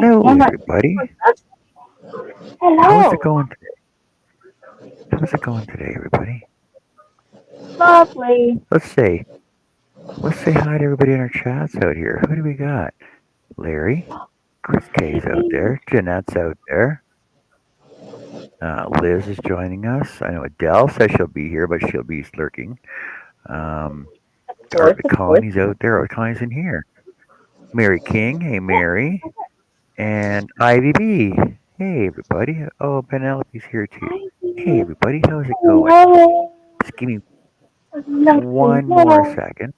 Hello, everybody. How's it Hello. going today? How's it going today, everybody? Lovely. Let's say, let's say hi to everybody in our chats out here. Who do we got? Larry, Chris K's out there, Jeanette's out there. Liz is joining us. I know Adele says she'll be here, but she'll be lurking. Um, Of course, of course. Connie's out there. Oh, Connie's in here. Mary King. Hey, Mary. And Ivy B. Hey, everybody. Oh, Penelope's here too. Hey, everybody. How's it going? Hello. Just give me Lovely. one more Hello. second.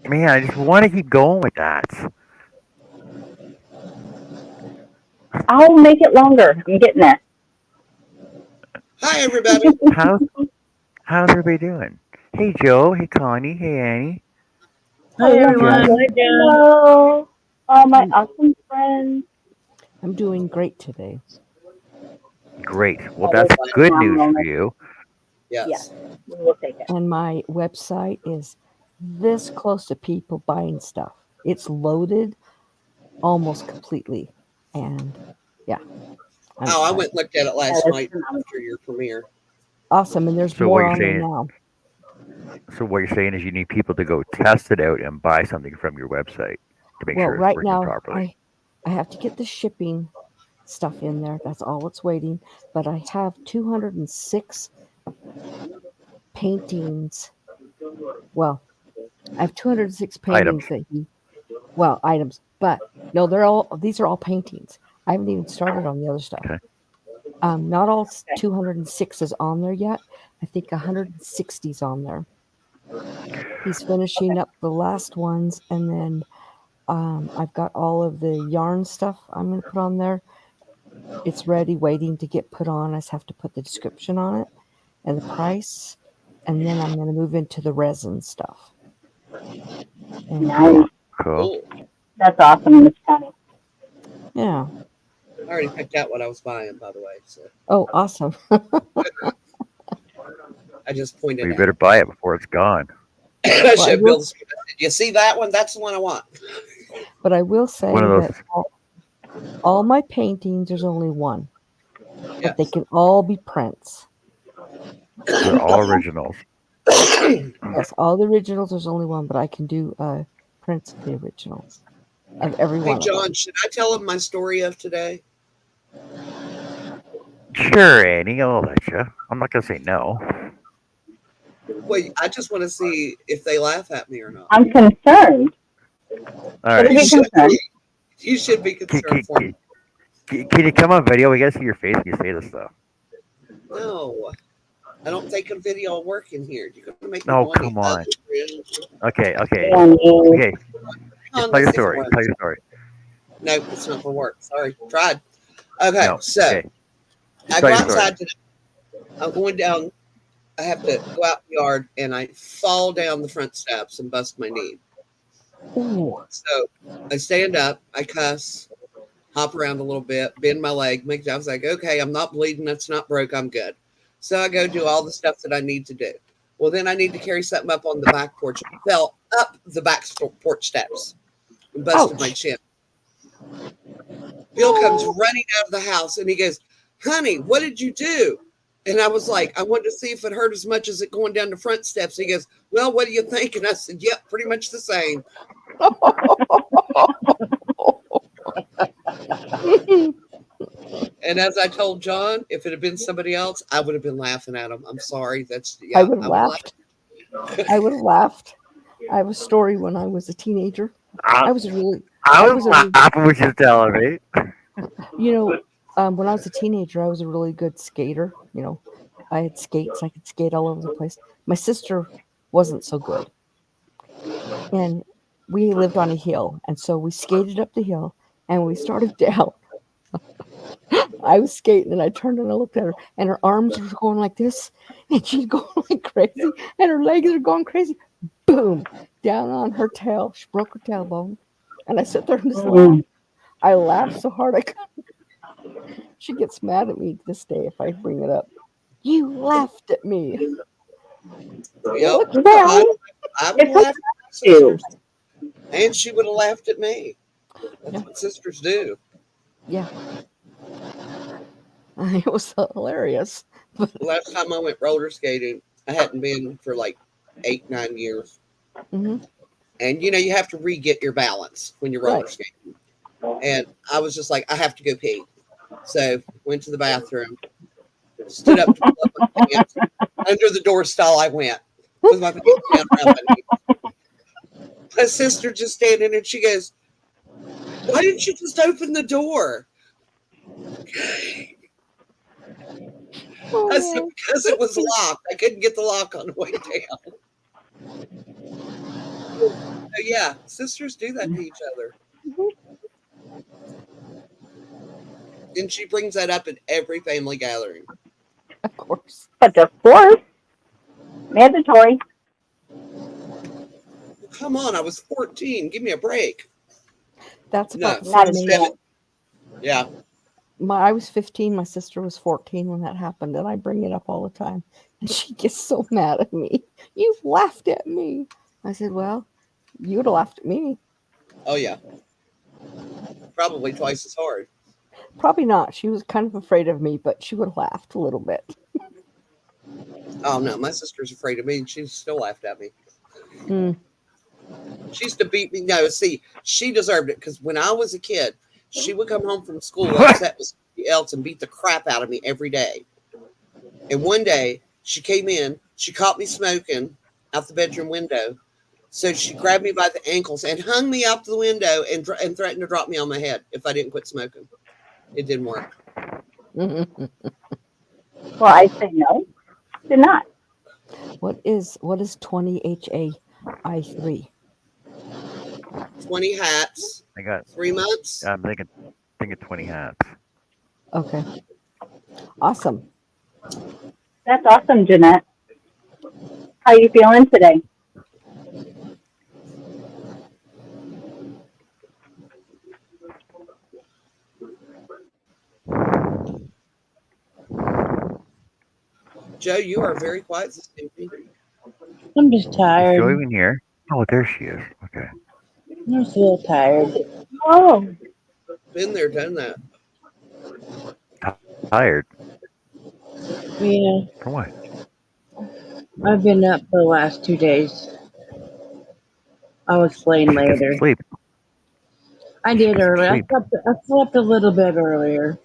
Man, I just want to keep going with that. I'll make it longer. I'm getting there. Hi, everybody. How's how's everybody doing? Hey Joe, hey Connie, hey Annie, Hi hey everyone. Jess. Hi Jen. Hello. All my I'm, awesome friends. I'm doing great today. Great. Well, That is that's good news for phenomenal. you. Yes, Yes. we will take it. And my website is this close to people buying stuff. It's loaded almost completely. And yeah, I'm Oh, I excited. went and looked at it That last is night phenomenal. after your premiere. Awesome. And there's So what more you're on there saying, now. is you need people to go test it out and buy something from your website to make Well, sure it's right working now properly. I have to get the shipping stuff in there. That's all it's waiting. But I have 206 paintings. Well, I have 206 Items. paintings items. But no, these are all paintings. I haven't even started on the other stuff. Okay. Not all 206 is on there yet. I think 160 is on there. He's finishing up the last ones, and then I've got all of the yarn stuff I'm going to put on there. It's ready, waiting to get put on. I just have to put the description on it and the price, and then I'm going to move into the resin stuff. And Nice. Cool. Cool. That's awesome, Miss Connie. yeah. I already picked out what I was buying, by the way. So Oh, awesome. I just Well, pointed you out. better buy it before it's gone. I Well, I showed will, Bill. You see that one? That's the one I want. but I will One say of those. that all my paintings, there's only one, but they Yes. can all be prints. They're all originals. Yes, all the originals, there's only one, but I can do prints of the originals of every Hey, one of John, them. should I tell him my story of today? Sure, Annie, I'll let you. I'm not gonna say no. Well, I just want to see if they laugh at me or not. I'm concerned. All Should right. we You be should concerned? be. You should be Can, concerned can, for me. can you come on video? We gotta see your face when you say this stuff. No, I don't take a video of work in here. You're going to make me Oh, go on the come on. other. Okay, okay, And you, okay. Hang on, Tell let's your see if it story. Tell works. your story. No, it's not going to work. Sorry. Tried. Okay, No. so Okay. I Tell go your story. outside today. I'm going down. I have to go out in the yard and I fall down the front steps and bust my knee. Ooh, So I stand up, I cuss, hop around a little bit, bend my leg, make. I was like, okay, I'm not bleeding, that's not broke, I'm good. So I go do all the stuff that I need to do. Well, then I need to carry something up on the back porch. I fell up the back porch steps and busted my ouch. chin. Bill comes running out of the house and he goes, honey, what did you do? And I was like, I wanted to see if it hurt as much as it going down the front steps. He goes, well, what do you think? And I said, yep, pretty much the same. And as I told John, if it had been somebody else, I would have been laughing at him. I'm sorry. That's, I yeah, would have I would laugh. laughed. I would have laughed. I have a story when I was a teenager. I, I was a really, I I was was a, re- laughing what you're telling me. you know, when I was a teenager, I was a really good skater. I had skates. I could skate all over the place. My sister wasn't so good, and we lived on a hill, and so we skated up the hill, and we started down. I was skating and I turned and I looked at her and her arms were going like this and she's going like crazy and her legs are going crazy. Boom! Down on her tail. She broke her tailbone. And I sit there and just laugh. Mm. I laughed so hard I could. She gets mad at me to this day if I bring it up. You laughed at me. Yep. Look, I, Well, I would it's have what laughed at my you do. sisters, and she would have laughed at me. That's yeah, what sisters do. yeah. It was hilarious. But The last time I went roller skating, I hadn't been for like 8, 9 years. hmm And you have to re get your balance when you're right. roller skating. And I was just like, I have to go pee. So went to the bathroom, stood up to pull up my pants. Under the door stall I went with my pants down around my knees. My sister just standing and she goes, why didn't you just open the door? I said, Oh, because it was locked. I couldn't get the lock on the way down. So yeah, sisters do that to each other. And she brings that up at every family gathering. of course. But of course, mandatory. Well, come on, I was 14. Give me a break. That's No, about the Not same it's age. anymore. yeah. I was 15. My sister was 14 when that happened, and I bring it up all the time. And she gets so mad at me. You've laughed at me. I said, well, you'd have laughed at me. Oh yeah. Probably twice as hard. Probably not. She was kind of afraid of me, but she would have laughed a little bit. Oh no, my sister's afraid of me and she still laughed at me. Mm, She used to beat me. No, see, she deserved it because when I was a kid, she would come home from school upset with somebody else and beat the crap out of me every day. And one day she came in, she caught me smoking out the bedroom window. So she grabbed me by the ankles and hung me out the window and threatened to drop me on my head if I didn't quit smoking. It didn't work. mm. Well, I say no. Do not. What is 20 HAI3? 20 hats, I got. 3 months. I'm thinking 20 hats. Okay, awesome. That's awesome, Jeanette. How you feeling today? Joe, you are very quiet this evening. I'm just Is tired. Joy even here? Oh, there she is. Okay. I'm just a little tired. Oh, Been there, done that. Tired. Yeah, For what? I've been up for the last 2 days. I'll explain You should get some later. sleep. I You should did get some earlier. sleep. I slept a little bit earlier.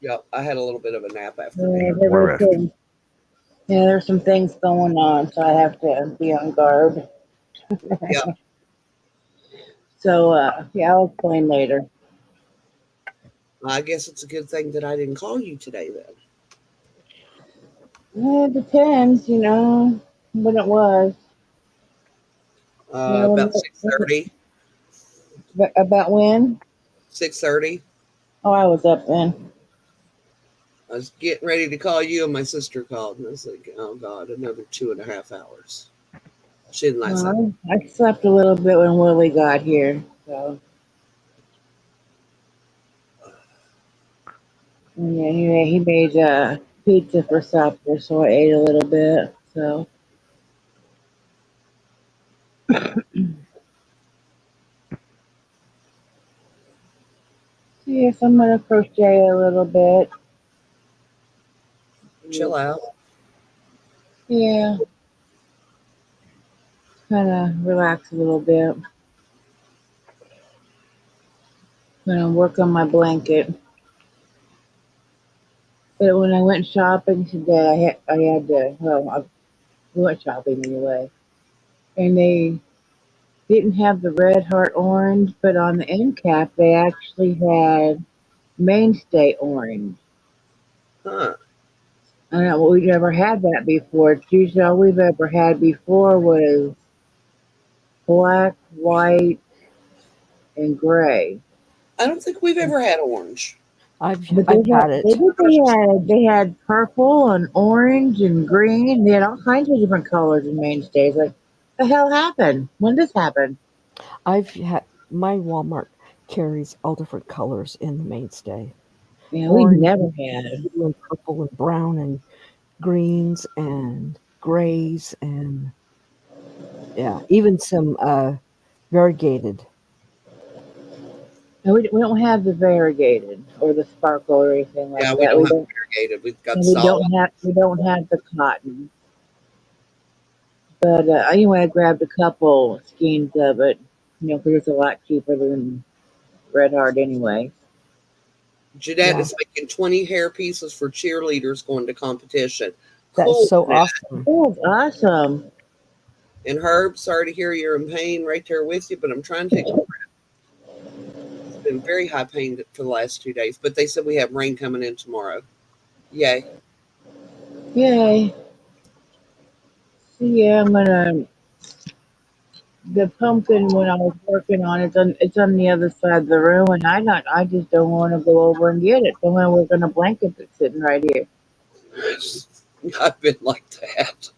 Yep, I had a little bit of a nap after You that. Yeah, need there more were rest. some, yeah, there's some things going on, so I have to be on guard. Yep. So, yeah, I'll explain later. I guess it's a good thing that I didn't call you today then. Yeah, it depends, when it was. You know, About 6:30. about when? 6:30. Oh, I was up then. I was getting ready to call you, and my sister called, and I was like, "Oh God, another 2.5 hours." She didn't last that. Well, I slept a little bit when Willie got here. So, and yeah, he made pizza for supper, so I ate a little bit. So, yes, I'm gonna crochet a little bit. Chill out. Yeah, kind of relax a little bit. Gonna work on my blanket. But when I went shopping today, I had to. Well, we went shopping anyway, and they didn't have the red heart orange, but on the end cap they actually had mainstay orange. Huh? I don't know, we've never had that before. It's usually all we've ever had before was black, white, and gray. I don't think we've ever had orange. But I've had it. they had purple and orange and green. They had all kinds of different colors and mainstays. Like, the hell happened? When did this happen? I've had my Walmart carries all different colors in the mainstay. Yeah, we Orange never and had. blue and purple and brown and greens and grays and yeah, even some variegated. No, we don't have the variegated or the sparkle or anything Yeah, like we that. don't have variegated. We've got solid. We don't have the cotton. But anyway, I grabbed a couple skeins of it, because it's a lot cheaper than Red Heart anyway. Jeanette Yeah, is making 20 hair pieces for cheerleaders going to competition. that's Cool. so Jeanette. awesome. Oh, it's awesome. And Herb, sorry to hear you're in pain right there with you, but I'm trying to take a breath. It's been very high pain for the last 2 days, but they said we have rain coming in tomorrow. Yay. Yay. So yeah, I'm gonna the pumpkin when I was working on it's on the other side of the room and I just don't want to go over and get it. So I'm gonna work on a blanket that's sitting right here. I've been like that.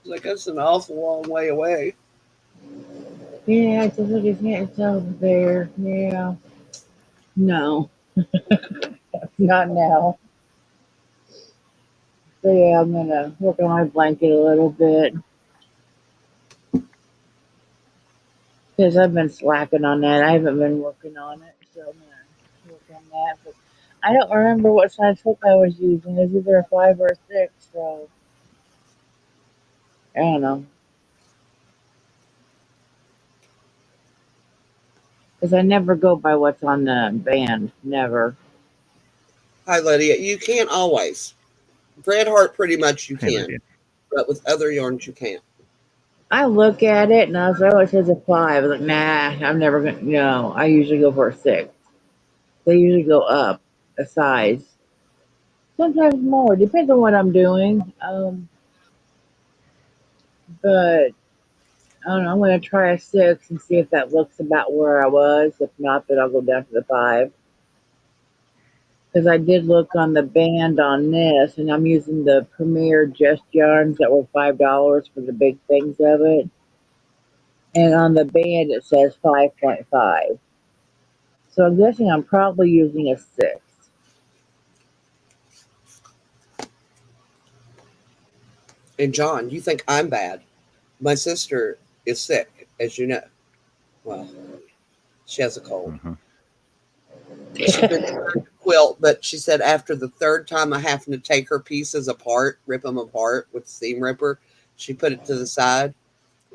Like, that's an awful long way away. Yeah, it's look it's over there. Yeah. No, not now. So yeah, I'm gonna work on my blanket a little bit because I've been slacking on that. I haven't been working on it, so I'm gonna work on that. But I don't remember what size hook I was using. It was either a 5 or a 6, so I don't know. Because I never go by what's on the band. Never. Hi, Lydia. You can't always. Red Heart, pretty much you Hey, can, Lydia. but with other yarns, you can't. I look at it and I was like, oh, it says a 5. I was like, nah, I'm never going to. No, I usually go for a 6. They usually go up a size. Sometimes more. Depends on what I'm doing. But I don't know. I'm going to try a 6 and see if that looks about where I was. If not, then I'll go down to the 5. Because I did look on the band on this, and I'm using the Premier Just yarns that were $5 for the big things of it. And on the band it says 5.5. So I'm guessing I'm probably using a 6. And John, you think I'm bad. My sister is sick, as you know. Well, she has a cold. Hmm. She's been trying to quilt, but she said after the third time of having to take her pieces apart, rip them apart with the seam ripper, she put it to the side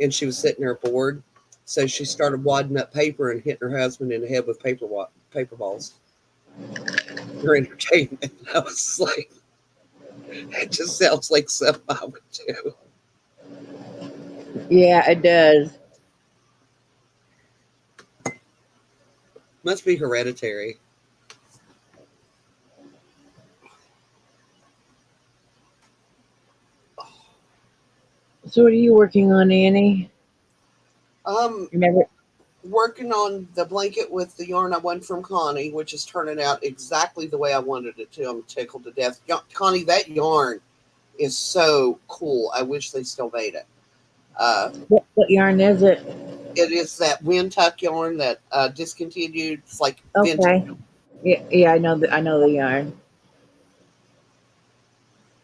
and she was sitting there bored. So she started wadding up paper and hitting her husband in the head with paper balls for entertainment. I was like, it just sounds like something I would do. Yeah, it does. Must be hereditary. So what are you working on, Annie? Um, You never. Working on the blanket with the yarn I won from Connie, which is turning out exactly the way I wanted it to. I'm tickled to death. Connie, that yarn is so cool. I wish they still made it. Uh, What yarn is it? it is that wind tuck yarn that discontinued. It's like vintage. Okay. Yeah, I know the yarn.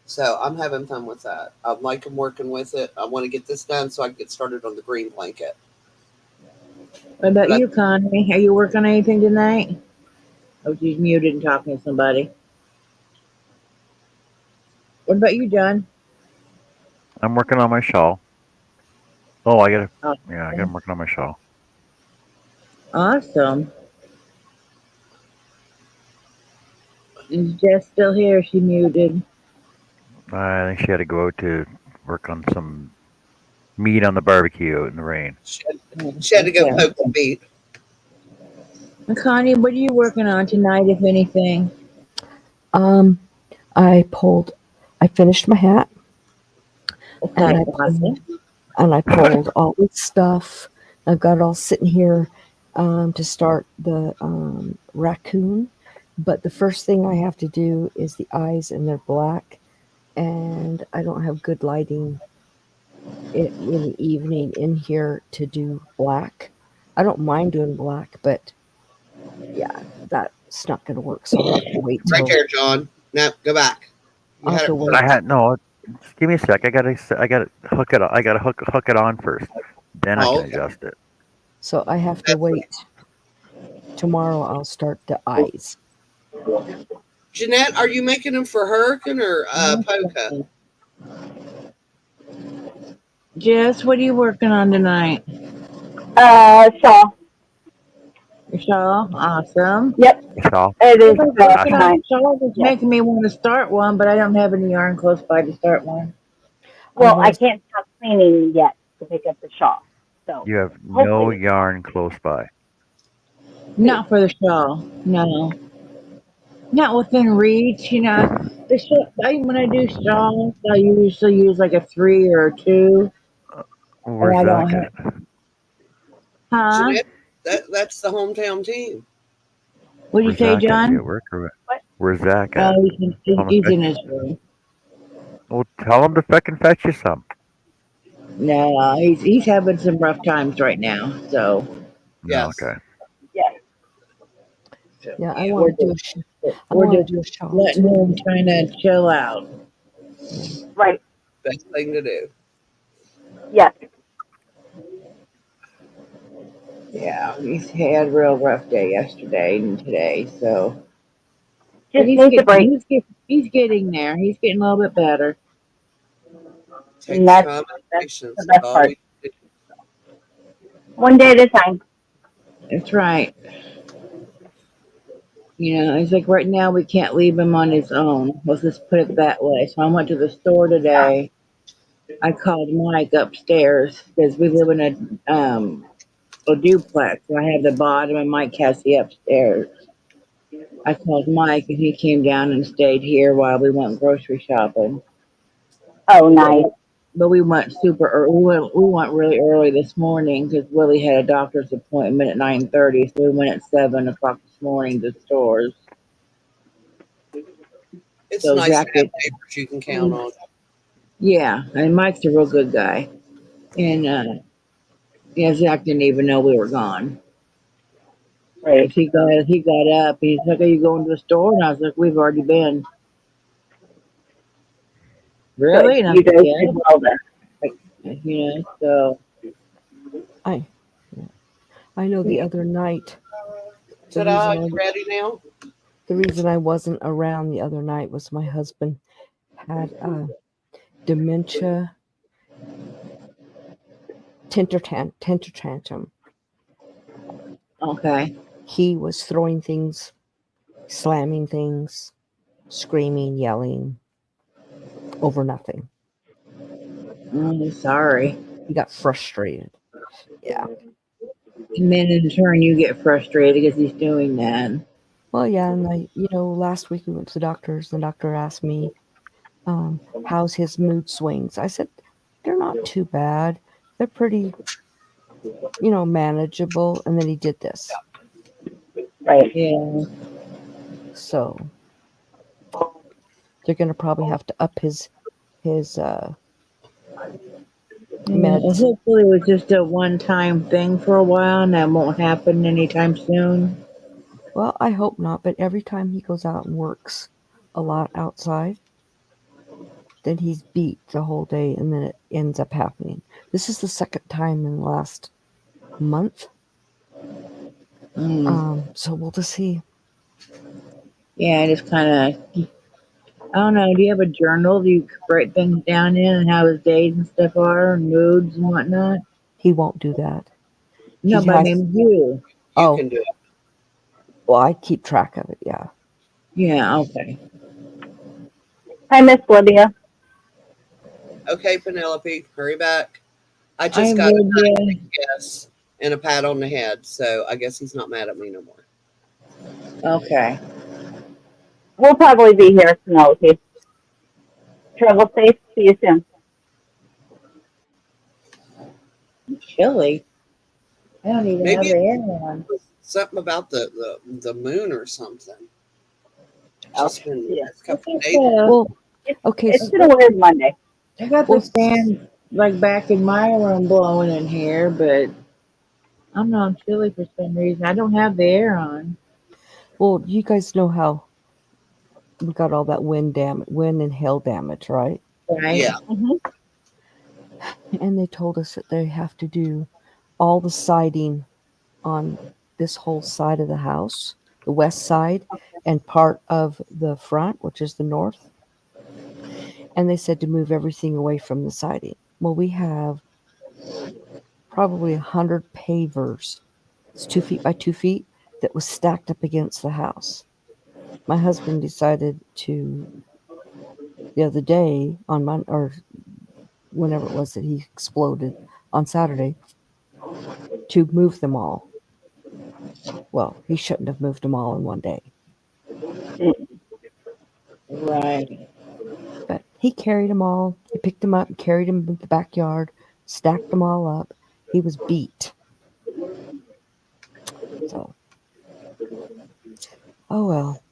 So I'm having fun with that. I like working with it. I want to get this done so I can get started on the green blanket. What about But you, Connie? Are you working on anything tonight? Oh, she's muted and talking to somebody. What about you, John? I'm working on my shawl. Oh, I gotta. Yeah, I got. I'm Awesome. working on my shawl. Awesome. Is Jess still here? She muted. I think she had to go out to work on some meat on the barbecue out in the rain. she had, Oh, she had to go okay. poke the meat. And Connie, what are you working on tonight, if anything? Um, I pulled. I finished my hat, and Okay, I awesome. and I pulled all this stuff. I've got it all sitting here to start the raccoon. But the first thing I have to do is the eyes, and they're black, and I don't have good lighting in the evening in here to do black. I don't mind doing black, but yeah, that's not going to work. So I'll have to wait Right till there, John. No, go back. You I'll had have to it wait. I had no. Just give me a sec. I gotta hook it. I gotta hook it on first. Then I Oh, can okay. adjust it. So I have to That's wait. Tomorrow I'll start the eyes. Jeanette, are you making them for Hurricane or Polka? Jess, what are you working on tonight? Shawl. Shawl? Awesome. Yep, So it is Everybody's I working should. on tonight. shawls. It's Yes. making me want to start one, but I don't have any yarn close by to start one. Well, I'm I gonna. can't stop cleaning yet to pick up the shawl. So You have no hopefully, yarn close by. Not for the shawl. No. Not within reach. The shawl, when I do shawls, I usually use like a 3 or a 2. And Where's I don't Zach have. at? Huh? Jeanette, that's the hometown team. What do you Where's say, Zach at? You John? at work or what? what? Where's Zach at? Tell him to He's fetch. in his room. Well, tell him to fucking fetch you some. No, he's having some rough times right now. So, No, Yes. okay. Yes, Yeah, I yeah, want to do I we're want just to do a shawl letting too. him kind of chill out. Yeah. right. Best thing to do. Yes, Yeah, he's had a real rough day yesterday and today. So, but just needs a break, he's getting there. He's getting a little bit better. and Takes time and that's the patience. That's best all part. we do. One day at a time. That's right. It's like right now we can't leave him on his own. Let's just put it that way. So I went to the store today. I called Mike upstairs because we live in a duplex. So I have the bottom and Mike has the upstairs. I called Mike and he came down and stayed here while we went grocery shopping. Oh, nice. But we went super early. We went really early this morning because Willie had a doctor's appointment at 9:30. So we went at 7 o'clock this morning to stores. It's So nice to Zach have did. neighbors you can count on. Yeah, and Mike's a real good guy. And yeah, Zach didn't even know we were gone. Great. Cause he got up. He's like, "Are you going to the store?" And I was like, "We've already been." Good. Really? And I was You like, guys "Yeah." did well then. So I yeah. I know the other night the Ta-da! reason You ready now? I wasn't around the other night was my husband had dementia temper tantrum. okay. He was throwing things, slamming things, screaming, yelling over nothing. I'm sorry. He got frustrated. Yeah. And then in turn, you get frustrated because he's doing that. Well, yeah, and last week we went to the doctors. The doctor asked me, how's his mood swings? I said, they're not too bad. They're pretty, manageable. And then he did this. Right. Yeah. So they're going to probably have to up his Well, meds. hopefully, it was just a one-time thing for a while, and that won't happen anytime soon. Well, I hope not. But every time he goes out and works a lot outside, then he's beat the whole day, and then it ends up happening. This is the second time in the last month. So we'll just see. Yeah, just kind of. I don't know. Do you have a journal? Do you write things down in and how his days and stuff are, and moods and whatnot? He won't do that. No, He but I has. mean you. You Oh, can do it. well, I keep track of it. Yeah. Yeah. Okay. Hi, Miss Lydia. Okay, Penelope, hurry back. I I just got a would. yes and a pat on the head, so I guess he's not mad at me no more. Okay. We'll probably be here, Penelope. Travel safe. See you soon. chilly. I don't even have Maybe the it air on. was something about the moon or something. Oh, Just been yeah. last I couple of got days. the Well, okay, It's been a weird Monday. I got the well, fan like back in my room blowing in here, but I'm not chilly for some reason. I don't have the air on. well, you guys know how we got all that wind and hail damage, right? Yeah. Right? Hmm. And they told us that they have to do all the siding on this whole side of the house, the west side, and part of the front, which is the north. And they said to move everything away from the siding. Well, we have probably 100 pavers. It's 2 feet by 2 feet that was stacked up against the house. My husband decided to the other day on Monday or whenever it was that he exploded on Saturday to move them all. Well, he shouldn't have moved them all in one day, Right. but he carried them all. He picked them up and carried them in the backyard, stacked them all up. He was beat. So, oh well.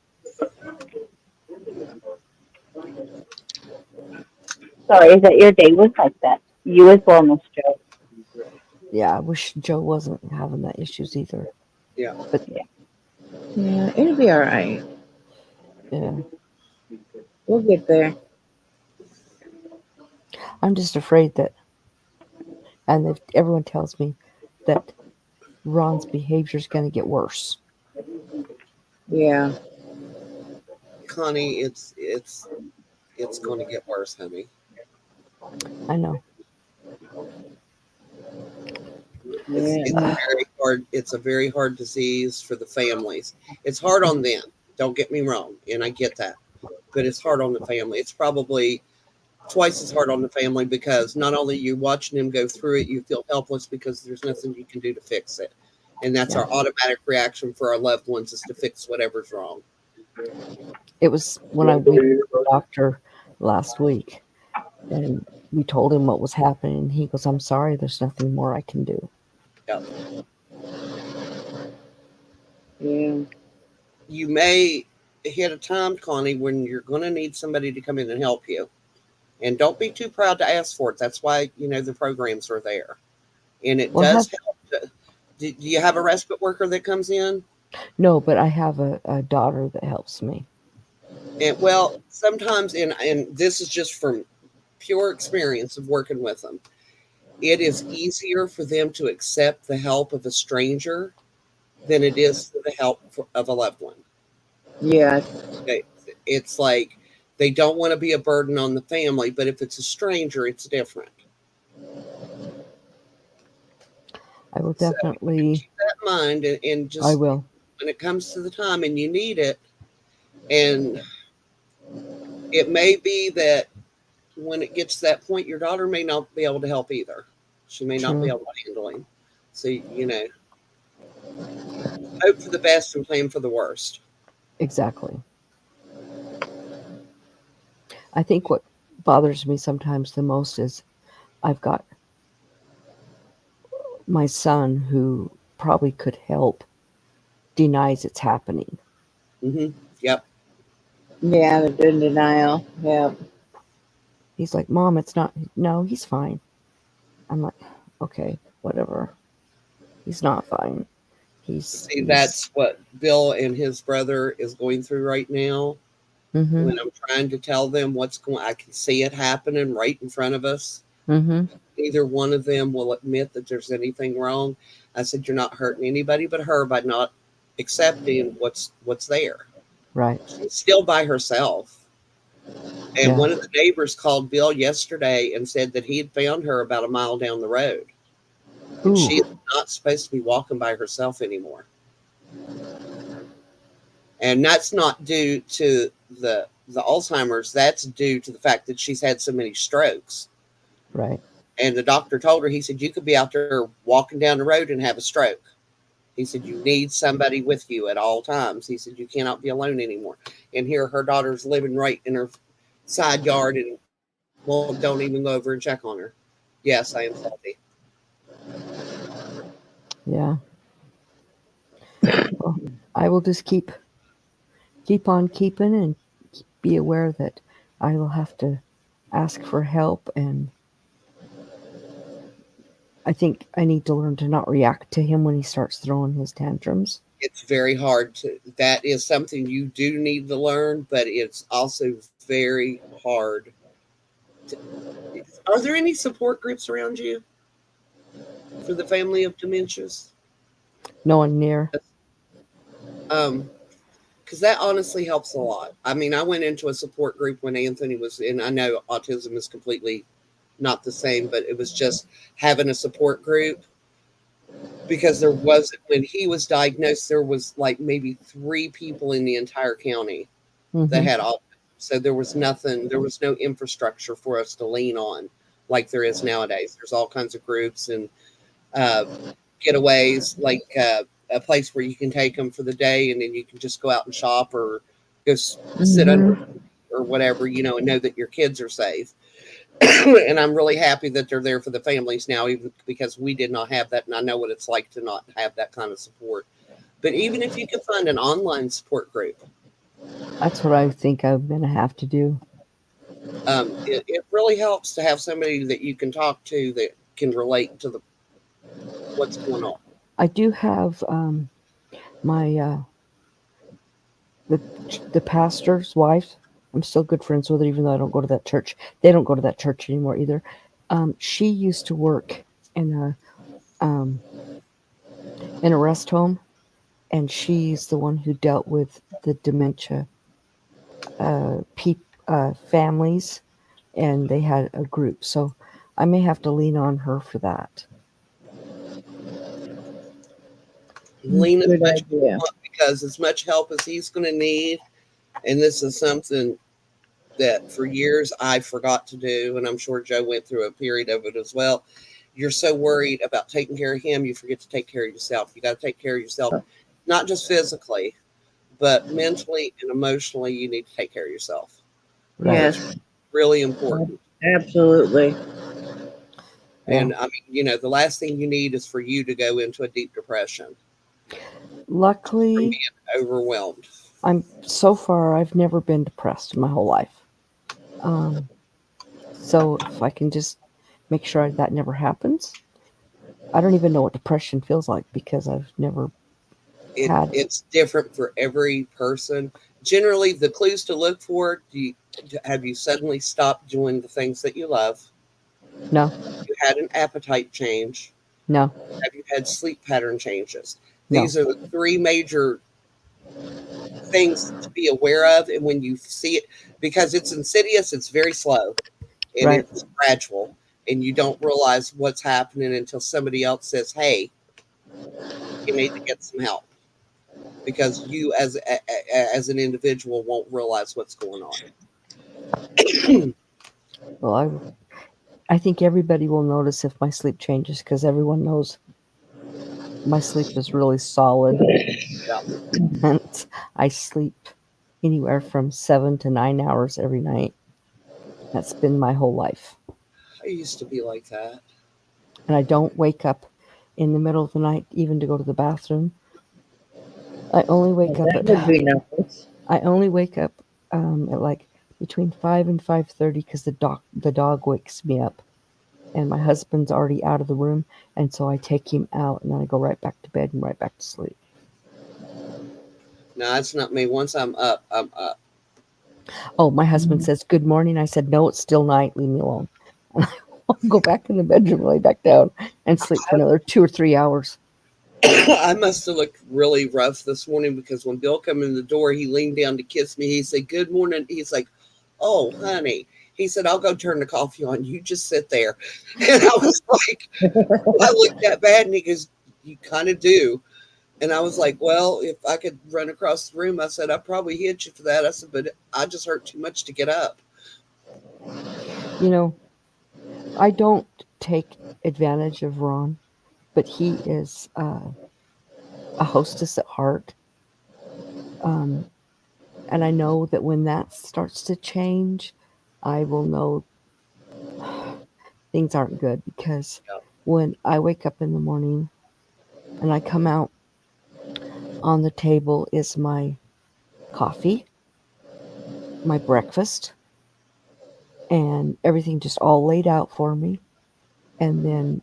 Sorry that your day was like that. You as well, Miss Joe. Yeah, I wish Joe wasn't having that issues either. Yeah. But Yeah. Yeah, it'll be all right. yeah, We'll get there. I'm just afraid that, and if everyone tells me that Ron's behavior is going to get worse. Yeah. Connie, it's going to get worse, honey. I know. It's Yeah. very hard. It's a very hard disease for the families. It's hard on them. Don't get me wrong, and I get that, but it's hard on the family. It's probably twice as hard on the family because not only you watching them go through it, you feel helpless because there's nothing you can do to fix it, and that's Yeah, our automatic reaction for our loved ones is to fix whatever's wrong. it was when I we went to the doctor last week, and we told him what was happening. And he goes, "I'm sorry, there's nothing more I can do." Yep. Yeah. You may hit a time, Connie, when you're going to need somebody to come in and help you. And don't be too proud to ask for it. That's why, the programs are there. And it Well, I have does help. Do you have a respite worker that comes in? no, but I have a daughter that helps me. And well, sometimes, and this is just from pure experience of working with them, it is easier for them to accept the help of a stranger than it is for the help of a loved one. Yeah. They, it's like they don't want to be a burden on the family, but if it's a stranger, it's different. I will So definitely. keep that in mind, and I just will. when it comes to the time and you need it, and it may be that when it gets to that point, your daughter may not be able to help either. She may not be True. able to handle him. So, hope for the best and plan for the worst. Exactly. I think what bothers me sometimes the most is I've got my son who probably could help denies it's happening. Yep. Yeah, they're in denial. Yeah. He's like, "Mom, it's not." No, he's fine. I'm like, okay, whatever. He's not fine. See, He's. that's what Bill and his brother is going through right now. Mm-hmm. When I'm trying to tell them what's going, I can see it happening right in front of us. Mm-hmm. Neither one of them will admit that there's anything wrong. I said, "You're not hurting anybody but her by not accepting what's there." Right. She's still by herself. And Yeah. one of the neighbors called Bill yesterday and said that he had found her about a mile down the road. And she is Ooh. not supposed to be walking by herself anymore. And that's not due to the Alzheimer's. That's due to the fact that she's had so many strokes. Right. And the doctor told her, he said, "You could be out there walking down the road and have a stroke." He said, "You need somebody with you at all times." He said, "You cannot be alone anymore." And here her daughter's living right in her side yard and don't even go over and check on her. Yes, I am salty. Yeah. Well, I will just keep on keeping and be aware that I will have to ask for help, and I think I need to learn to not react to him when he starts throwing his tantrums. It's very hard to, that is something you do need to learn, but it's also very hard. To, are there any support groups around you for the family of dementias? No one near. Um, because that honestly helps a lot. I mean, I went into a support group when Anthony was in. I know autism is completely not the same, but it was just having a support group because there wasn't, when he was diagnosed, there was like maybe 3 people in the entire county that Hmm. had autism. So there was nothing, there was no infrastructure for us to lean on like there is nowadays. There's all kinds of groups and uh, getaways, like a place where you can take them for the day and then you can just go out and shop or go sit under Mm-hmm. or whatever, and know that your kids are safe. And I'm really happy that they're there for the families now, even because we did not have that. And I know what it's like to not have that kind of support. But even if you can find an online support group, That's what I think I'm going to have to do. it really helps to have somebody that you can talk to that can relate to what's going on. I do have my the the pastor's wife. I'm still good friends with her, even though I don't go to that church. They don't go to that church anymore either. She used to work in a rest home, and she's the one who dealt with the dementia families, and they had a group. So I may have to lean on her for that. Lean as Good much as you idea. want because as much help as he's going to need, and this is something that for years I forgot to do, and I'm sure Joe went through a period of it as well. You're so worried about taking care of him, you forget to take care of yourself. You got to take care of yourself, not just physically, but mentally and emotionally. You need to take care of yourself. Right. It's Yes, really important. absolutely. Yeah. And I mean, the last thing you need is for you to go into a deep depression from Luckily, being overwhelmed. I've never been depressed in my whole life. Um, so if I can just make sure that never happens, I don't even know what depression feels like because I've never had. It's different for every person. Generally, the clues to look for: have you suddenly stopped doing the things that you love? No, You had an appetite change? no, Have you had sleep pattern changes? no. These are the 3 major things to be aware of. And when you see it, because it's insidious, it's very slow and Right. it's gradual, and you don't realize what's happening until somebody else says, "Hey, you need to get some help." Because you, as an individual, won't realize what's going on. Well, I think everybody will notice if my sleep changes because everyone knows my sleep is really solid, Yeah, and I sleep anywhere from 7 to 9 hours every night. That's been my whole life, I used to be like that. and I don't wake up in the middle of the night even to go to the bathroom. I only Well, wake up that at would be nice. I only wake up at like between 5 and 5:30 because the dog wakes me up, and my husband's already out of the room, and so I take him out, and then I go right back to bed and right back to sleep. No, that's not me. Once I'm up, I'm up. Oh, my husband Mhm. says good morning. I said no, it's still night. Leave me alone. And I'll go back in the bedroom, lay back down, and sleep for another 2 or 3 hours. I must have looked really rough this morning because when Bill came in the door, he leaned down to kiss me. He said, "Good morning." He's like, "Oh, honey." He said, "I'll go turn the coffee on. You just sit there." And I was like, "Do I look that bad?" And he goes, "You kind of do." And I was like, "Well, if I could run across the room," I said, "I'd probably hit you for that." I said, "But I just hurt too much to get up." You know, I don't take advantage of Ron, but he is a hostess at heart. Um, and I know that when that starts to change, I will know things aren't good because Yeah. when I wake up in the morning and I come out, on the table is my coffee, my breakfast, and everything just all laid out for me. And then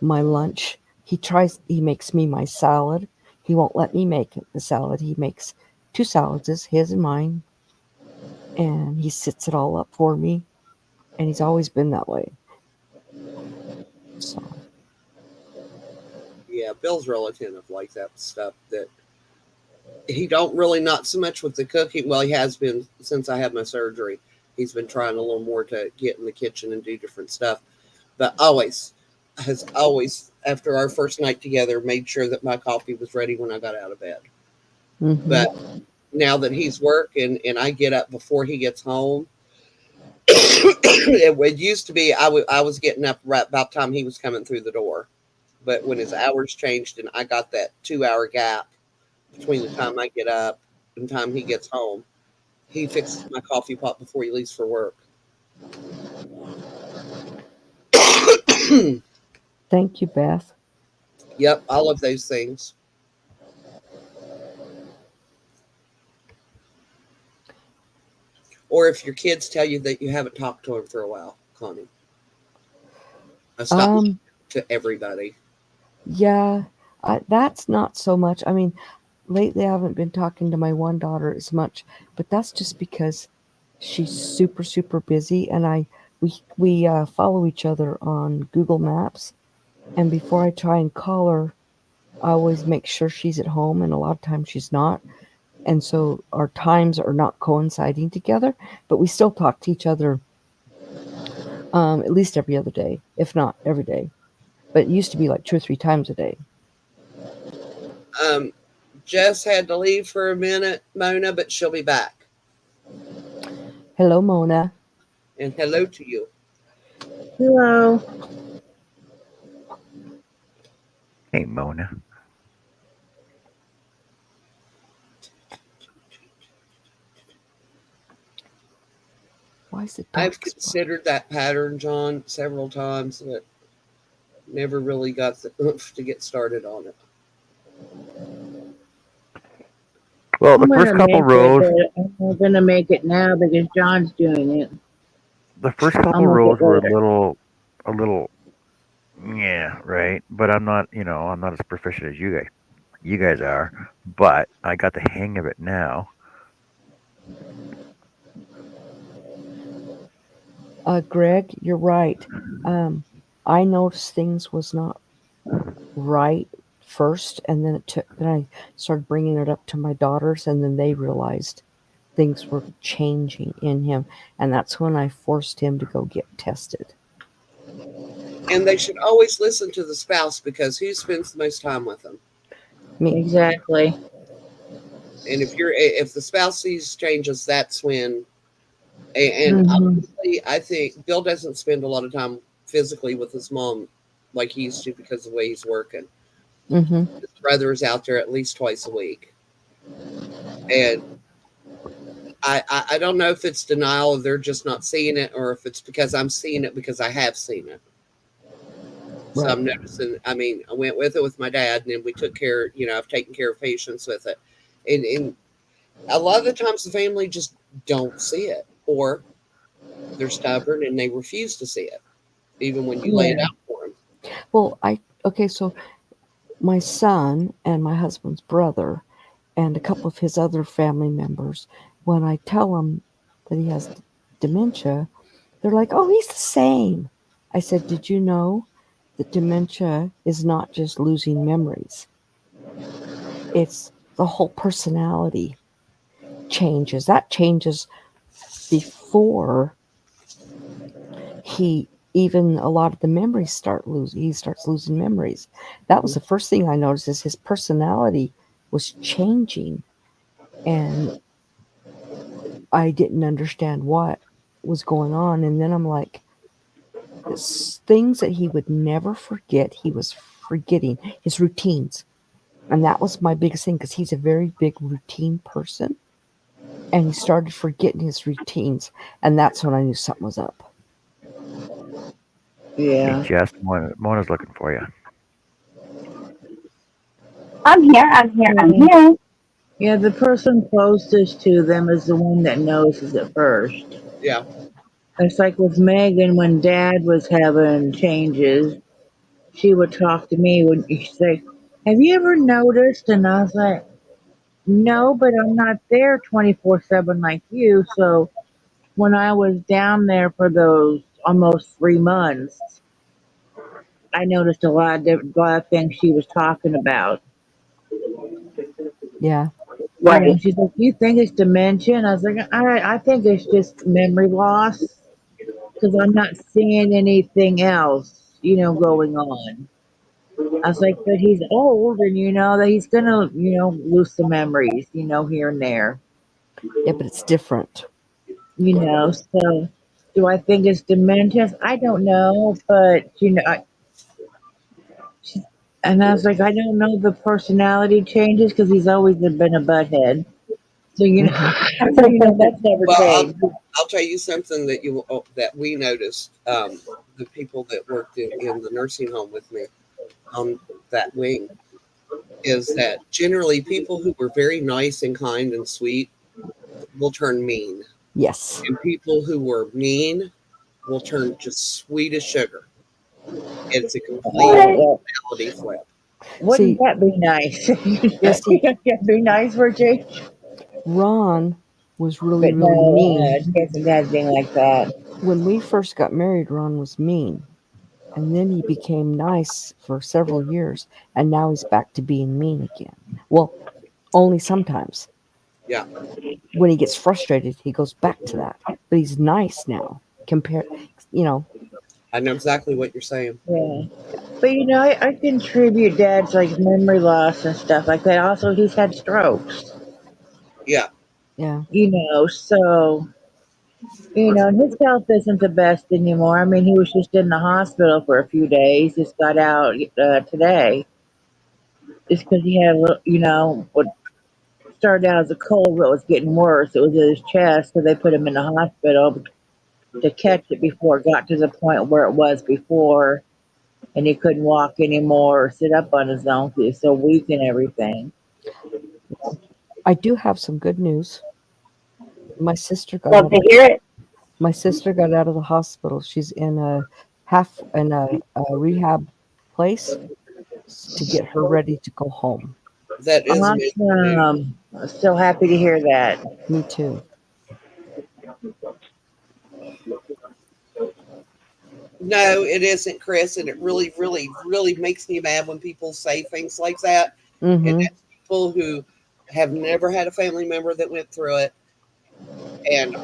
my lunch. He makes me my salad. He won't let me make the salad. He makes two salads, his and mine, and he sits it all up for me. And he's always been that way. So Yeah, Bill's real attentive like that stuff. That he don't really, not so much with the cooking. Well, he has been since I had my surgery. He's been trying a little more to get in the kitchen and do different stuff. But always has always, after our first night together, made sure that my coffee was ready when I got out of bed. mm-hmm. But now that he's working and I get up before he gets home, it used to be I was getting up right about the time he was coming through the door. But when his hours changed and I got that 2 hour gap between the time I get up and the time he gets home, he fixes my coffee pot before he leaves for work. Thank you, Beth. Yep, all of those things. Or if your kids tell you that you haven't talked to him for a while, Connie. I stop to everybody. Yeah, that's not so much. I mean, lately I haven't been talking to my one daughter as much, but that's just because she's super super busy, and we follow each other on Google Maps, and before I try and call her, I always make sure she's at home, and a lot of times she's not, and so our times are not coinciding together, but we still talk to each other at least every other day, if not every day. But it used to be like 2 or 3 times a day. Um, Jess had to leave for a minute, Mona, but she'll be back. Hello, Mona. And hello to you. Hello. Hey, Mona. Why is it I've dark spot? considered that pattern, John, several times, but never really got the oomph to get started on it. Well, I'm the first gonna couple make it, rows, but I'm not gonna make it now because John's doing it. the first I'll couple make rows it were later. a little, yeah, right. But I'm not, I'm not as proficient as you guys. You guys are, but I got the hang of it now. Greg, you're right. I noticed things was not right first, and then I started bringing it up to my daughters, and then they realized things were changing in him, and that's when I forced him to go get tested. And they should always listen to the spouse because who spends the most time with them? Me. Exactly. And if the spouse sees changes, that's when. And Hmm. honestly, I think Bill doesn't spend a lot of time physically with his mom like he used to because of the way he's working. Mm-hmm. His brother is out there at least twice a week, and I don't know if it's denial of they're just not seeing it or if it's because I'm seeing it because I have seen it. So Right. I'm noticing. I mean, I went with it with my dad, and then we took care. I've taken care of patients with it, and a lot of the times the family just don't see it, or they're stubborn and they refuse to see it, even when you lay it Yeah. out for them. Well, okay, so my son and my husband's brother and a couple of his other family members, when I tell them that he has dementia, they're like, "Oh, he's the same." I said, "Did you know that dementia is not just losing memories? It's the whole personality changes. That changes before he even a lot of the memories start losing. He starts losing memories. That was the first thing I noticed is his personality was changing, and I didn't understand what was going on. And then I'm like, things that he would never forget, he was forgetting his routines. And that was my biggest thing because he's a very big routine person. And he started forgetting his routines. And that's when I knew something was up. Hey, Yeah. Jess, Mona's looking for you. I'm here. I'm here. I'm Yeah. here. Yeah, the person closest to them is the one that notices it first. Yeah. It's like with Megan when Dad was having changes, she would talk to me when she'd say, "Have you ever noticed?" And I was like, "No, but I'm not there 24/7 like you." So when I was down there for those almost 3 months, I noticed a lot of things she was talking about. Yeah. You know, Right. she's like, "Do you think it's dementia?" And I was like, I think it's just memory loss because I'm not seeing anything else, going on." I was like, "But he's old, and you know that he's gonna, lose some memories, here and there, Yeah, but it's different. So, do I think it's dementia? I don't know, but she, and I was like, I don't know the personality changes because he's always been a butthead. So Hmm. that's never Well, changed. I'll tell you something that that we noticed. The people that worked in the nursing home with me on that wing is that generally people who were very nice and kind and sweet will turn mean, Yes. and people who were mean will turn just sweet as sugar. It's a complete What? Well, personality flip. wouldn't See, that be nice? yeah, see, That'd be nice for a change. Ron was really, But really no, mean. it hasn't had anything like that. When we first got married, Ron was mean. And then he became nice for several years. And now he's back to being mean again. Well, only sometimes. Yeah, When he gets frustrated, he goes back to that. But he's nice now. Compared, you know, I know exactly what you're saying. Yeah. But I contribute Dad's like memory loss and stuff like that. Also, he's had strokes. Yeah, yeah. So and his health isn't the best anymore. I mean, he was just in the hospital for a few days. Just got out today, just because he had a little, what started out as a cold, but was getting worse. It was in his chest, so they put him in the hospital to catch it before it got to the point where it was before, and he couldn't walk anymore or sit up on his own because he's so weak and everything. I do have some good news. My sister got Love out to of hear it. my sister got out of the hospital. She's in a rehab place to get her ready to go home. that is amazing news. Awesome. So happy to hear that. Me too. No, it isn't, Chris, and it really, really, really makes me mad when people say things like that. And Mm-hmm. that's people who have never had a family member that went through it and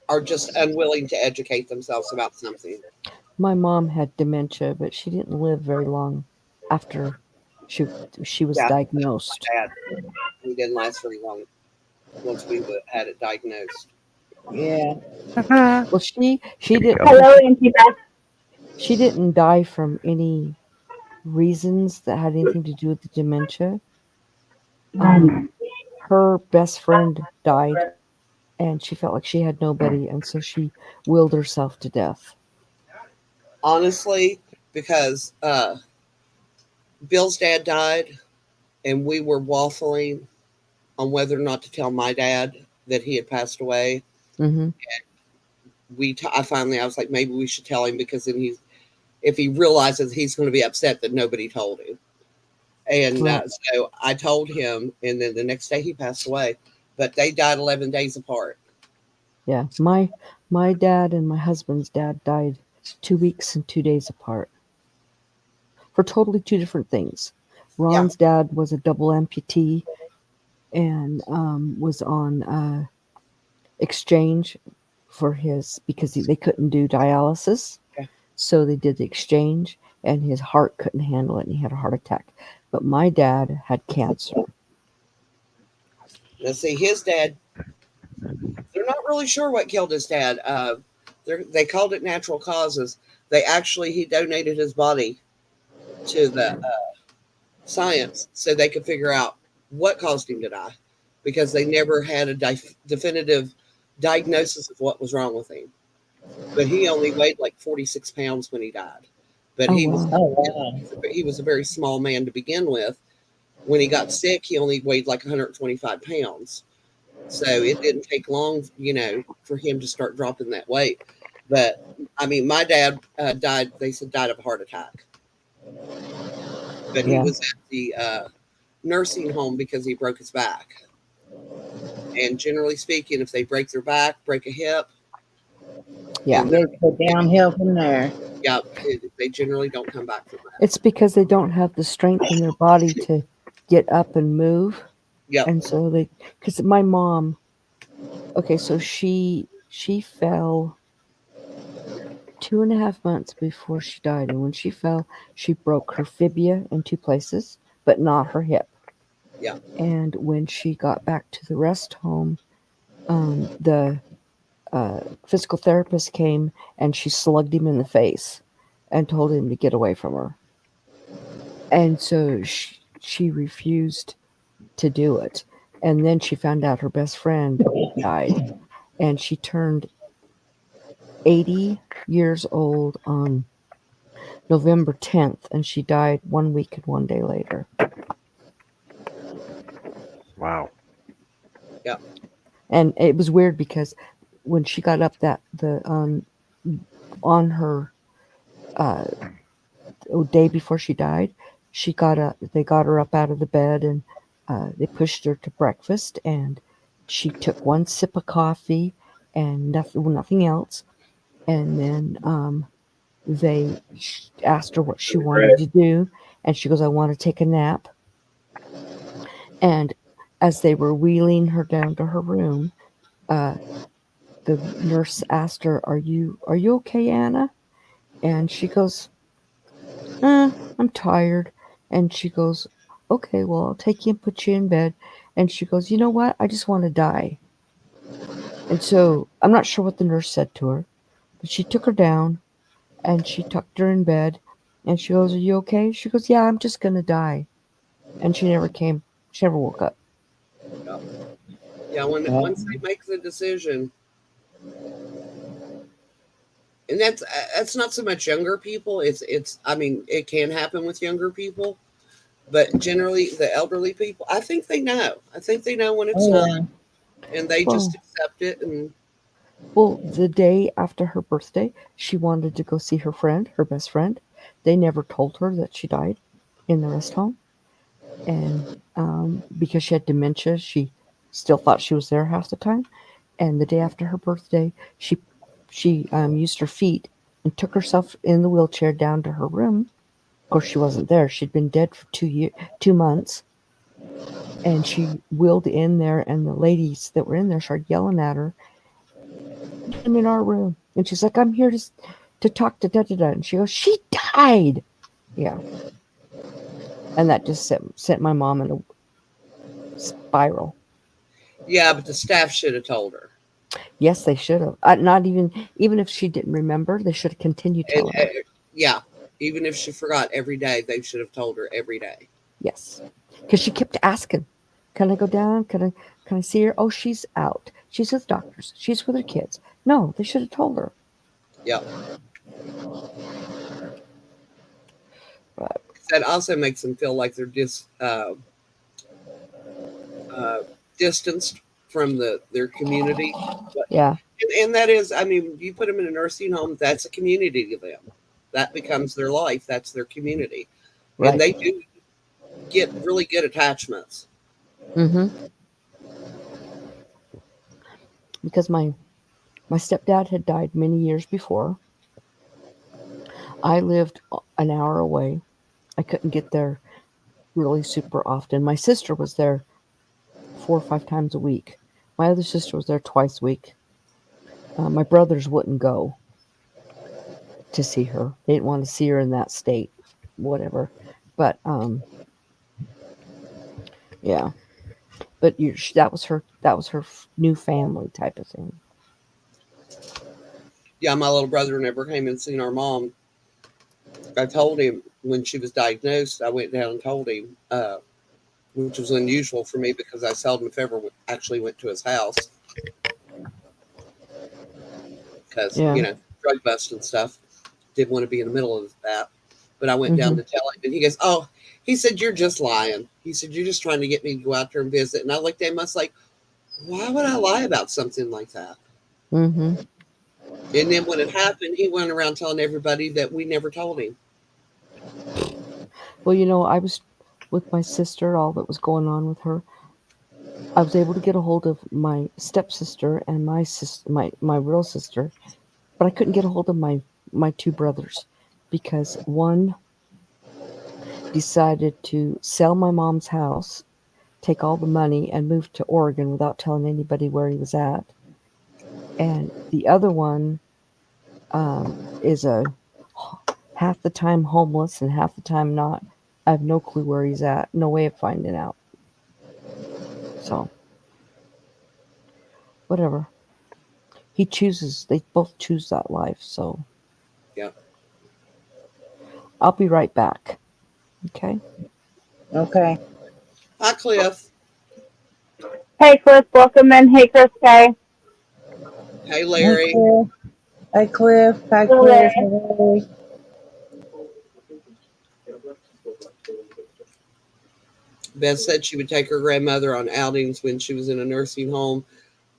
are just unwilling to educate themselves about something. My mom had dementia, but she didn't live very long after she she was Yeah, diagnosed. my dad. He didn't last very long once we had it diagnosed. Yeah. Well, she There you didn't go. Hello, Auntie Beth. she didn't die from any reasons that had anything to do with the dementia. Um, her best friend died, and she felt like she had nobody, and so she willed herself to death. Honestly, because Bill's dad died and we were waffling on whether or not to tell my dad that he had passed away. Mm-hmm. I was like, maybe we should tell him because then if he realizes he's going to be upset that nobody told him. And Right. so I told him, and then the next day he passed away. But they died 11 days apart. Yeah. My dad and my husband's dad died 2 weeks and 2 days apart for totally two different things. Yeah. Ron's dad was a double amputee and was on exchange for his because they couldn't do dialysis, Okay. so they did the exchange, and his heart couldn't handle it, and he had a heart attack. But my dad had cancer. Now, see, his dad, they're not really sure what killed his dad. They called it natural causes. He donated his body to the science so they could figure out what caused him to die because they never had a definitive diagnosis of what was wrong with him. But he only weighed like 46 pounds when he died. but Oh he was wow. Oh wow. he was a very small man to begin with. When he got sick, he only weighed like 125 pounds. So it didn't take long, for him to start dropping that weight. But I mean, my dad died. They said died of a heart attack, but he Yeah. was at the nursing home because he broke his back. And generally speaking, if they break their back, break a hip, Yeah. and They go downhill from there. yeah, they generally don't come back from that. It's because they don't have the strength in their body to get up and move. Yep. And so because my mom, okay, so she fell 2.5 months before she died. And when she fell, she broke her fibia in 2 places, but not her hip. Yeah. And when she got back to the rest home, the physical therapist came and she slugged him in the face and told him to get away from her. And so she refused to do it. And then she found out her best friend died. And she turned 80 years old on November 10th, and she died 1 week and 1 day later. Wow. Yep. And it was weird because when she got up on her day before she died, she got up. They got her up out of the bed and they pushed her to breakfast, and she took one sip of coffee and nothing else. And then they asked her what she wanted to do, and she goes, "I want to take a nap." And as they were wheeling her down to her room, the nurse asked her, "Are you okay, Anna?" And she goes, "I'm tired." And she goes, "Okay, well, I'll take you and put you in bed." And she goes, "You know what? I just want to die." And so I'm not sure what the nurse said to her, but she took her down and she tucked her in bed. And she goes, "Are you okay?" She goes, "Yeah, I'm just going to die." And she never came. She never woke up. Yep. Yeah. Once they make the decision, and that's not so much younger people. It's. I mean, it can happen with younger people, but generally the elderly people, I think they know. I think they know when it's Oh time, and they just Well, accept it. And the day after her birthday, she wanted to go see her friend, her best friend. They never told her that she died in the rest home. And because she had dementia, she still thought she was there half the time. And the day after her birthday, she used her feet and took herself in the wheelchair down to her room. Of course, she wasn't there. She'd been dead for 2 months. And she wheeled in there, and the ladies that were in there started yelling at her, "Get him in our room." And she's like, "I'm here to talk to da da da." And she goes, "She died." Yeah. And that just sent my mom in a spiral. yeah, but the staff should have told her. Yes, they should have. Not even if she didn't remember, they should have continued And telling her. yeah, even if she forgot every day, they should have told her every day. Yes, because she kept asking, "Can I go down? Can I see her?" "Oh, she's out. She's with doctors. She's with her kids." No, they should have told her. Yep. But That also makes them feel like they're distanced from their community. But, yeah, and that is, I mean, you put them in a nursing home, that's a community to them. That becomes their life. That's their community, and right. they do get really good attachments. Mm-hmm. Because my stepdad had died many years before. I lived an hour away. I couldn't get there really super often. My sister was there 4 or 5 times a week. My other sister was there twice a week. My brothers wouldn't go to see her. They didn't want to see her in that state, whatever. But yeah. But that was her new family type of thing. Yeah, my little brother never came and seen our mom. I told him when she was diagnosed. I went down and told him, which was unusual for me because I seldom, if ever, actually went to his house because Yeah. drug bust and stuff. Didn't want to be in the middle of that. But I went down Mm-hmm. to tell him, and he goes, "Oh," he said, "You're just lying." He said, "You're just trying to get me to go out there and visit." And I looked at him, I was like, "Why would I lie about something like that?" Mm-hmm. And then when it happened, he went around telling everybody that we never told him. Well, I was with my sister, all that was going on with her. I was able to get a hold of my stepsister and my sister, my real sister, but I couldn't get a hold of my two brothers because one decided to sell my mom's house, take all the money, and move to Oregon without telling anybody where he was at, and the other one is a half the time homeless and half the time not. I have no clue where he's at. No way of finding out. So whatever. He chooses. They both choose that life. So Yeah. I'll be right back. Okay. Okay. Hi, Cliff. Hey, Cliff, welcome in. Hey, Chris Kay. Hey, Hey, Larry. Cliff. Hi, Cliff. Hi, Hello, Chris. Larry. Hey. Beth said she would take her grandmother on outings when she was in a nursing home,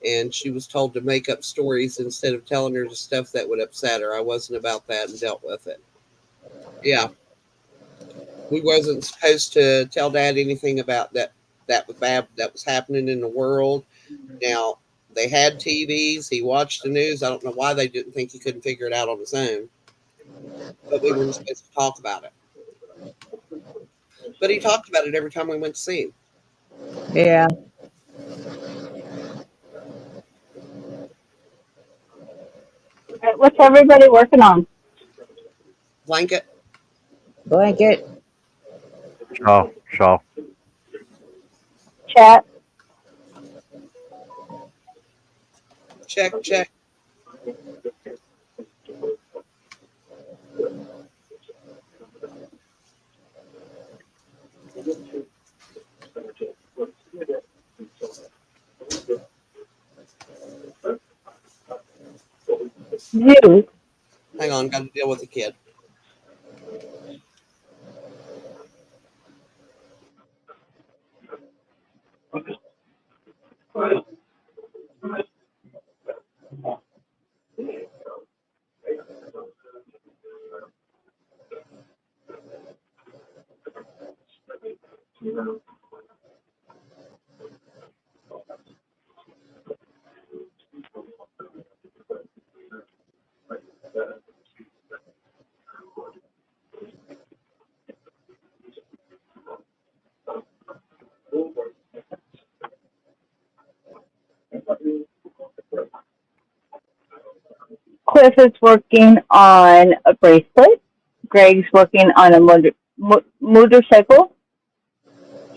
and she was told to make up stories instead of telling her the stuff that would upset her. I wasn't about that and dealt with it. Yeah, we wasn't supposed to tell Dad anything about that was bad that was happening in the world. Now they had TVs. He watched the news. I don't know why they didn't think he couldn't figure it out on his own, but we weren't supposed to talk about it. But he talked about it every time we went to see him. Yeah. All right, what's everybody working on? Blanket, Blanket. Shawl, shawl. Chat. check, check. You. Hang on, got to deal with the kid. Cliff is working on a bracelet. Greg's working on a motorcycle.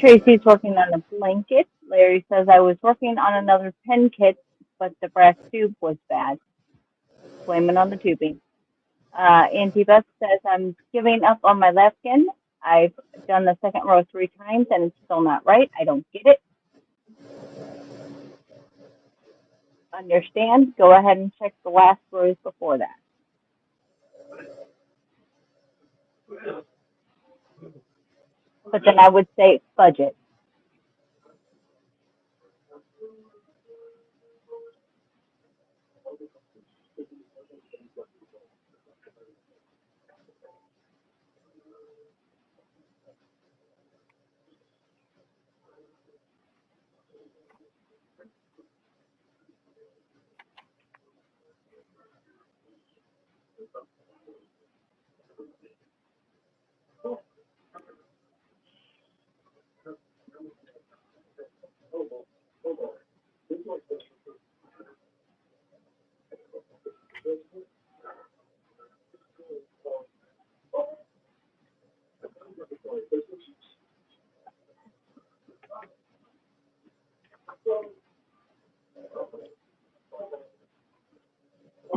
Tracy's working on a blanket. Larry says I was working on another pen kit, but the brass tube was bad. Blaming on the tubing. Auntie Beth says I'm giving up on my lefkin. I've done the second row 3 times and it's still not right. I don't get it. Understand? Go ahead and check the last rows before that. But then I would say budget.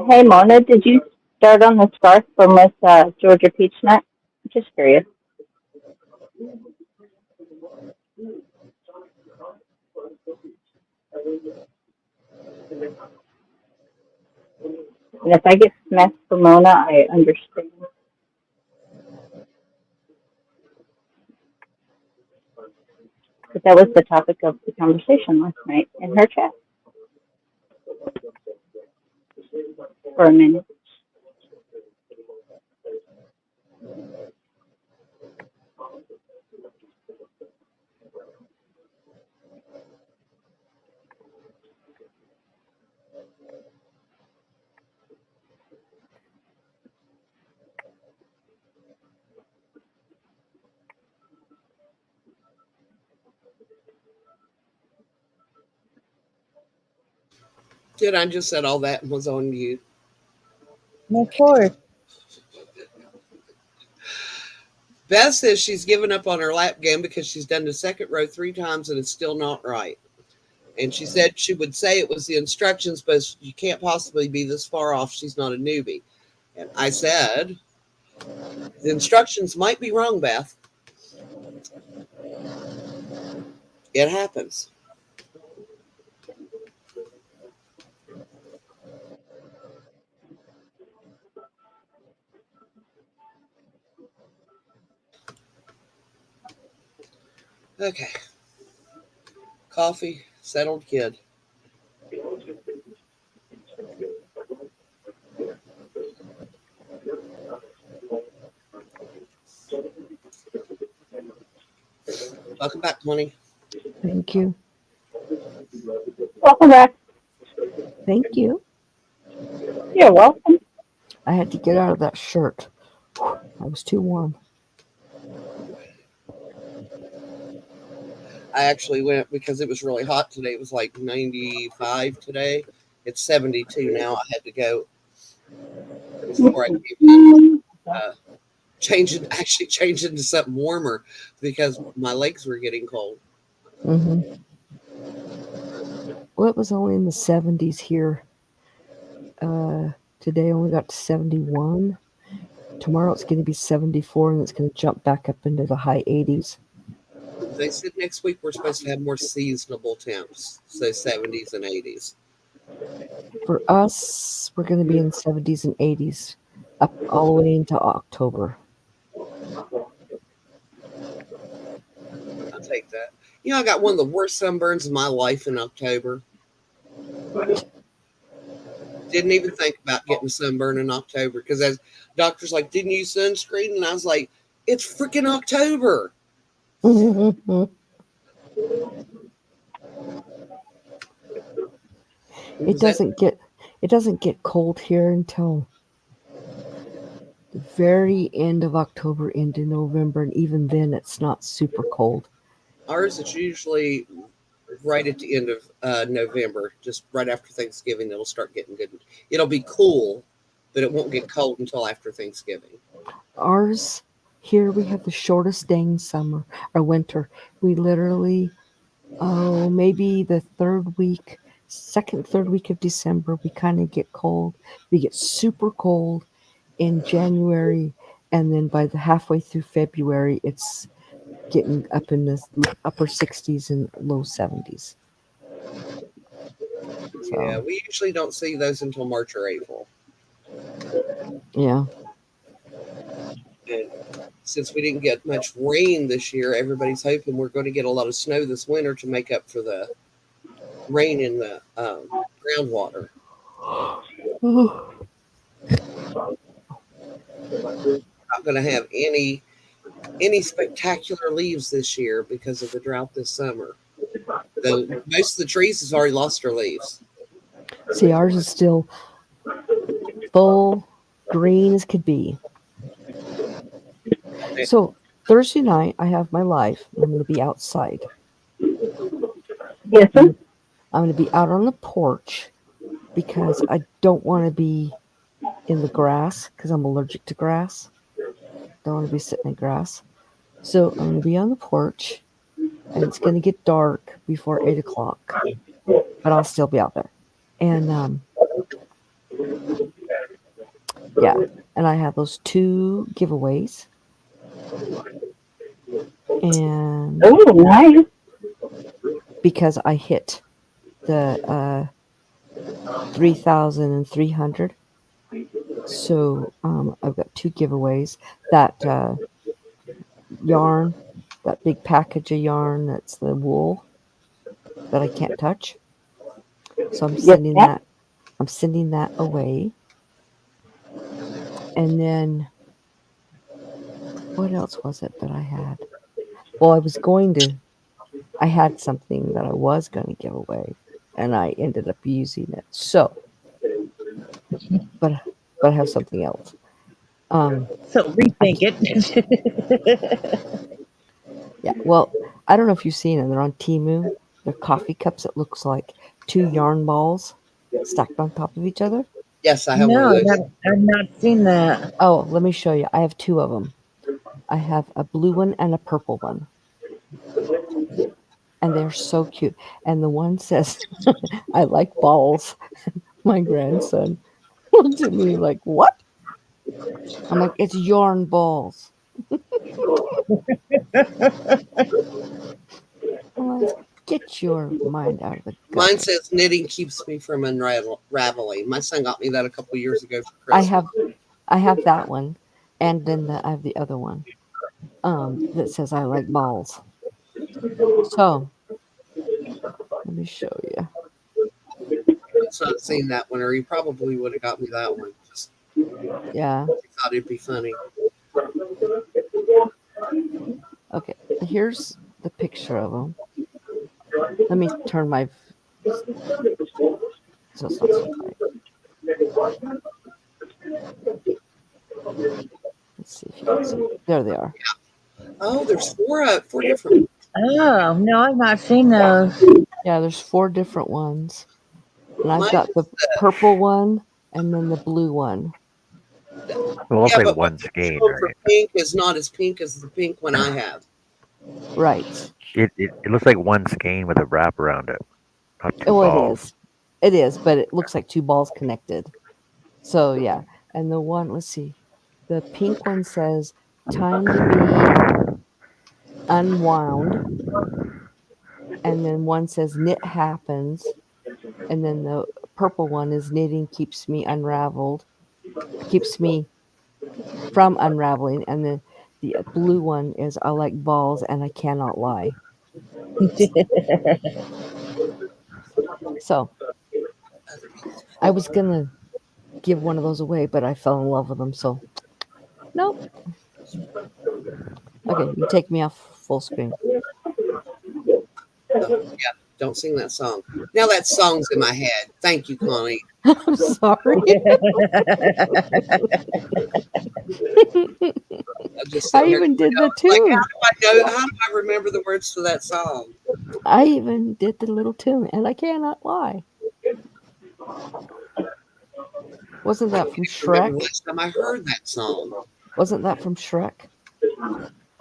Hey Mona, did you start on the scarf for Miss Georgia Peachnut? Just curious. And if I get smacked for Mona, I understand. But that was the topic of the conversation last night in her chat for a minute. Did I just said all that and was on mute? And of course, Beth says she's given up on her lap game because she's done the second row 3 times and it's still not right. And she said she would say it was the instructions, but you can't possibly be this far off. She's not a newbie. And I said, the instructions might be wrong, Beth. It happens. Okay. Coffee, settled kid. Welcome back, Money. Thank you. Welcome back. Thank you. You're welcome. I had to get out of that shirt. I was too warm. I actually went because it was really hot today. It was like 95 today. It's 72 now. I had to go before I came in. Change into something warmer because my legs were getting cold. Mm-hmm. Well, it was only in the 70s here. Today only got to 71. Tomorrow it's going to be 74, and it's going to jump back up into the high 80s. They said next week we're supposed to have more seasonable temps, so 70s and 80s. For us, we're going to be in 70s and 80s up all the way into October. I'll take that. You know, I got one of the worst sunburns of my life in October. Didn't even think about getting a sunburn in October because as doctor's like, didn't you use sunscreen? And I was like, it's freaking October. It doesn't get cold here until the very end of October into November, and even then it's not super cold. Ours is usually right at the end of November, just right after Thanksgiving. It'll start getting good. It'll be cool, but it won't get cold until after Thanksgiving. Ours here, we have the shortest dang summer or winter. We literally, maybe the third week of December, we kind of get cold. We get super cold in January, and then by the halfway through February, it's getting up in the upper 60s and low 70s. So, yeah, we usually don't see those until March or April. Yeah. And since we didn't get much rain this year, everybody's hoping we're going to get a lot of snow this winter to make up for the rain in the groundwater. Not going to have any spectacular leaves this year because of the drought this summer. Though most of the trees has already lost their leaves. See, ours is still full green as could be. So Thursday night, I have my live. I'm going to be outside. Yes, sir. I'm going to be out on the porch because I don't want to be in the grass because I'm allergic to grass. Don't want to be sitting in grass. So I'm going to be on the porch, and it's going to get dark before 8 o'clock. But I'll still be out there. And, yeah. And I have those 2 giveaways. And Oh, nice. because I hit the 3,300. So I've got 2 giveaways. That yarn that big package of yarn that's the wool that I can't touch. So I'm Yes, sending ma'am. that. I'm sending that away. And then what else was it that I had? Well, I had something that I was going to give away, and I ended up using it. So, but I have something else. So I rethink it. Yeah, well, I don't know if you've seen them. They're on Temu. They're coffee cups. It looks like two yarn balls stacked on top of each other. Yes, I have one of No, those. I've not seen that. Oh, let me show you. I have two of them. I have a blue one and a purple one, and they're so cute. And the one says, "I like balls." My grandson looked at me like, "What?" I'm like, "It's yarn balls." I'm like, "Get your mind out of the Mine gutter." says knitting keeps me from unraveling. My son got me that a couple years ago for I Christmas. have I have that one, and then I have the other one that says I like balls. So let me show you. He's not seen that one, or he probably would have got me that one. Just Yeah. thought it'd be funny. Okay. Here's the picture of them. Let me turn my so it's not so bright. Let's see if you can see. There they are. Oh, there's four different. Oh no, I've not seen those. Yeah, there's four different ones, and I've Mine got the is the purple one and then the blue one. It looks yeah, like but one what's skein, shown for right? pink is not as pink as the pink one I have. Right. It looks like one skein with a wrap around it, not two Oh, it balls. is. It is, but it looks like two balls connected. So yeah, and the one. Let's see. The pink one says "Time to be unwound," and then one says "Knit happens," and then the purple one is "Knitting keeps me unraveled, keeps me from unraveling," and then the blue one is "I like balls and I cannot lie." So I was gonna give one of those away, but I fell in love with them. So nope. Okay, you take me off full screen. Oh, yeah, don't sing that song. Now that song's in my head. Thank you, Connie. I'm sorry. I'm just I sitting here even did the like, tune. how do I remember the words to that song? I even did the little tune, and I cannot lie. Wasn't that from Remember the Shrek? last time I heard that song? Wasn't that from Shrek?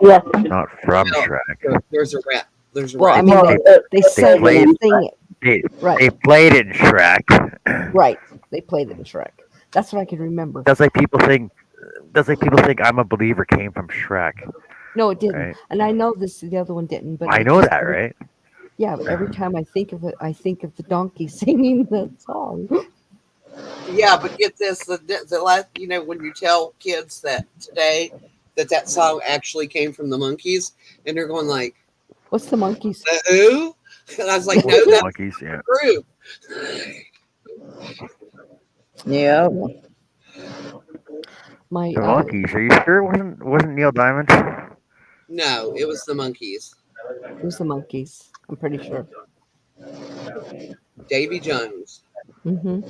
Yes. Not from No, Shrek. there's a rap. There's a Well, I rap. mean Well, they They sang they played sing it. they Right, they played it in Shrek. right. They played it in Shrek. That's what I can remember. That's like people think I'm a believer came from Shrek, No, it didn't. right? And I know the other one didn't, but I I know just that, right? yeah, every time I think of it, I think of the donkey singing that song. Yeah, but get this: the last, when you tell kids that today that song actually came from the monkeys, and they're going like, What's the monkeys? "The who?" And I was like, "No, The that's monkeys, yeah. the group." Yeah. My The monkeys. Are you sure it wasn't Neil Diamond? No, it was the monkeys. it was the monkeys. I'm pretty sure. Davy Jones, Hmm.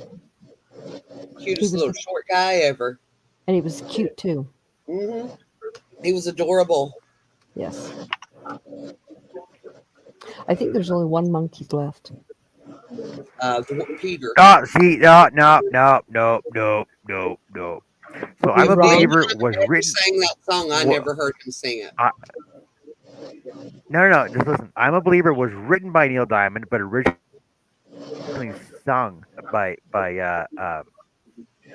He cutest was, little short guy ever. and he was cute too. hmm He was adorable. Yes, I think there's only one monkey left. Peter. Oh, see, no, no, no, no, no, no, no. So You're I'm a The only wrong. believer time was he ever written. sang that song, I Wa- never heard him sing it. I, no, no, no. Just listen. I'm a believer was written by Neil Diamond, but originally sung by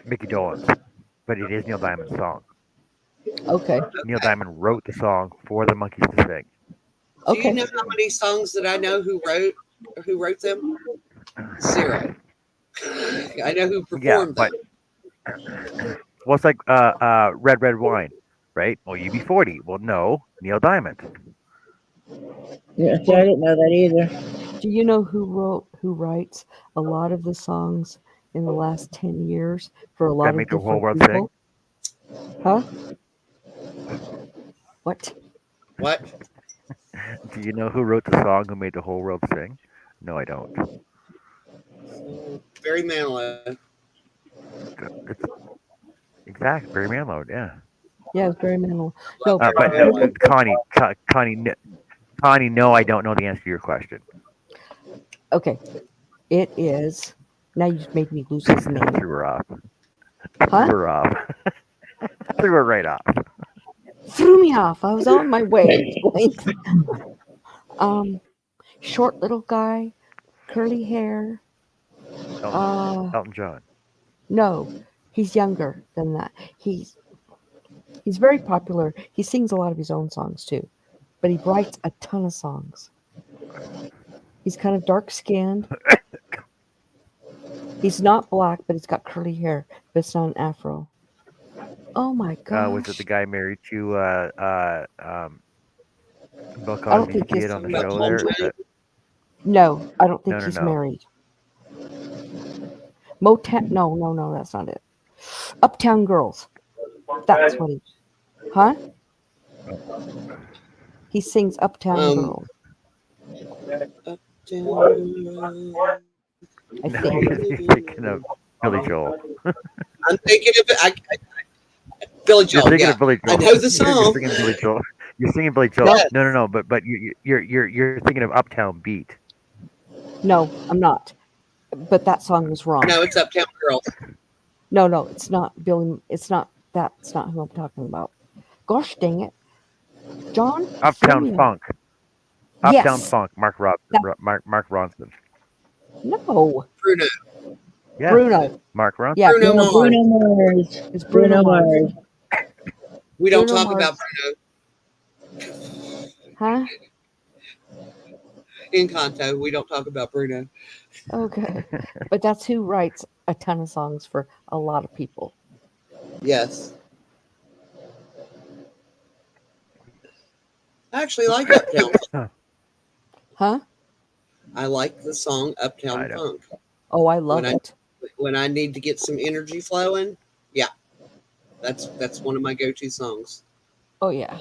Mickey Dolenz. But it is Neil Diamond's song. Okay, Neil Okay. Diamond wrote the song for the monkeys to sing. Do you okay. know how many songs that I know who wrote them? Zero. I know who Yeah, performed but them. well, it's like red wine, right? Well, UB40. Well, no, Neil Diamond. Yeah, see, I didn't know that either. Do you know who writes a lot of the songs in the last 10 years for a That lot of make the whole different world sing? people? Huh? What? What? Do you know who wrote the song who made the whole world sing? No, I don't. Very Manilow. It's exact Barry Manilow. Yeah. Yeah, it's Barry Manilow. Love No, Barry But no, Manilow. Connie, no, I don't know the answer to your question. okay. It is. Now you made me lose his name. Threw her off. Threw Huh? her off. Threw her right off. Threw me off. I was on my wavelength. Um, short little guy, curly hair. Elton, Uh, Elton John. no, he's younger than that. He's very popular. He sings a lot of his own songs too, but he writes a ton of songs. He's kind of dark skinned. He's not black, but he's got curly hair, but it's not an afro. Oh my Was it the gosh. guy married to Bill I don't Cosby's think kid he's on the Talking about show Tall there? Joe. no, I don't think No, no, he's no. married. Motown no, that's not it. Uptown Girls. That's what he huh? He sings Uptown Um, Girls, Uptown. I No, think. you're thinking of Billy Joel. I'm thinking of it. Billy You're Joel. thinking Yeah, of Billy I Joel. know the You're song. singing Billy Joel. You're singing Billy Joel. No, No, no, Yes. no. But you're thinking of Uptown Beat. no, I'm not. But that song was wrong. No, it's Uptown Girls. No, it's not Billy. It's not. That's not who I'm talking about. Gosh dang it, John, you threw Uptown me off. Funk. Uptown Yes, Funk. Mark Rob. that Mark Ronson. no, Bruno. Yeah, Bruno. Mark Ronson. Yeah, Bruno No, Mars. Bruno Mars. it's Bruno Bruno Mars. Mars. We don't Bruno talk about Mars. Bruno. Huh? In Kanto, we don't talk about Bruno. Okay, but that's who writes a ton of songs for a lot of people. Yes. I actually like Uptown Funk. Huh? I like the song I Uptown don't. Funk. Oh, I When love I it. need to get some energy flowing, yeah, that's one of my go-to songs. Oh yeah.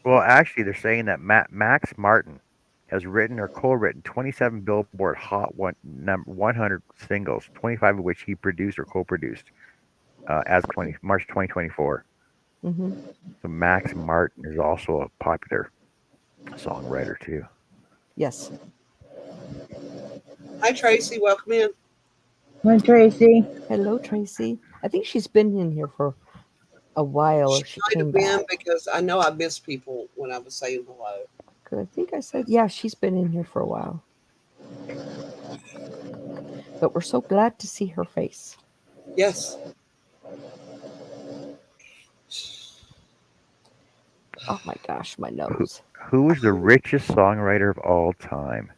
Well, actually, they're saying that Max Martin has written or co-written 27 Billboard Hot 100 singles, 25 of which he produced or co-produced as 20 March 2024. Hmm. So Max Martin is also a popular songwriter too. Yes. Hi Tracy, welcome in. Hi, Tracy. Hello, Tracy. I think she's been in here for a while, She or she might came have been back. because I know I missed people when I was saying hello. 'Cause I think I said, yeah, she's been in here for a while. But we're so glad to see her face. Yes. Oh my gosh, my Who, nose. who is the richest songwriter of all time?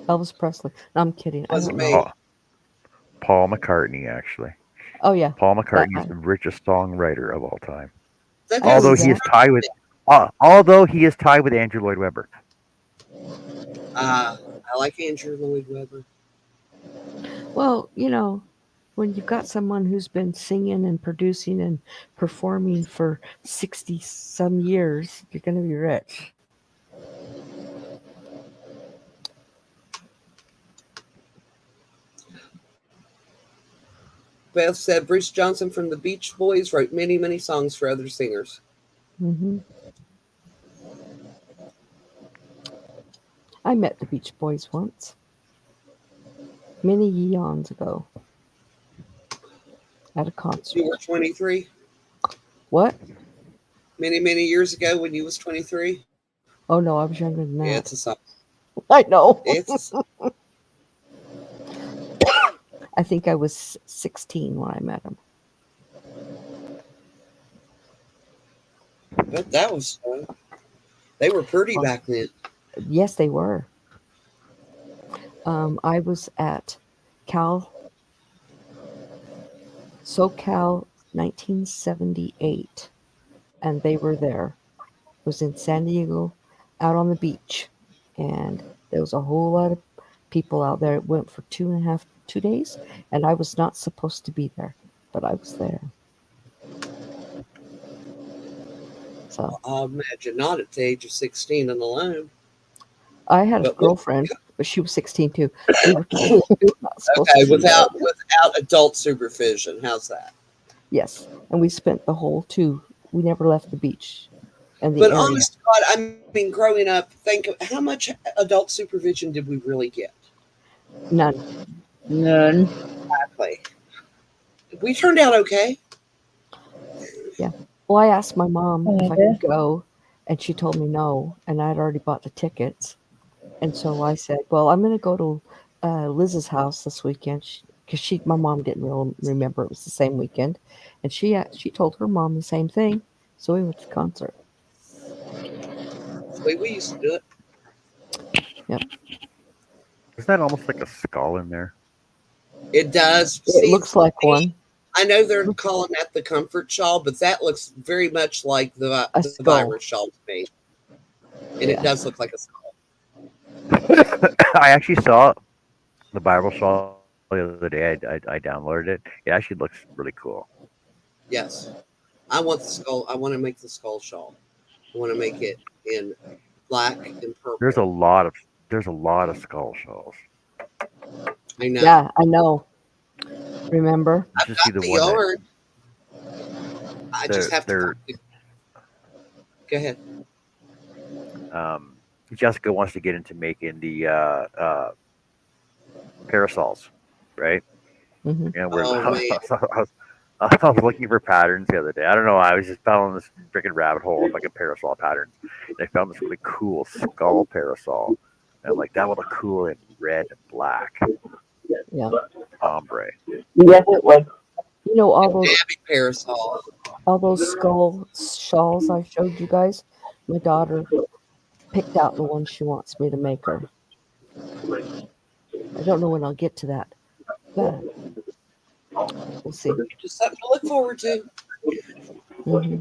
Elvis Presley. No, I'm kidding. I Wasn't don't know. me. Paul McCartney, actually. Oh yeah, Paul that McCartney is the richest songwriter of all time. That I believe Although doesn't he that. is surprise tied with, me. although he is tied with Andrew Lloyd Webber. I like Andrew Lloyd Webber. Well, when you've got someone who's been singing and producing and performing for 60 some years, you're going to be rich. Beth said Bruce Johnson from the Beach Boys wrote many, many songs for other singers. Hmm. I met the Beach Boys once, many eons ago, at a concert. You were 23 What? many, many years ago when you was 23. Oh no, I was younger than Yeah, that. it's a song. I know. It's a song. I think I was 16 when I met him. But that was fun. They were pretty back then. Yes, they were. I was at SoCal 1978, and they were there. was in San Diego, out on the beach, and there was a whole lot of people out there. It went for 2 days, and I was not supposed to be there, but I was there. So I imagine not at the age of 16 and alone. I had a But girlfriend, but she was 16 too. We were not supposed okay, to be there. without adult supervision. How's that? Yes, and we spent the whole two. We never left the beach and the But area. honest to God, I mean, growing up, think of how much adult supervision did we really get? None. None. Exactly. We turned out okay. Yeah. Well, I asked my mom if I Okay. could go, and she told me no, and I'd already bought the tickets. And so I said, "Well, I'm going to go to Liz's house this weekend because my mom didn't remember it was the same weekend, and she told her mom the same thing. So we went to the concert. That's the way we used to do it. Yep, Isn't that almost like a skull in there? It does. it See, looks like one, I know they're calling that the comfort shawl, but that looks very much like a the skull. virus shawl to me, and it Yeah, does look like a skull. I actually saw the Bible shawl the other day. I downloaded it. It actually looks really cool. Yes, I want the skull. I want to make the skull shawl. I want to make it in black and There's a purple. lot of skull shawls. I know. yeah, I know. Remember? You should see Got the the one that yarn. I just have to. they're Go ahead. Jessica wants to get into making the parasols, right? Hmm. And Oh man, I was looking for patterns the other day. I don't know. I was just fell in this freaking rabbit hole of like a parasol patterns. And I found this really cool skull parasol. And I'm like, that would look cool in red and black Yeah. ombre. Yes, it would. You know Navy parasol. all those skull shawls I showed you guys. My daughter picked out the one she wants me to make her. I don't know when I'll get to that, but we'll see. Just something to look forward to. Hmm.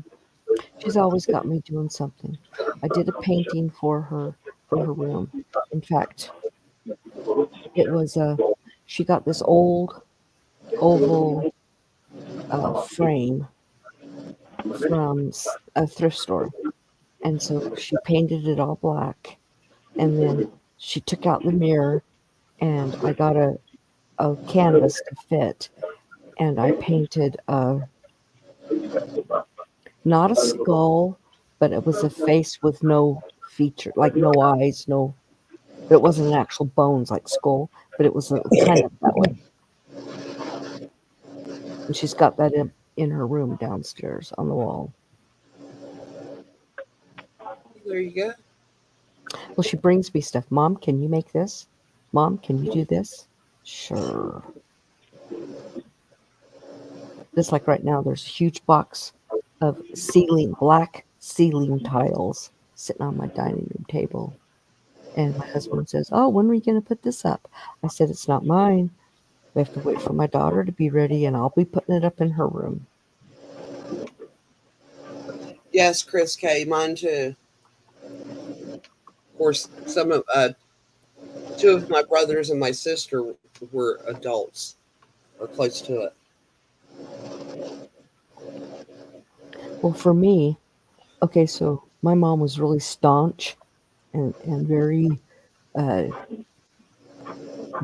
She's always got me doing something. I did a painting for her room. In fact, it was she got this old oval frame from a thrift store, and so she painted it all black, and then she took out the mirror, and I got a canvas to fit, and I painted not a skull, but it was a face with no feature, like no eyes, no. It wasn't an actual bones like skull, but it was kind of that way. And she's got that in her room downstairs on the wall. There you go. Well, she brings me stuff. Mom, can you make this? Mom, can you do this? Sure. Just like right now, there's a huge box of black ceiling tiles sitting on my dining room table. And my husband says, "Oh, when are we going to put this up?" I said, "It's not mine. We have to wait for my daughter to be ready, and I'll be putting it up in her room." Yes, Chris K. Mine too. Of course, two of my brothers and my sister were adults or close to it. Well, for me, okay, so my mom was really staunch and very uh,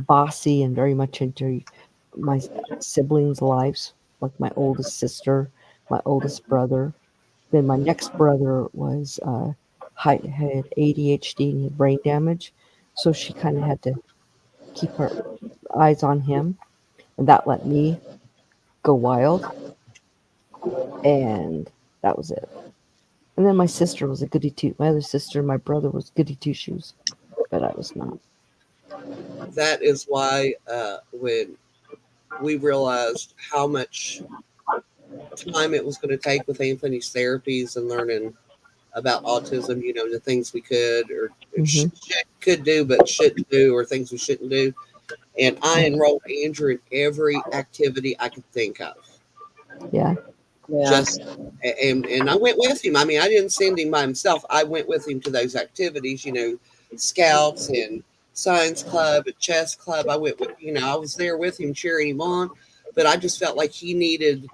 bossy and very much into my siblings' lives, like my oldest sister, my oldest brother. Then my next brother was had ADHD and had brain damage, so she kind of had to keep her eyes on him, and that let me go wild, and that was it. And then my sister was a goody two. My other sister, my brother was goody two shoes, but I was not. That is why when we realized how much time it was going to take with Anthony's therapies and learning about autism, the things we could or Hmm. could do but shouldn't do, or things we shouldn't do. And I enrolled Andrew in every activity I could think of. Yeah. Yeah. Just and I went with him. I mean, I didn't send him by himself. I went with him to those activities, scouts and science club and chess club. I went with, I was there with him cheering him on, but I just felt like he needed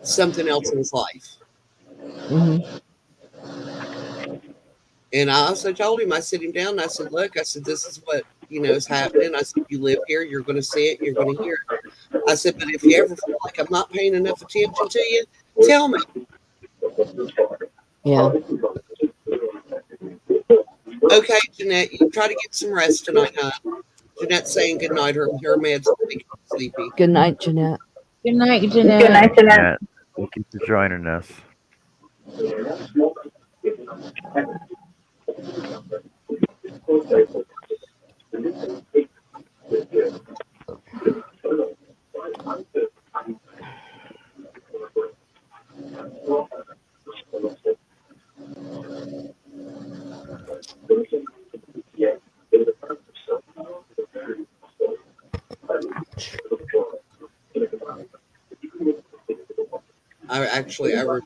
something else in his life. Hmm. And I also told him, I sit him down and I said, look, I said, this is what, is happening. I said, you live here, you're going to see it, you're going to hear it. I said, but if you ever feel like I'm not paying enough attention to you, tell me. Yeah. Okay, Jeanette, you try to get some rest tonight, huh? Jeanette's saying good night. Her med's making her sleepy. Good night, Jeanette. Good night, Good Jeanette. night, Jeanette. Yeah. Thank you for joining us. I remember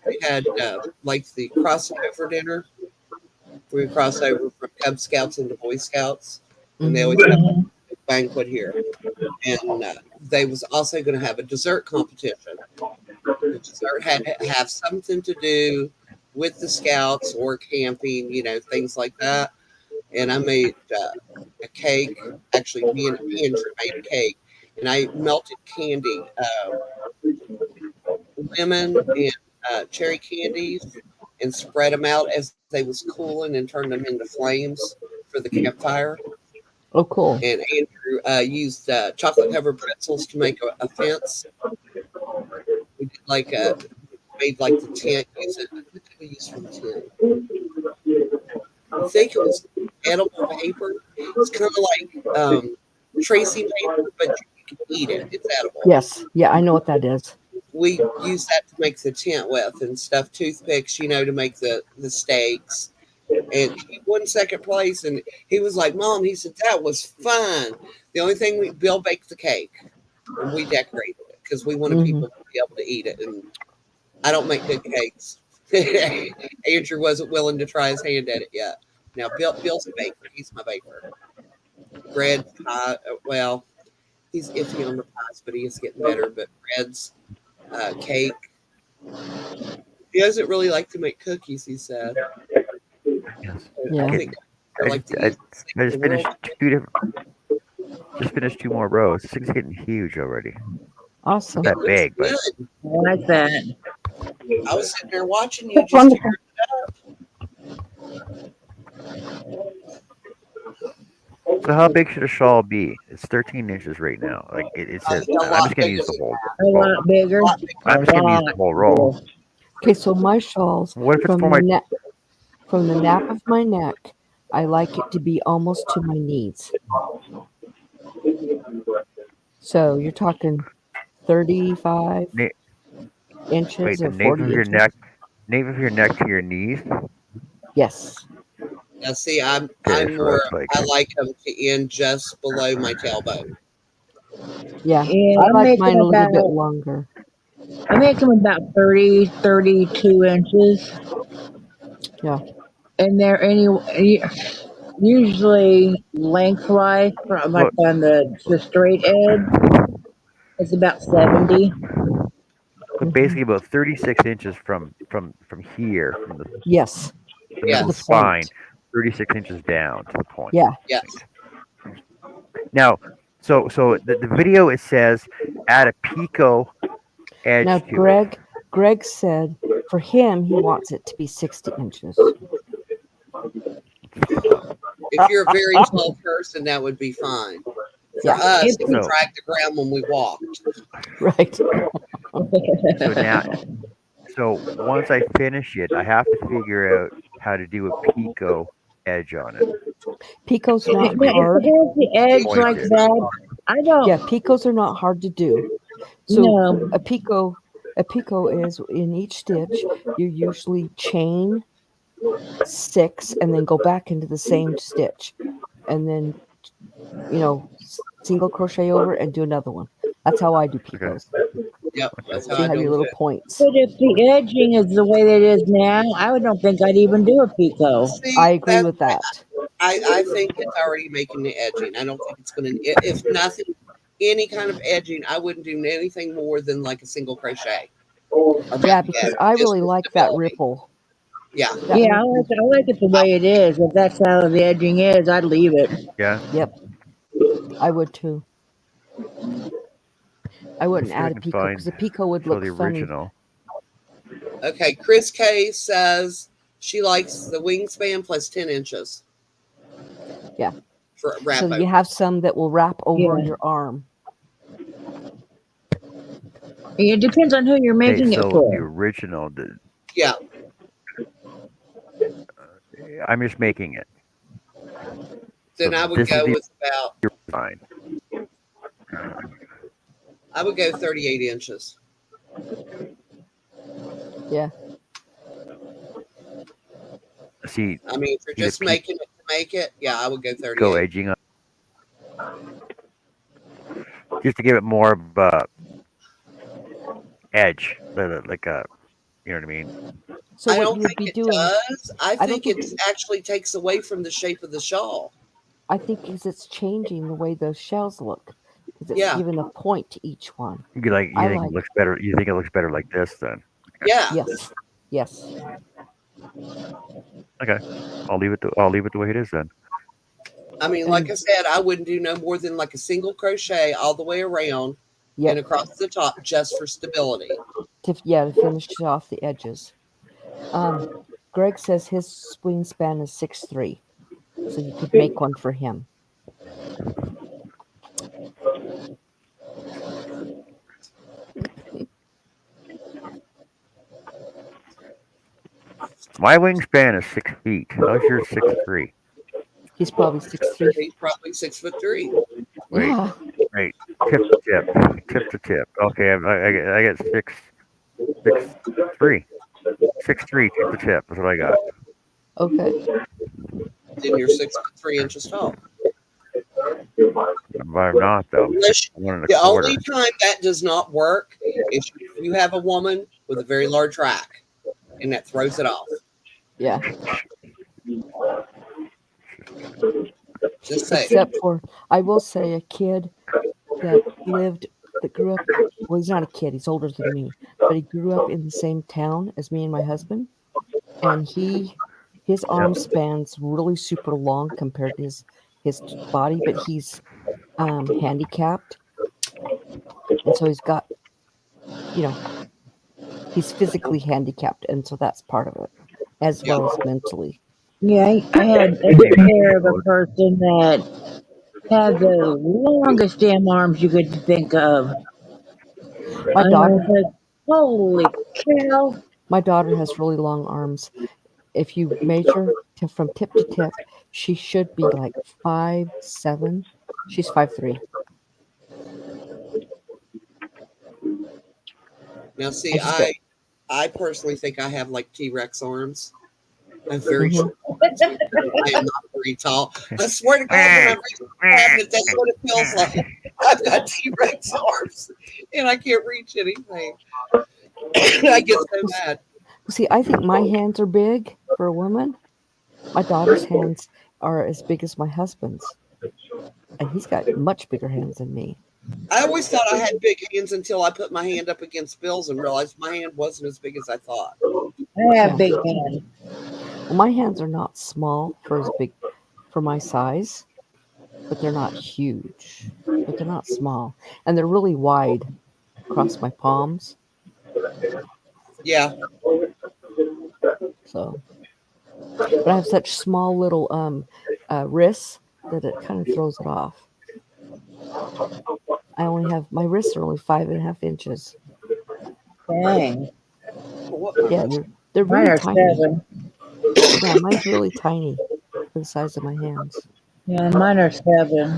we had like the crossing over dinner. We would cross over from Cub Scouts into Boy Scouts, and they always have a banquet here. And they was also going to have a dessert competition. The dessert had to have something to do with the scouts or camping, things like that. And I made a cake. Actually, me and Andrew made a cake, and I melted candy, lemon and cherry candies, and spread them out as they was cooling, and turned them into flames for the campfire. Oh, cool. And Andrew used chocolate covered pretzels to make a fence. We did made like the tent. What did we use for the tent? I think it was edible paper. It's kind of like tracing paper, but you can eat it. It's edible. Yes. Yeah, I know what that is. We used that to make the tent with, and stuff toothpicks, to make the stakes. And he won second place, and he was like, Mom, he said, that was fun. The only thing Bill baked the cake, and we decorated it because we wanted people to be able to eat it. And I don't make good cakes. Andrew wasn't willing to try his hand at it yet. Now, Bill's a baker. He's my baker. Bread, pie, well, he's iffy on the pies, but he is getting better. But breads, cake. He doesn't really like to make cookies, he said. Yes. Yeah. I think I like to eat I just finished Just finished 2 more rows. This thing's getting huge already. Awesome. Not that big, but good. I like that. I was sitting there watching you That's just wonderful. tear so how big should a shawl be? It's 13 inches right now. Like it says, a I'm lot just gonna bigger use the than whole. A lot bigger. a lot bigger. I'm just gonna use the whole roll. Okay, so my shawls What if it's from for the my? from the nap of my neck, I like it to be almost to my knees. So you're talking 35 Na- inches Wait, the or nape 40 of your inches. nape of your neck to your knees. Yes. Now, see, I'm Okay, so more. that's like I like them to end just below my tailbone. Yeah. Yeah, I I like make mine them a little bit about longer. I make them about 30, 32 inches, Yeah. and they're usually lengthwise from like well, on the straight edge. It's about 70. so basically about 36 inches from here Yes. from Yes. To the the spine, point. 36 inches down to the point. Yeah. Yes. Now, so the video it says add a picot edge Now, to it. Greg said for him, he wants it to be 60 inches. If you're a very tall person, that would be fine. For Yeah. us, it would So drag the ground when we walked. Right. so now so once I finish it, I have to figure out how to do a picot edge on it. Picot's If not it hard. has the edge Point like it. that, I don't Yeah, picots are not hard to do. So know. a picot is in each stitch. You usually chain 6 and then go back into the same stitch, and then single crochet over and do another one. That's how I do Okay. picots. Yep, that's So how you I have do your them little too. points. But if the edging is the way that it is now, I don't think I'd even do a picot. I See, agree with that. I think it's already making the edging. I don't think it's going to, if nothing, any kind of edging, I wouldn't do anything more than like a single crochet or maybe Yeah, because I just really for like that stability. ripple. Yeah. That Yeah, ripple. I like it the way it is. If that's how the edging is, I'd leave it. Yeah. Yep, I would too. I Let me wouldn't see if I add a can picot because find a picot would show look the funny. original. Okay. Chris K says she likes the wingspan plus 10 inches Yeah. for So wrap you over. have some that will wrap over Yeah. your arm. It depends on who you're Okay, making it so the for. original, Yeah. I'm just making it. So Then I would this is go the with about, design. I would go 38 inches. Yeah. See, I mean, if you're see the just making it to make it, yeah, I would go pico 38. edging up, just to give it more of a edge, like a, you know what I mean? So I what don't you would think be it doing, does. I I don't think think it actually takes away from the shape of the shawl. I think is it's changing the way those shells look because it's Yeah. giving a point to each one. You I think it like looks better? You think it looks better like this then? Yeah. yes, yes. Okay, I'll leave it the way it is then. I mean, like I And said, I wouldn't do no more than like a single crochet all the way around and yep, across the top just for stability. to finish off the edges. Greg says his wingspan is 6'3", so you could make one for him. My wingspan is 6 feet. How's yours 6'3"? He's probably 6'3". He's probably 6'3". Wait, Yeah. wait, tip to tip, tip to tip. Okay, I get 6'3", 6'3" tip to tip. That's what I got. Okay. Then you're 6'3" tall. But I'm not though. I'm Unless 1 and a the quarter. only time that does not work is if you have a woman with a very large rack and that throws it off. Yeah. Just say. Except for, I will say, a kid that grew up. Well, he's not a kid. He's older than me, but he grew up in the same town as me and my husband, and his arm Yep. spans really super long compared to his body, but he's handicapped, and so he's got, you know, he's physically handicapped, and so that's part of it, as Yeah. well as mentally. Yeah, I took care of a person that had the longest damn arms you could think of. My I was daughter, like, holy cow. my daughter has really long arms. If you measure from tip to tip, she should be like 5'7". She's 5'3". Now, see, And she's got I personally think I have like T-Rex arms. I'm very mhm. short. I am not very tall. I swear to God, when I'm reaching the cabinet, that's what it feels like. I've got T-Rex arms, and I can't reach anything. I get so mad. See, I think my hands are big for a woman. My daughter's hands are as big as my husband's, and he's got much bigger hands than me. I always thought I had big hands until I put my hand up against Bill's and realized my hand wasn't as big as I thought. I have Yeah. big hands. Well, my hands are not small for my size, but they're not huge. But they're not small, and they're really wide across my palms. Yeah, So, but I have such small little wrists that it kind of throws it off. I only have my wrists are only 5.5 inches. Dang. Yeah, they're Mine really are tiny. 7. Yeah, mine's really tiny for the size of my hands. Yeah, mine are 7.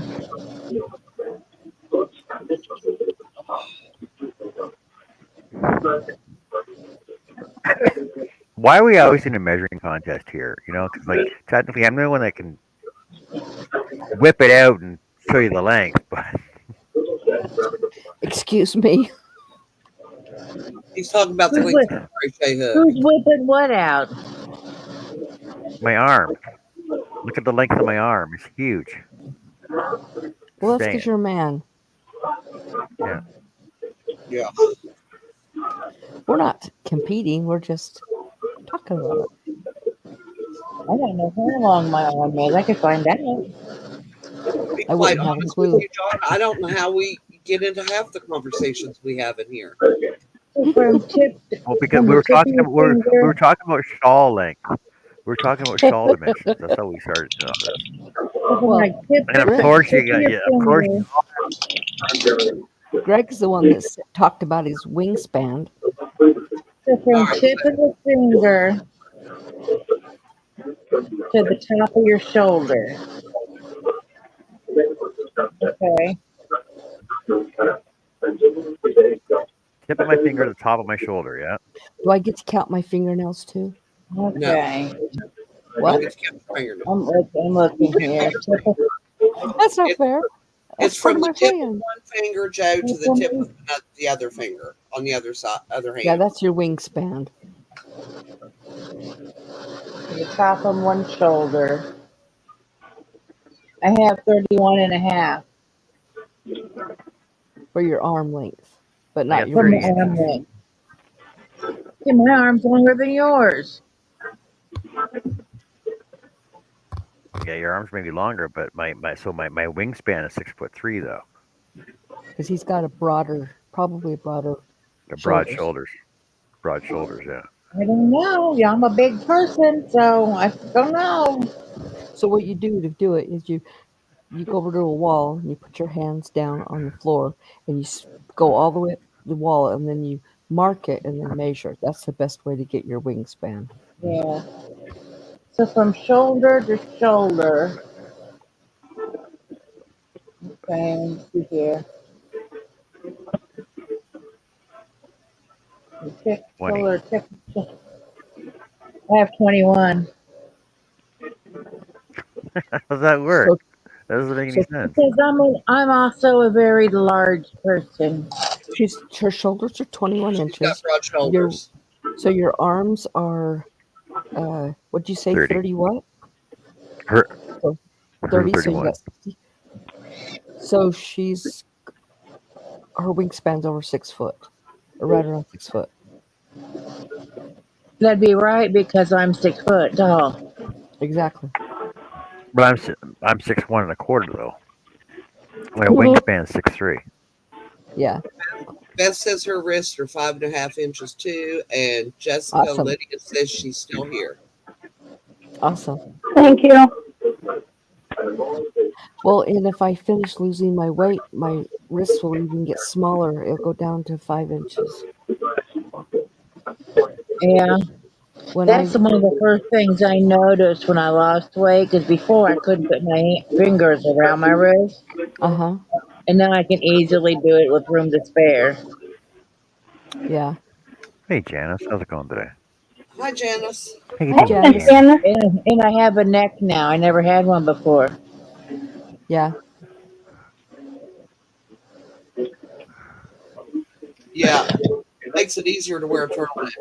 Why are we always in a measuring contest here? You know, because like technically I'm the one that can whip it out and show you the length, but Excuse me. He's talking about the Who's, length whip, of the crochet hook. who's whipping what out? My arm. Look at the length of my arm. It's huge. Well, that's Saying because it. you're a man. Yeah. Yeah. We're not competing. We're just talking about it. I don't know how long my arm is. I could find out. To be I quite wouldn't have a honest with clue. you, John, I don't know how we get into half the conversations we have in here. So from Well, because from we the were tip of talking your we finger. were talking about shawl length. We were talking about shawl dimensions. That's how we started on this. So from Well, like tip, And of Greg, course tip you of got your yeah. Of course finger. Greg's the one that talked about his wingspan. So All from right. tip of the finger to the top of your shoulder. Okay. tip of my finger to the top of my shoulder. Yeah. Do I get to count my fingernails too? No, Okay. don't What? get to count your fingernails. I'm looking here. Tip of, That's not It, fair. it's That's part from of the my tip of plan. one finger, Joe, to the from tip of the other finger on the other side, other Yeah, hand. that's your wingspan. the top of one shoulder. I have 31 and a half For your arm length, but I not got your from the 30 wingspan. arm inches. length. See, my arm's longer than yours. Yeah, your arms may be longer, but my wingspan is 6'3" though. Because he's got probably broader The broad shoulders. shoulders. Broad shoulders. Yeah. I don't know. Yeah, I'm a big person, so I don't know. So what you do to do it is you go over to a wall and you put your hands down on the floor and you go all the way up the wall and then you mark it and then measure. That's the best way to get your wingspan. Yeah. So from shoulder to shoulder. Okay, let me see here. Tip, 20. shoulder, tip. I have 21. How does that work? So That doesn't make any so sense. Because I'm also a very large person. her shoulders are 21 She's got inches. broad Your shoulders. so your arms are what'd you say, 30. 30 what? Her So her 30, so you 31. got 60. So her wingspan's over 6 foot. Or right around 6 foot. That'd be right because I'm 6 foot tall. Exactly. But I'm 6'1 1/4" though. My wingspan is 6'3". Yeah. Beth says her wrists are 5.5 inches too, and Jessica Awesome. Lydia says she's still here. Awesome. Thank you. Well, and if I finish losing my weight, my wrists will even get smaller. It'll go down to 5 inches. Yeah, When I that's one of the first things I noticed when I lost weight. Because before I couldn't put my fingers around my wrist, uh-huh. and now I can easily do it with room to spare. Yeah. Hey Janice, how's it going today? Hi, Janice. How you Hi, Hey, doing, Miss Janice. Janice? Janice. And I have a neck now. I never had one before. Yeah. Yeah, makes it easier to wear a turtleneck.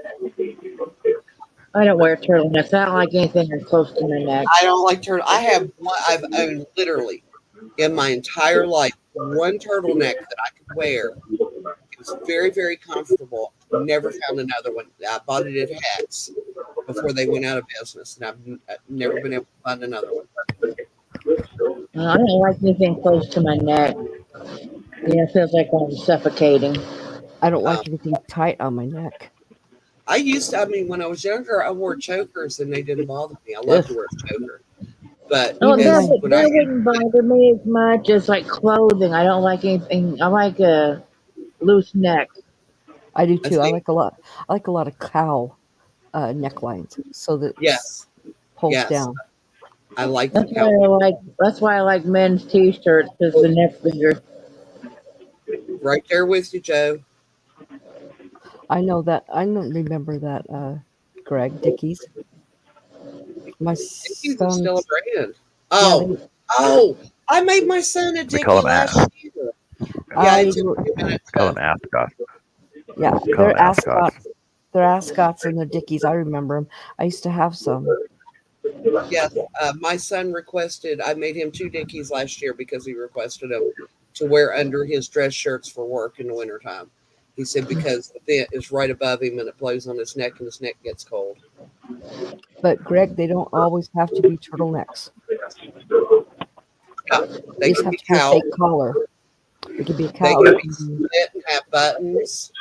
I don't wear turtlenecks. I don't like anything that's close to my neck. I don't like turtle. I have one. I've owned literally in my entire life one turtleneck that I could wear. It was very, very comfortable. Never found another one. I bought it at Hacks before they went out of business, and I've never been able to find another one. I don't like anything close to my neck. Yeah, it feels like I'm suffocating. I don't Um, like anything tight on my neck. I used to. I mean, when I was younger, I wore chokers, and they didn't bother me. I Ugh. loved to wear a choker, but Oh, Even my when that wouldn't bother me as much as like clothing. I don't like anything. I like a loose neck. I do I too. I think like a lot of cow necklines so that it yes, pulls yes, down. I like the That's why cow. I like. That's why I like men's t-shirts because the neck's bigger. Right there with you, Joe. I know that. I don't remember that, Greg Dickies. My Dickies is son, still a brand. yeah, Oh, I made my son a We call Dickie them last year. Yeah, I it took me a minute we call to. them Ascot. Yeah, Call they're them ascots. ascots. They're ascots and they're dickies. I remember them. I used to have some. Yes, my son requested. I made him 2 dickies last year because he requested them to wear under his dress shirts for work in the wintertime. He said because the vent is right above him and it blows on his neck and his neck gets cold. But Greg, they don't always have to be turtlenecks. Yeah, They they just can have be to be a cowl. fake collar. It could be a They collar. can be split and have buttons.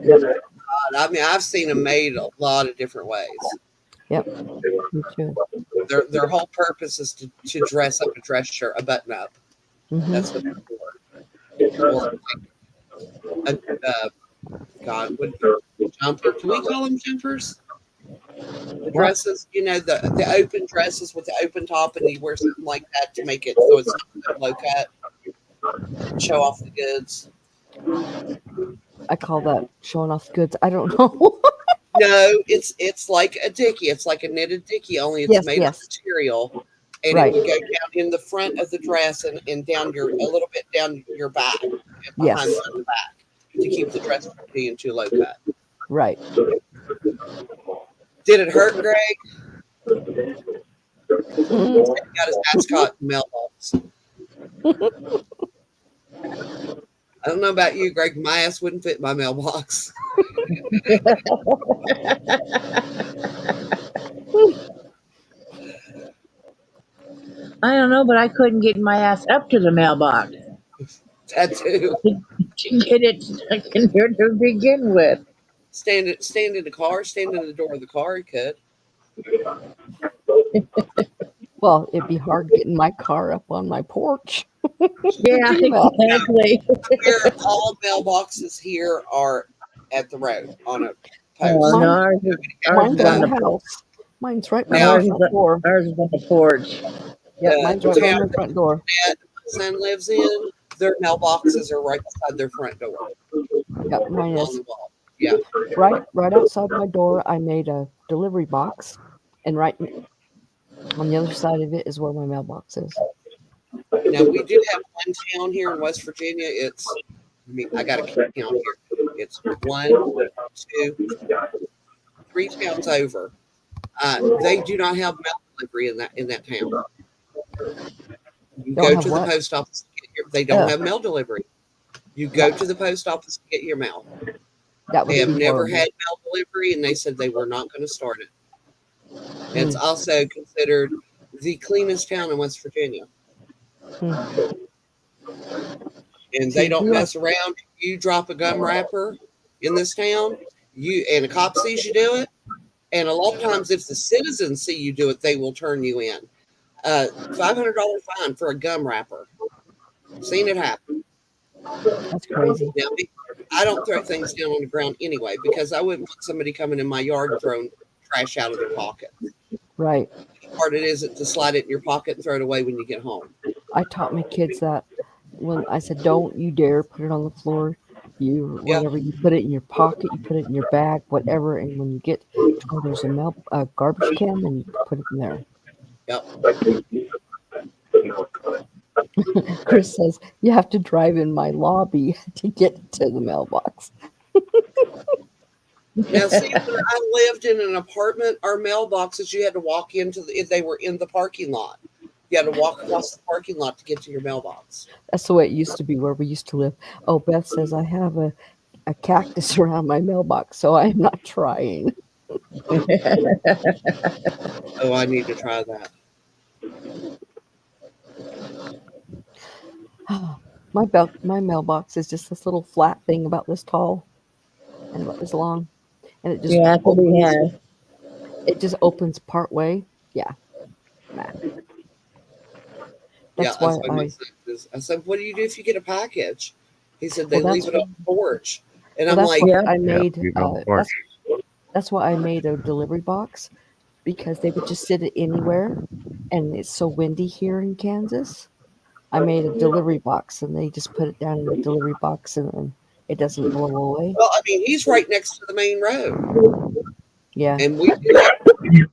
Yep. I mean, I've seen them made a lot of different ways. Yep. Me too. Their whole purpose is to dress up a dress shirt, a button up. Mm-hmm. That's what they're for. Or a, God, what jumper? Can we call them jumpers? The dresses, you know, the open dresses with the open top, and you wear something like that to make it so it's not low cut, show off the goods. I call that showing off goods. I don't know. No, it's like a dickie. It's like a knitted dickie, only it's Yes, made of yes. material, and Right. it would go down in the front of the dress and down a little bit down your back and Yes. behind the back to keep the dress from being too low cut. Right. Did it hurt, Greg? Mhm. He got his ascot mailbox. I don't know about you, Greg. My ass wouldn't fit my mailbox. I don't know, but I couldn't get my ass up to the mailbox That too. to get it stuck in there to begin with. Stand in the car, stand in the door of the car. He could. Well, it'd be hard getting my car up on my porch. Yeah, exactly. Where all mailboxes here are at the road on a Oh, post. no, ours Mine's is on on the the house. Mine's right by Now- my front door. ours is on the porch. Yep, The mine's right by town my front door. that my son lives in, their mailboxes are right beside their front door Yep, mine on is. the wall. Yeah. Right outside my door. I made a delivery box, and right on the other side of it is where my mailbox is. Now we do have one town here in West Virginia. I got to count here. It's 1, 2, 3 towns over. They do not have mail delivery in that town. You Don't go have to the what? post office. They don't Ugh. have mail delivery. You go to the post office to get your mail. That would They have be never horrible. had mail delivery, and they said they were not going to start it. It's Mm. also considered the cleanest town in West Virginia. Mm. And See, they don't we are- mess around. You drop a gum wrapper in this town, and a cop sees you do it. And a lot of times, if the citizens see you do it, they will turn you in. $500 fine for a gum wrapper. Seen it happen. That's crazy. Now, I don't throw things down on the ground anyway because I wouldn't want somebody coming in my yard and throwing trash out of their pocket. Right. Part it is to slide it in your pocket and throw it away when you get home. I taught my kids that when I said, "Don't you dare put it on the floor. You whatever you put it in your pocket, you put it in your bag, whatever. And when you get to where there's a garbage can, then you put it in there." Yep. Chris says you have to drive in my lobby to get to the mailbox. Now, see, when I lived in an apartment, our mailboxes you had to walk into if they were in the parking lot. You had to walk across the parking lot to get to your mailbox. That's the way it used to be where we used to live. Oh, Beth says I have a cactus around my mailbox, so I'm not trying. Oh, I need to try that. My mailbox is just this little flat thing about this tall and about this long, and it just Yeah, that's what we have. it just opens part way. Yeah, nah. That's That's why why my son says, I said, "What do you do if you get a package?" He said, "They Well, leave it on the porch." And well, I'm that's like, why Yeah. I made. you don't porch. That's why I made a delivery box, because they would just sit it anywhere, and it's so windy here in Kansas. I made a delivery box, and they just put it down in the delivery box, and then it doesn't blow away. well, I mean, he's right next to the main road. Yeah, And we do have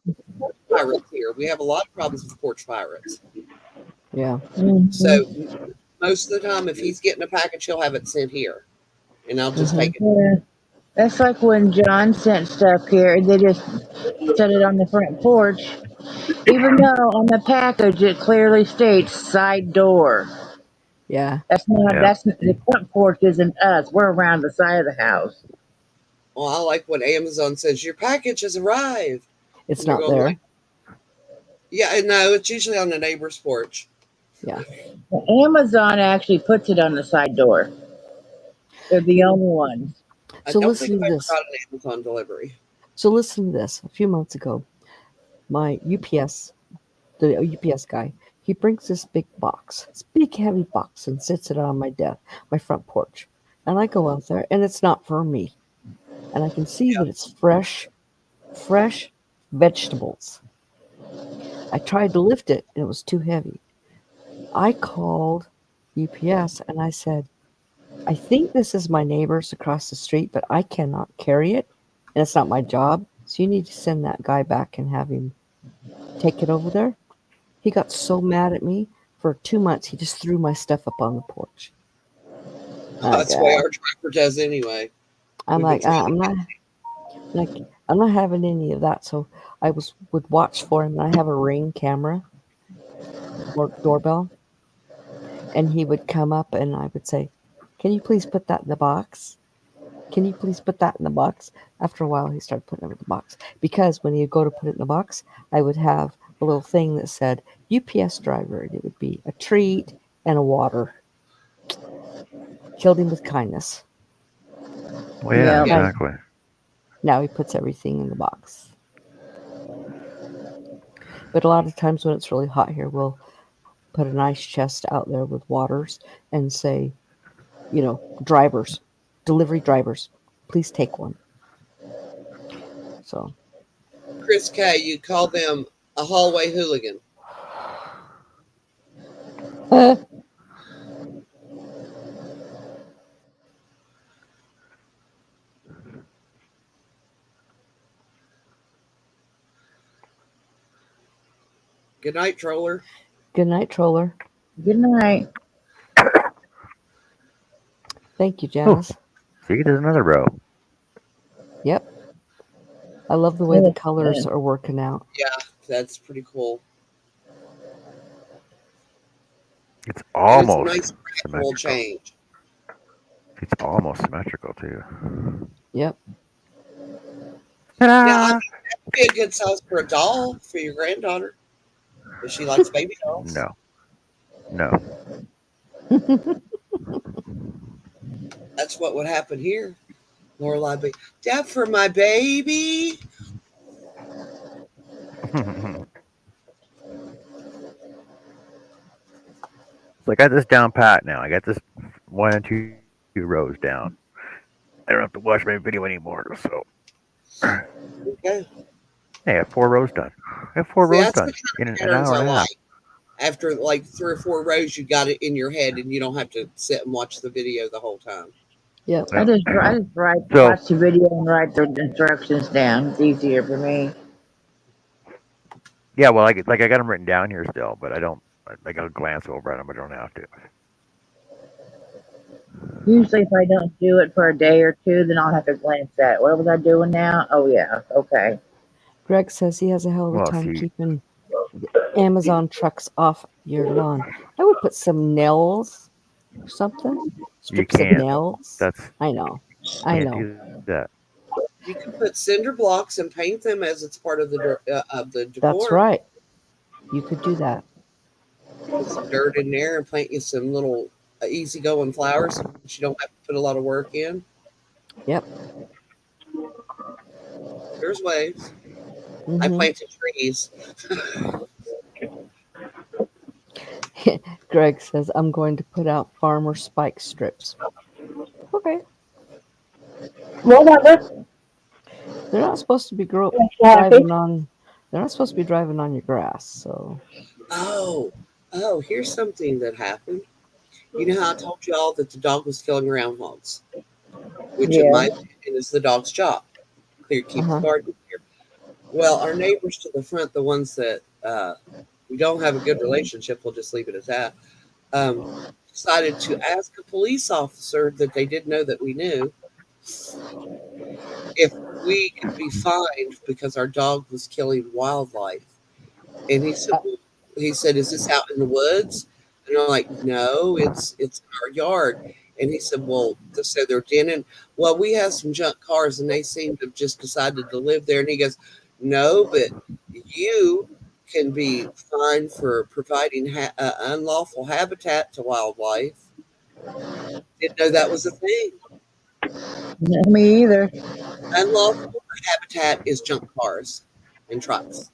pirates here. We have a lot of problems with porch pirates. yeah. Mhm. So most of the time, if he's getting a package, he'll have it sent here. And I'll just take it. Yeah. That's like when John sent stuff here and they just set it on the front porch, even though on the package it clearly states side door. Yeah, Yeah. That's the front porch isn't us. We're around the side of the house. Well, I like when Amazon says your package has arrived, it's and you're not going like, there. yeah, no, it's usually on the neighbor's porch. Yeah. Well, Amazon actually puts it on the side door. They're the only ones. I So don't think listen I've to ever this. got an Amazon delivery. So listen to this. A few months ago, my the UPS guy, he brings this big box, this big heavy box, and sits it on my desk, my front porch. And I go out there, and it's not for me. And I can see that it's fresh vegetables. I tried to lift it, and it was too heavy. I called UPS and I said, I think this is my neighbor's across the street, but I cannot carry it, and it's not my job. So you need to send that guy back and have him take it over there. He got so mad at me. For 2 months, he just threw my stuff up on the porch. That's the way our driver does anyway. I'm We've been like, trying I'm not like, I'm not having any of that. So I would watch for him, and I have a Ring camera or doorbell, and he would come up, and I would say, "Can you please put that in the box? Can you please put that in the box?" After a while, he started putting it in the box because when he'd go to put it in the box, I would have a little thing that said UPS driver, and it would be a treat and a water. Killed him with kindness. Well, yeah, Yeah. Now, exactly. now he puts everything in the box. But a lot of times when it's really hot here, we'll put an ice chest out there with waters and say, drivers, delivery drivers, please take one. So, Chris K, you call them a hallway hooligan. Good night, troller. good night, troller. Good night. Thank you, Oh, Janice. see, there's another row. Yep. I love the way the colors are working out. Yeah, that's pretty cool. It's And it's a almost nice gradual symmetrical. change. It's almost symmetrical too. Yep. Now, I Ta-da! mean, that would be a good size for a doll for your granddaughter if she likes baby dolls. No, no. That's what would happen here. Lorelai be, Dad, for my baby. So I got this down pat now. I got this 1 and 2 rows down. I don't have to watch my video anymore. So Okay. hey, I have 4 rows done. I have 4 See, rows that's the done in kind of an patterns hour I and a half. like. After like 3 or 4 rows, you got it in your head and you don't have to sit and watch the video the whole time. Yep. I just So watch the video and write the instructions down. It's easier for me. yeah, well, I got them written down here still, but I don't. I got to glance over at them. I don't have to. Usually, if I don't do it for a day or two, then I'll have to glance at it. What was I doing now? Oh yeah, okay. Greg says he has a hell of a Well, time see, keeping Amazon trucks off your lawn. I would put some nails or something. you Strips of can't. nails. That's I know. I can't know. do that. You can put cinder blocks and paint them as it's part of the decor. That's right. You could do that. Put some dirt in there and plant you some little easygoing flowers so you don't have to put a lot of work in. Yep. There's ways. Mm-hmm. I planted trees. Greg says, I'm going to put out farmer spike strips. Okay. Whatever. They're not supposed to be Makes you happy. driving on. They're not supposed to be driving on your grass. So. Oh, here's something that happened. You know how I told you all that the dog was killing groundhogs, which in my opinion is the dog's job. Keep the garden clear. Well, our neighbors to the front, the ones that we don't have a good relationship, we'll just leave it at that, decided to ask a police officer that they didn't know that we knew if we could be fined because our dog was killing wildlife. And he said, is this out in the woods? And I'm like, no, it's in our yard. And he said, well, so they're denting. Well, we have some junk cars, and they seem to have just decided to live there. And he goes, no, but you can be fined for providing unlawful habitat to wildlife. Didn't know that was a thing. Me either. Unlawful habitat is junk cars and trucks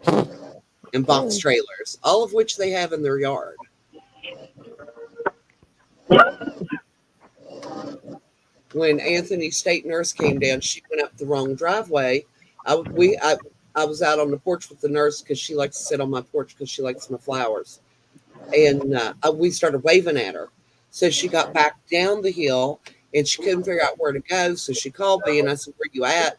and box trailers, all of which they have in their yard. When Anthony's state nurse came down, she went up the wrong driveway. I was out on the porch with the nurse because she likes to sit on my porch because she likes my flowers. And we started waving at her. So she got back down the hill and she couldn't figure out where to go. So she called me and I said, where you at?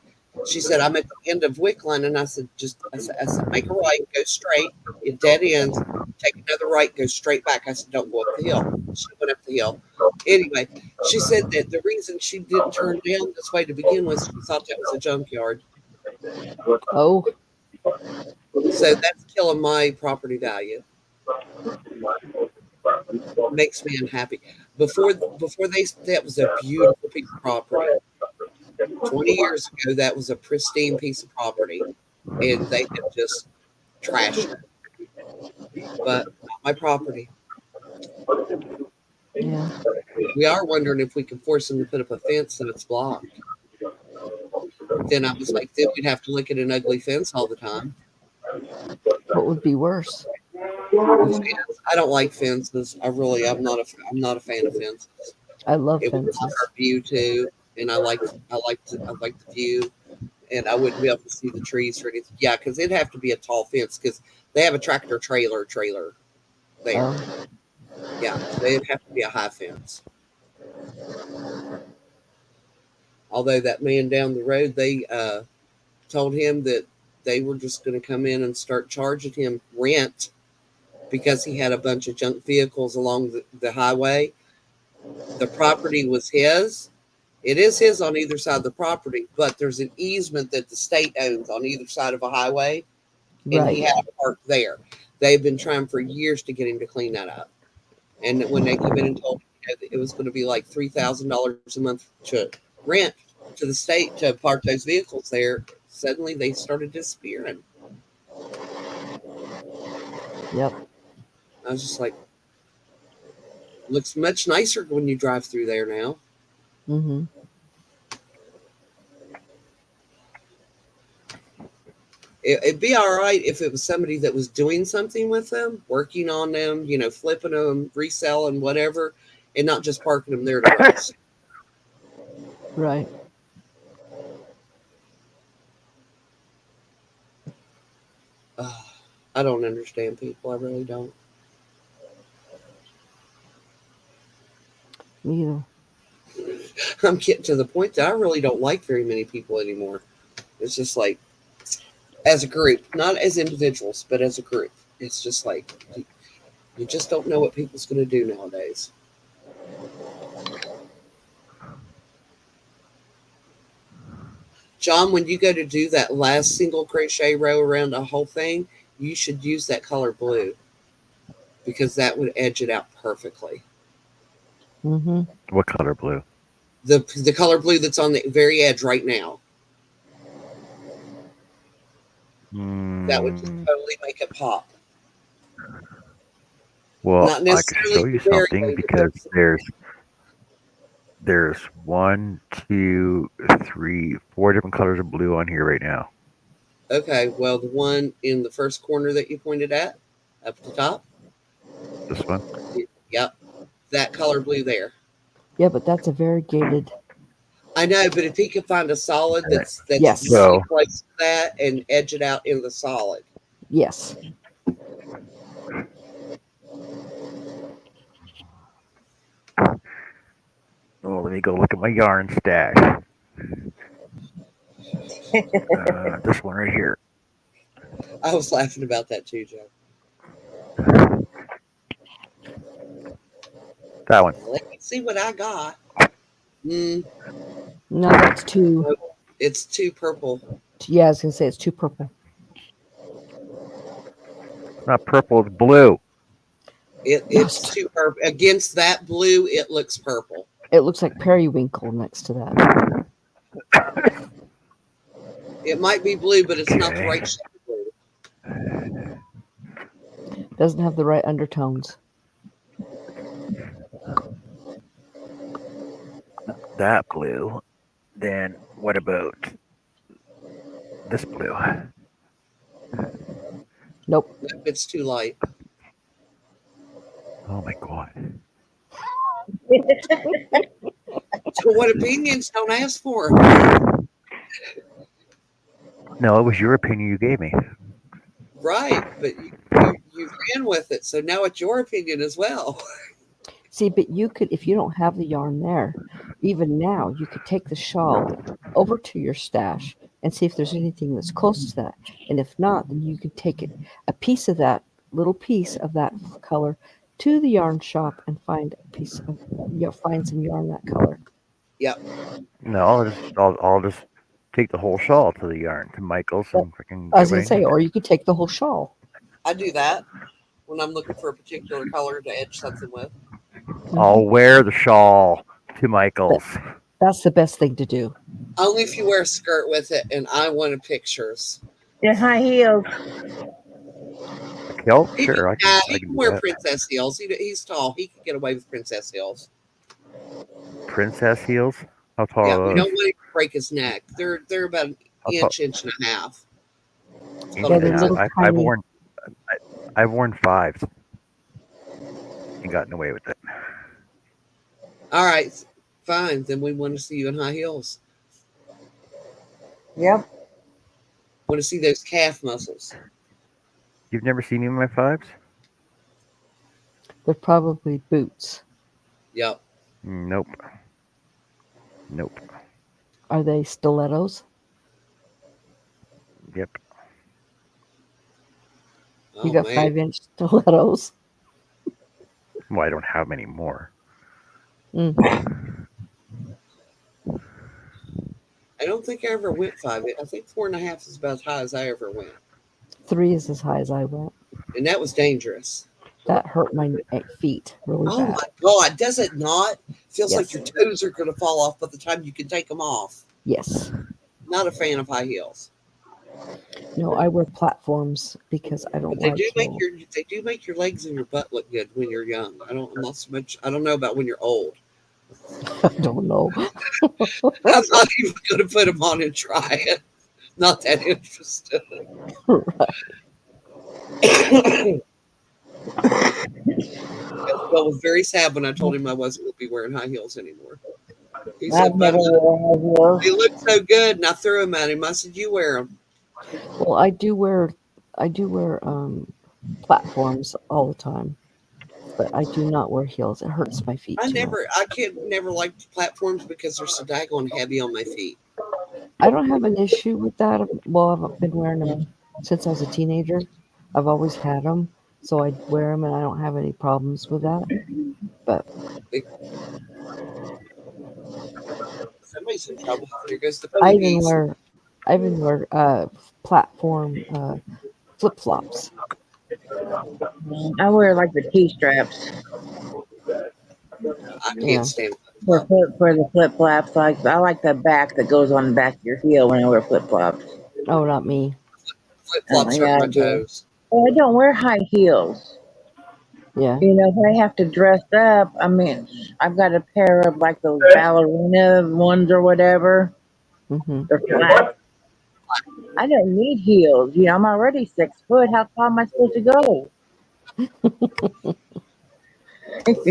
She said, I'm at the end of Wickline. And I said, I said, make a right, go straight, it dead ends, take another right, go straight back. I said, don't go up the hill. She went up the hill. Anyway, she said that the reason she didn't turn down this way to begin with, she thought that was a junkyard. Oh, So that's killing my property value. Makes me unhappy. Before that was a beautiful piece of property. 20 years ago, that was a pristine piece of property, and they have just trashed it. But not my property. yeah. We are wondering if we can force them to put up a fence so it's blocked. Then I was like, then we'd have to look at an ugly fence all the time. What would be worse? I don't like fences. I'm not a fan of fences. I love It would block fences. our view too, and I like the view, and I wouldn't be able to see the trees or anything. Yeah, because it'd have to be a tall fence because they have a tractor trailer there. Oh, Yeah, so it'd have to be a high fence. Although that man down the road, they told him that they were just going to come in and start charging him rent because he had a bunch of junk vehicles along the highway. The property was his. It is his on either side of the property, but there's an easement that the state owns on either side of a highway, and he right. had to park there. They've been trying for years to get him to clean that up. And when they came in and told him that it was going to be like $3,000 a month to rent to the state to park those vehicles there, suddenly they started disappearing. Yep. I was just like, looks much nicer when you drive through there now. Mm-hmm. It'd be all right if it was somebody that was doing something with them, working on them, flipping them, reselling, whatever, and not just parking them there to rest. Right. I don't understand people. I really don't. Me either. I'm getting to the point that I really don't like very many people anymore. It's just like, as a group, not as individuals, but as a group. It's just like, you just don't know what people's going to do nowadays. John, when you go to do that last single crochet row around the whole thing, you should use that color blue because that would edge it out perfectly. Mm-hmm. What color blue? The color blue that's on the very edge right now. That would just totally make it pop. Well, Not I could necessarily show you the very something way, because there's 1, 2, 3, 4 different colors of blue on here right now. Okay, well, the one in the first corner that you pointed at, up at the top. This one? Yep, that color blue there. Yeah, but that's a variegated. I know, but if he could find a solid that's Yes. really close to that and edge it out in the solid. Yes. Oh, let me go look at my yarn stash. This one right here. I was laughing about that too, Joe. That one. Let me see what I got. No, that's too. It's too purple. Yeah, I was gonna say it's too purple. Not purple, it's blue. It's too purple. Against that blue, it looks purple. It looks like periwinkle next to that. It might be blue, but it's not the Okay. right shade of blue. Doesn't have the right undertones. That blue. Then what about this blue? Nope. It's too light. Oh my god. So what opinions don't ask for? No, it was your opinion you gave me. Right, but you ran with it, so now it's your opinion as well. See, but you could, if you don't have the yarn there, even now, you could take the shawl over to your stash and see if there's anything that's close to that. And if not, then you could take a piece of that, little piece of that color to the yarn shop and find a piece of, find some yarn that color. Yep. No, I'll just take the whole shawl to the yarn to Michael's and freaking. I was gonna say, or you could take the whole shawl. I do that when I'm looking for a particular color to edge something with. I'll wear the shawl to Michael's. That's the best thing to do. Only if you wear a skirt with it, and I wanted pictures. The high heels. Okay, sure, I He can can do wear that. princess heels. He's tall. He can get away with princess heels. Princess heels. How tall Yeah, are we those? don't want to break his neck. They're about an inch and a half. Inch Yeah, and they're a half. little I've tiny. I've worn 5s and gotten away with it. All right, fine. Then we want to see you in high heels. Yep. Want to see those calf muscles. You've never seen me in my 5s? They're probably boots. Yep. Nope. Nope. Are they stilettos? Yep. Oh, You got man. 5-inch stilettos. Well, I don't have many more. Mm. I don't think I ever went 5. I think 4.5 is about as high as I ever went. 3 is as high as I went. And that was dangerous. That hurt my feet really Oh bad. my God. Does it not? Feels like Yes. your toes are going to fall off by the time you can take them off. Yes. Not a fan of high heels. No, I wear platforms because I don't But they like do make heels. they do make your legs and your butt look good when you're young. I'm not so much. I don't know about when you're old. I don't know. I'm not even going to put them on and try it. Not that interested. Bill was very sad when I told him I wasn't going to be wearing high heels anymore. He said, I've never worn high they heels. look so good, and I threw them at him. I said, "You wear them." Well, I do wear platforms all the time, but I do not wear heels. It hurts my feet too much. I never liked platforms because they're so daggone heavy on my feet. I don't have an issue with that. Well, I've been wearing them since I was a teenager. I've always had them, so I wear them, and I don't have any problems with that. But Somebody's in trouble. Here goes the I even police. wear platform flip flops. I wear like the T-straps I can't Yeah. stand for the flip flops. Like I like the back that goes on the back of your heel when I wear flip flops. Oh, not me. flip flops Yeah, hurt my I do. toes. Well, I don't wear high heels. Yeah. You know, if I have to dress up, I mean, I've got a pair of like those ballerina ones or whatever. Hmm. They're flat. I don't need heels. You know, I'm already 6 foot. How far am I supposed to go? You know?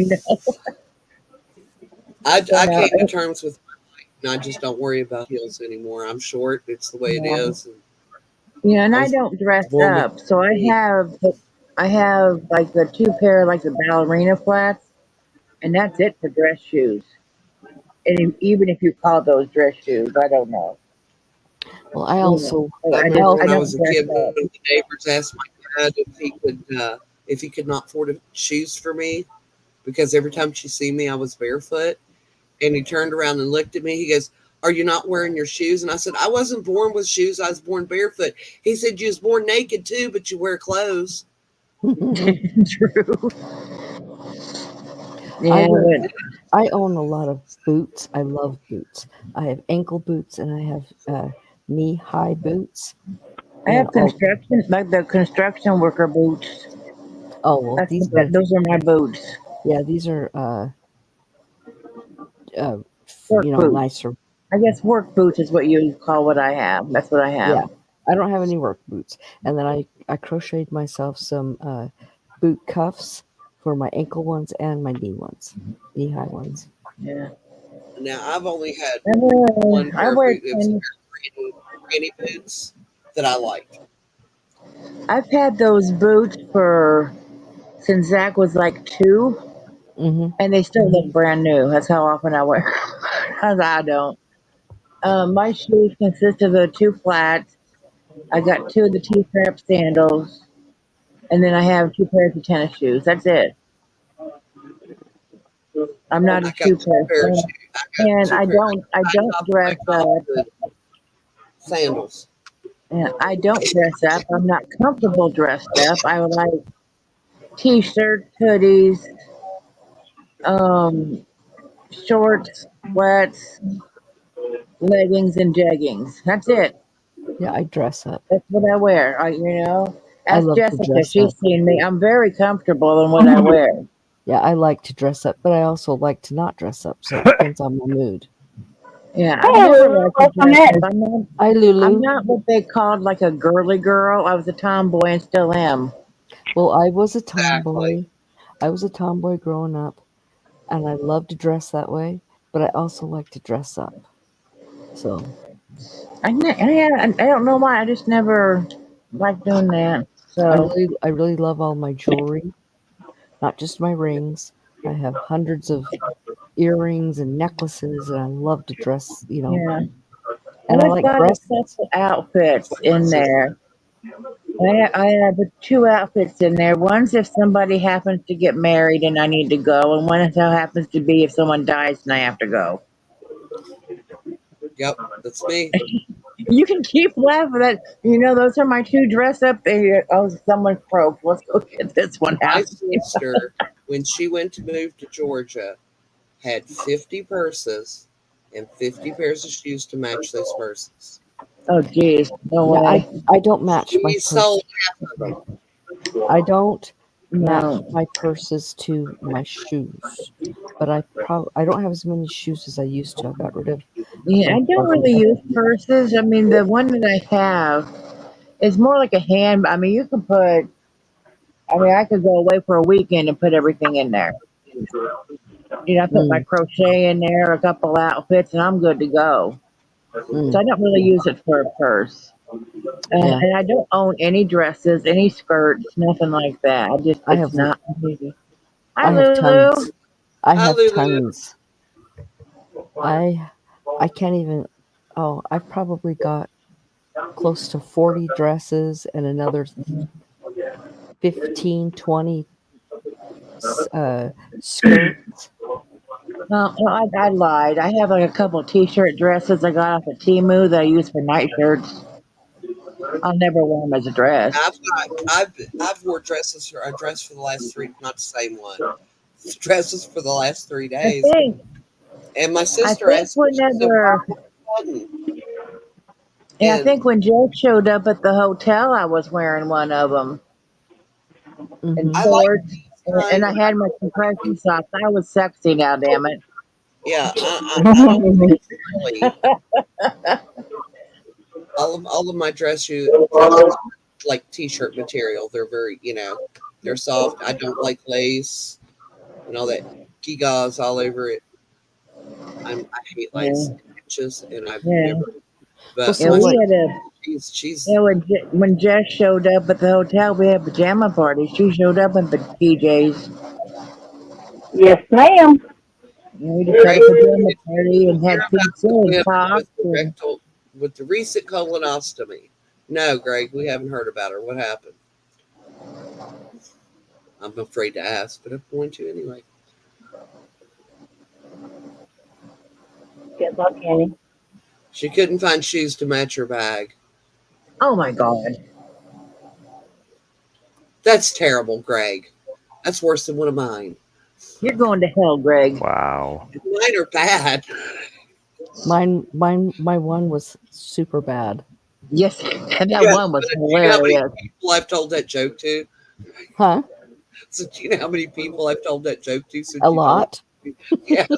I So, came to terms with my height, and I just don't worry about heels anymore. I'm short. It's the way it is. And you know, and I I was don't dress born with up, so I have like the 2 pair like the ballerina flats, and that's it for dress shoes. And even if you call those dress shoes, I don't know. Well, I You also know, I I remember when I don't was a dress kid, one up. of the neighbors asked my dad if he could not afford shoes for me because every time she see me, I was barefoot. And he turned around and looked at me. He goes, Are you not wearing your shoes? And I said, I wasn't born with shoes. I was born barefoot. He said, you was born naked too, but you wear clothes. True. I Yeah, wear. but I own a lot of boots. I love boots. I have ankle boots and I have knee-high boots. I And have construction, like the construction worker boots. oh well, That's those are my boots. these are uh, Work boots. nicer. I guess work boots is what you call what I have. That's what I Yeah, have. I don't have any work boots. And then I crocheted myself some boot cuffs for my ankle ones and my knee high ones. Yeah. Now, I've only had one I pair of wear boots. It was tennis. granny boots that I like. I've had those boots for since Zach was like 2, Hmm. and they still look brand new. That's how often I wear. 'Cause I don't. My shoes consist of the 2 flats. I got 2 of the T-strap sandals, and then I have 2 pairs of tennis shoes. That's it. I'm not a I got shoe two pair of shoes. person, I got and two pair. I don't I dress call up. the sandals. And I don't dress up. I'm not comfortable dressed up. I would like t-shirts, hoodies, um, shorts, sweats, leggings, and jeggings. That's it. Yeah, I dress up. That's what I wear. I Ask love to Jessica. dress She's up. seen me. I'm very comfortable in what I wear. Yeah, I like to dress up, but I also like to not dress up. So it depends on my mood. Yeah, I've Hey, never Lulu, liked to welcome dress up. in. Hi, I'm Lulu. not what they called like a girly girl. I was a tomboy and still am. Well, I was a Exactly. tomboy. I was a tomboy growing up, and I love to dress that way, but I also like to dress up. So I don't know why. I just never liked doing that. So I really love all my jewelry, not just my rings. I have hundreds of earrings and necklaces, and I love to dress, yeah. and I I've like got a dresses. couple It's outfits like my in sister. there. I have 2 outfits in there. One's if somebody happens to get married and I need to go, and one is how happens to be if someone dies and I have to go. Yep, that's me. You can keep laughing at those are my 2 dress up. Oh, someone's broke. Let's go get this one My out. sister, when she went to move to Georgia, had 50 purses and 50 pairs of shoes to match those purses. Oh, geez, no Yeah, way. I don't match my She purse. sold half of them. I don't match No. my purses to my shoes, but I don't have as many shoes as I used to. I got rid of a Yeah, I bunch don't of them. really use purses. I mean, the one that I have is more like a hand. I mean, you can put. I mean, I could go away for a weekend and put everything in there. I put my Mm, crochet in there, a couple outfits, and I'm good to go. So mm, I don't really use it for a purse. yeah, And I don't own any dresses, any skirts, nothing like that. I It's have not me. Hi, I have Lulu. tons. I Hi, have Lulu. tons. I I can't even. Oh, I've probably got close to 40 dresses and another 15, 20 skirts. I lied. I have like a couple t-shirt dresses I got off of Temu that I use for night shirts. I'll never wear them as a dress. I've wore dresses for a dress for the last three, not the same one. Dresses for the last 3 I days. think And my I sister think asked me, she said, "Why whenever wouldn't?" yeah, I And think when Joe showed up at the hotel, I was wearing one of them and Hmm. I like shorts, these and kind. I had my compression socks. I was sexy now, damn it. Yeah, I don't really. All of my dresses like t-shirt material. They're very, they're soft. I don't like lace and all that gewgaws all over it. I hate Yeah, lace. It itches, and I've yeah. never. Well, But Yeah, so my we what? had a she's yeah when Jess showed up at the hotel, we had a pajama party. She showed up in PJs. Yes, ma'am. We just had a Greg. pajama Did party you and hear had about pizza the and women pops and with the recent colonoscopy? No, Greg, we haven't heard about her. What happened? I'm afraid to ask, but I'm going to anyway. Good luck, Annie. She couldn't find shoes to match her bag. Oh my God. That's terrible, Greg. That's worse than one of mine. You're going to hell, Greg. Wow. Mine are bad. My one was super bad. Yes, and that Yeah, one was but do you know how many hilarious. people I've told that joke to? Huh? So do you know how many people I've told that joke to since A you told lot? me? Yes.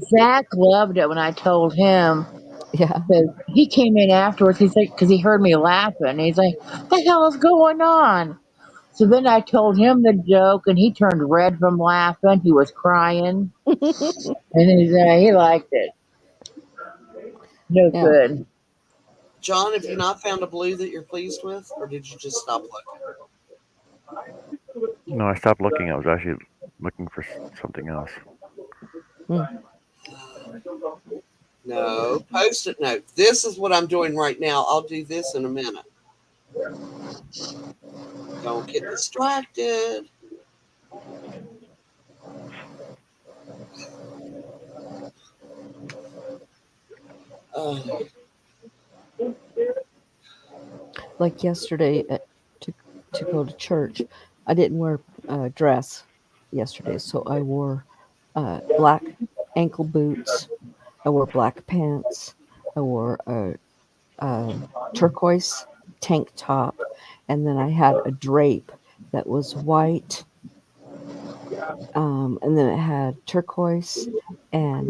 Zach loved it when I told him. Yeah. Because he came in afterwards. He's like, because he heard me laughing. He's like, "What the hell is going on?" So then I told him the joke, and he turned red from laughing. He was crying, and he liked it. No Yeah. good. John, have you not found a blue that you're pleased with, or did you just stop looking? No, I stopped looking. I was actually looking for something else. Hmm. No, post-it note. This is what I'm doing right now. I'll do this in a minute. Don't get distracted. Oh, Like yesterday to to go to church, I didn't wear a dress yesterday, so I wore black ankle boots. I wore black pants. I wore a turquoise tank top, and then I had a drape that was white, and then it had turquoise and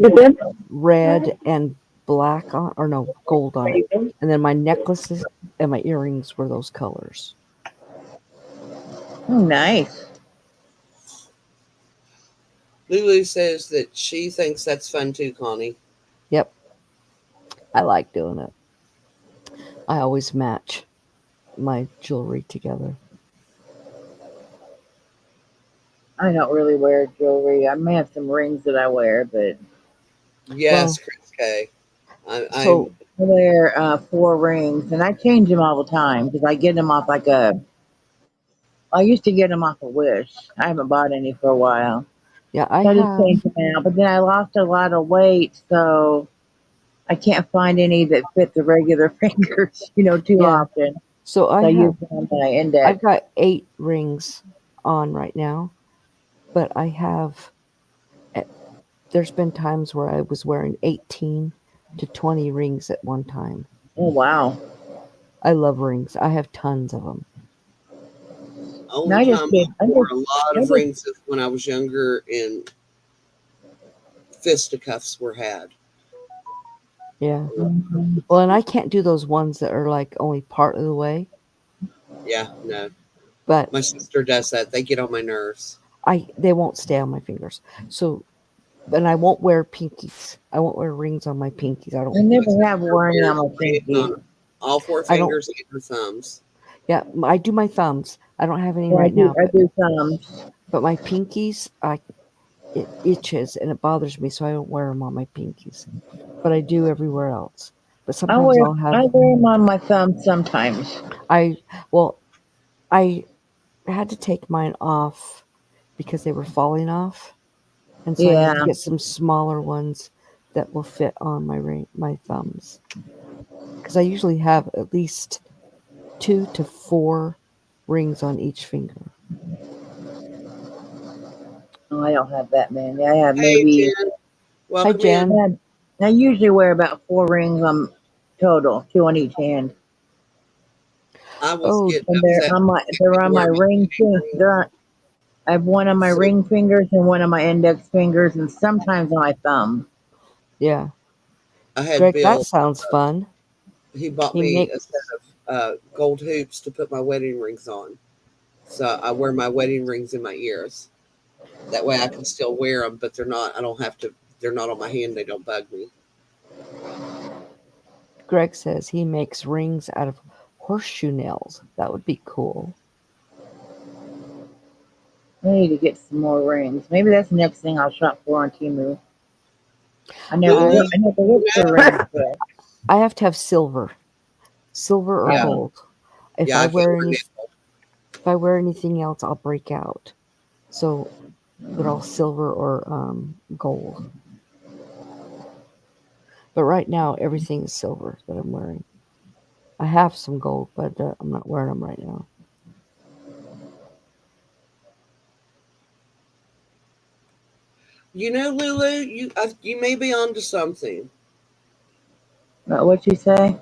red and black on, or no, gold on it. And then my necklaces and my earrings were those colors. Oh, nice. Lulu says that she thinks that's fun too, Connie. Yep, I like doing it. I always match my jewelry together. I don't really wear jewelry. I may have some rings that I wear, but Yes, Well, Chris K. I'm so I wear 4 rings, and I change them all the time because I get them off like a. I used to get them off a Wish. I haven't bought any for a while. yeah, I So I just have. changed them out. But then I lost a lot of weight, so I can't find any that fit the regular fingers, too Yeah, often. so I So I use have. them on my index. I've got 8 rings on right now, but I have. eh, There's been times where I was wearing 18 to 20 rings at one time. Oh wow! I love rings. I have tons of them. And only I just time get, I wore a lot I of just, rings is when I was younger and fisticuffs were had. Yeah. Mhm. Well, and I can't do those ones that are like only part of the way, Yeah, no. but My sister does that. They get on my nerves. they won't stay on my fingers. So, and I won't wear pinkies. I won't wear rings on my pinkies. I I don't. My never have sister worn any on wears my rings on pinky. all four I don't. fingers and her thumbs. Yeah, I do my thumbs. I don't have any Yeah, right now, I but do some. my pinkies, it itches and it bothers me, so I don't wear them on my pinkies. But I do everywhere else. But sometimes I'll I have. wear them on my thumb sometimes. I well, I had to take mine off because they were falling off, and so I need to Yeah. get some smaller ones that will fit on my thumbs. Because I usually have at least 2 to 4 rings on each finger. Oh, I don't have that many. I have Hey, maybe. Jen, Hi, welcome in. Jen. I usually wear about 4 rings on total, 2 on each hand, I was Oh, getting and upset they're to on my wear my ring. ring. I have one on my So ring fingers and one on my index fingers, and sometimes on my thumb. yeah. I had Greg, that Bill. sounds fun. He bought He me a set makes. of gold hoops to put my wedding rings on. So I wear my wedding rings in my ears. That way I can still wear them, but they're not. I don't have to. They're not on my hand. They don't bug me. Greg says he makes rings out of horseshoe nails. That would be cool. I need to get some more rings. Maybe that's the next thing I'll shop for on Temu. Lulu, I I never you looked for have, rings yet. I have to have silver or yeah, gold. If yeah. I I've got wear my any, nickel. if I wear anything else, I'll break out. So they're all silver or gold. But right now, everything is silver that I'm wearing. I have some gold, but I'm not wearing them right now. You know, Lulu, you may be onto something. What you say?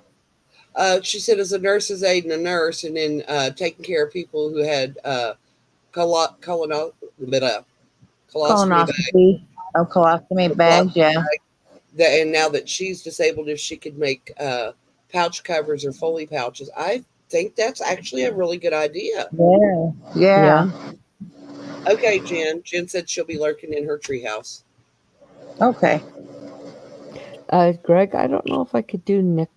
She said as a nurse's aide and a nurse, and then taking care of people who had colonoscopy bag. Colonoscopy. Oh, colostomy bags. Yeah. And now that she's disabled, if she could make pouch covers or Foley pouches, I think that's actually a really good idea. Yeah. Yeah. Yeah. Okay, Jen. Jen said she'll be lurking in her treehouse. Okay. Greg, I don't know if I could do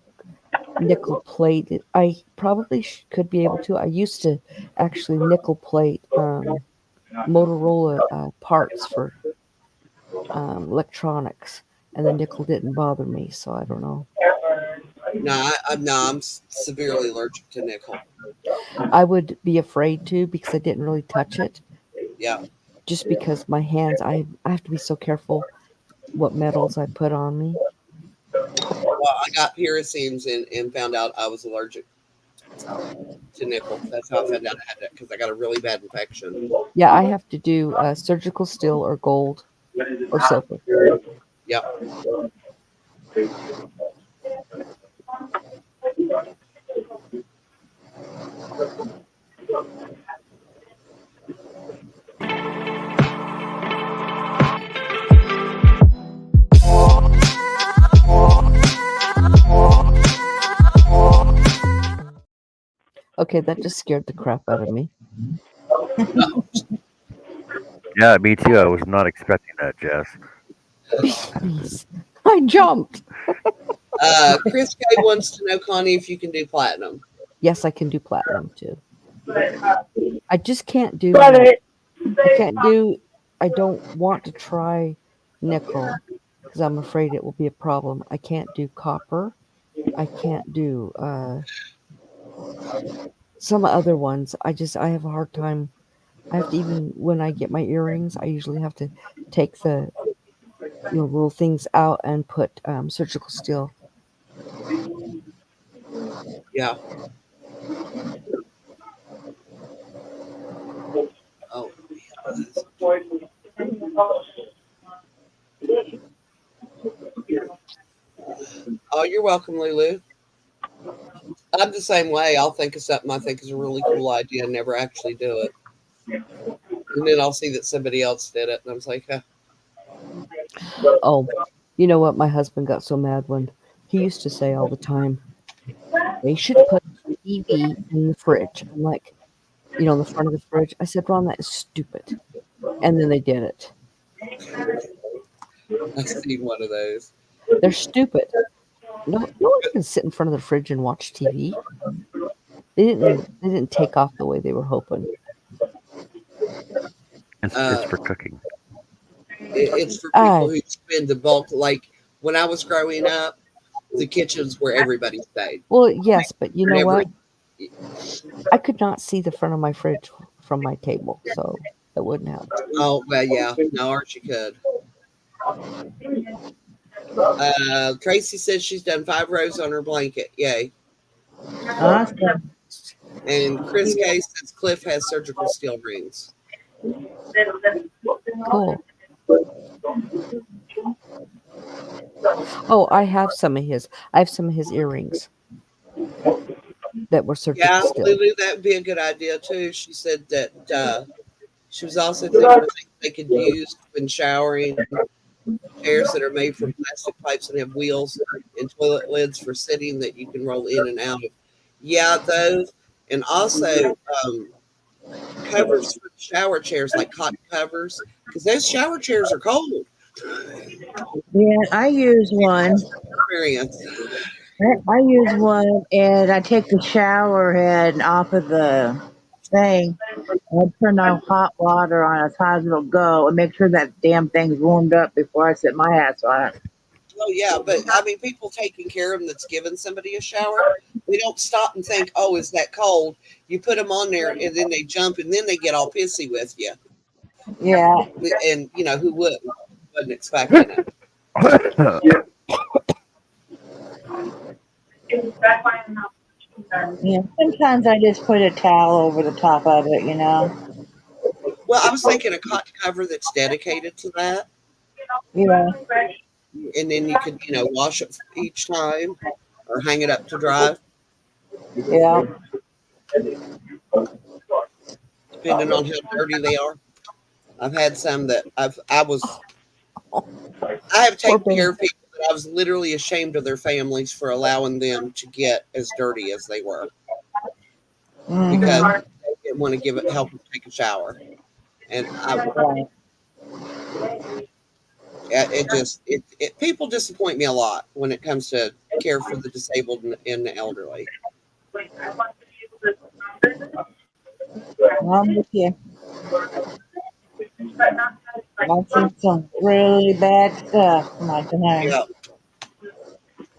nickel plate. I probably could be able to. I used to actually nickel plate Motorola parts for electronics, and the nickel didn't bother me, so I don't know. No, I'm severely allergic to nickel. I would be afraid to because I didn't really touch it. Yeah. Just because my hands, I have to be so careful what metals I put on me. Well, I got pyrosemes and found out I was allergic to nickel. That's how I found out I had that because I got a really bad infection. Yeah, I have to do surgical steel or gold or silver. Yeah. Okay, that just scared the crap out of me. Yeah, me too. I was not expecting that, Jess. Jeez, I jumped. Chris K wants to know, Connie, if you can do platinum. Yes, I can do platinum too. I just can't do. Love it. I can't do. I don't want to try nickel because I'm afraid it will be a problem. I can't do copper. I can't do some other ones. I have a hard time. I have to, even when I get my earrings, I usually have to take the little things out and put surgical steel. Yeah. Oh. Oh, you're welcome, Lulu. I'm the same way. I'll think of something I think is a really cool idea and never actually do it. And then I'll see that somebody else did it, and I'm like, huh. Oh, you know what? My husband got so mad when he used to say all the time, they should put TV in the fridge. I'm like, in the front of the fridge. I said, Ron, that is stupid. And then they did it. I've seen one of those. They're stupid. No one's gonna sit in front of the fridge and watch TV. They didn't take off the way they were hoping. It's for cooking. It's for people who spend the bulk. Like when I was growing up, the kitchen's where everybody stayed. Well, yes, but you know what? I could not see the front of my fridge from my table, so that wouldn't help. Oh, well, yeah. No, Archie could. Tracy says she's done 5 rows on her blanket. Yay. Awesome. And Chris K says Cliff has surgical steel rings. Cool. Oh, I have some of his. I have some of his earrings that were surgical steel. Lulu, that would be a good idea too. She said that she was also thinking of things they could use when showering. Chairs that are made from plastic pipes and have wheels and toilet lids for sitting that you can roll in and out of. Yeah, those. And also covers for shower chairs, like cotton covers, because those shower chairs are cold. Yeah, I use one. Experience. I use one, and I take the shower head off of the thing. I turn on hot water on as hot as it'll go, and make sure that damn thing's warmed up before I sit my ass on it. Oh yeah, but I mean, people taking care of them that's giving somebody a shower, they don't stop and think, "Oh, is that cold?" You put them on there, and then they jump, and then they get all pissy with you. Yeah. And who wouldn't? Wasn't expecting it. Yeah, sometimes I just put a towel over the top of it, you know. Well, I was thinking a cotton cover that's dedicated to that, Yeah, and then you could, wash it each time or hang it up to dry, yeah. depending on how dirty they are. I've had some that I have Poor taken care baby. of people that I was literally ashamed of their families for allowing them to get as dirty as they were because Mm-hmm. they didn't want to help them take a shower. And Right. people disappoint me a lot when it comes to care for the disabled and the elderly. I'm with you. I've seen some really bad stuff, my goodness. Yeah,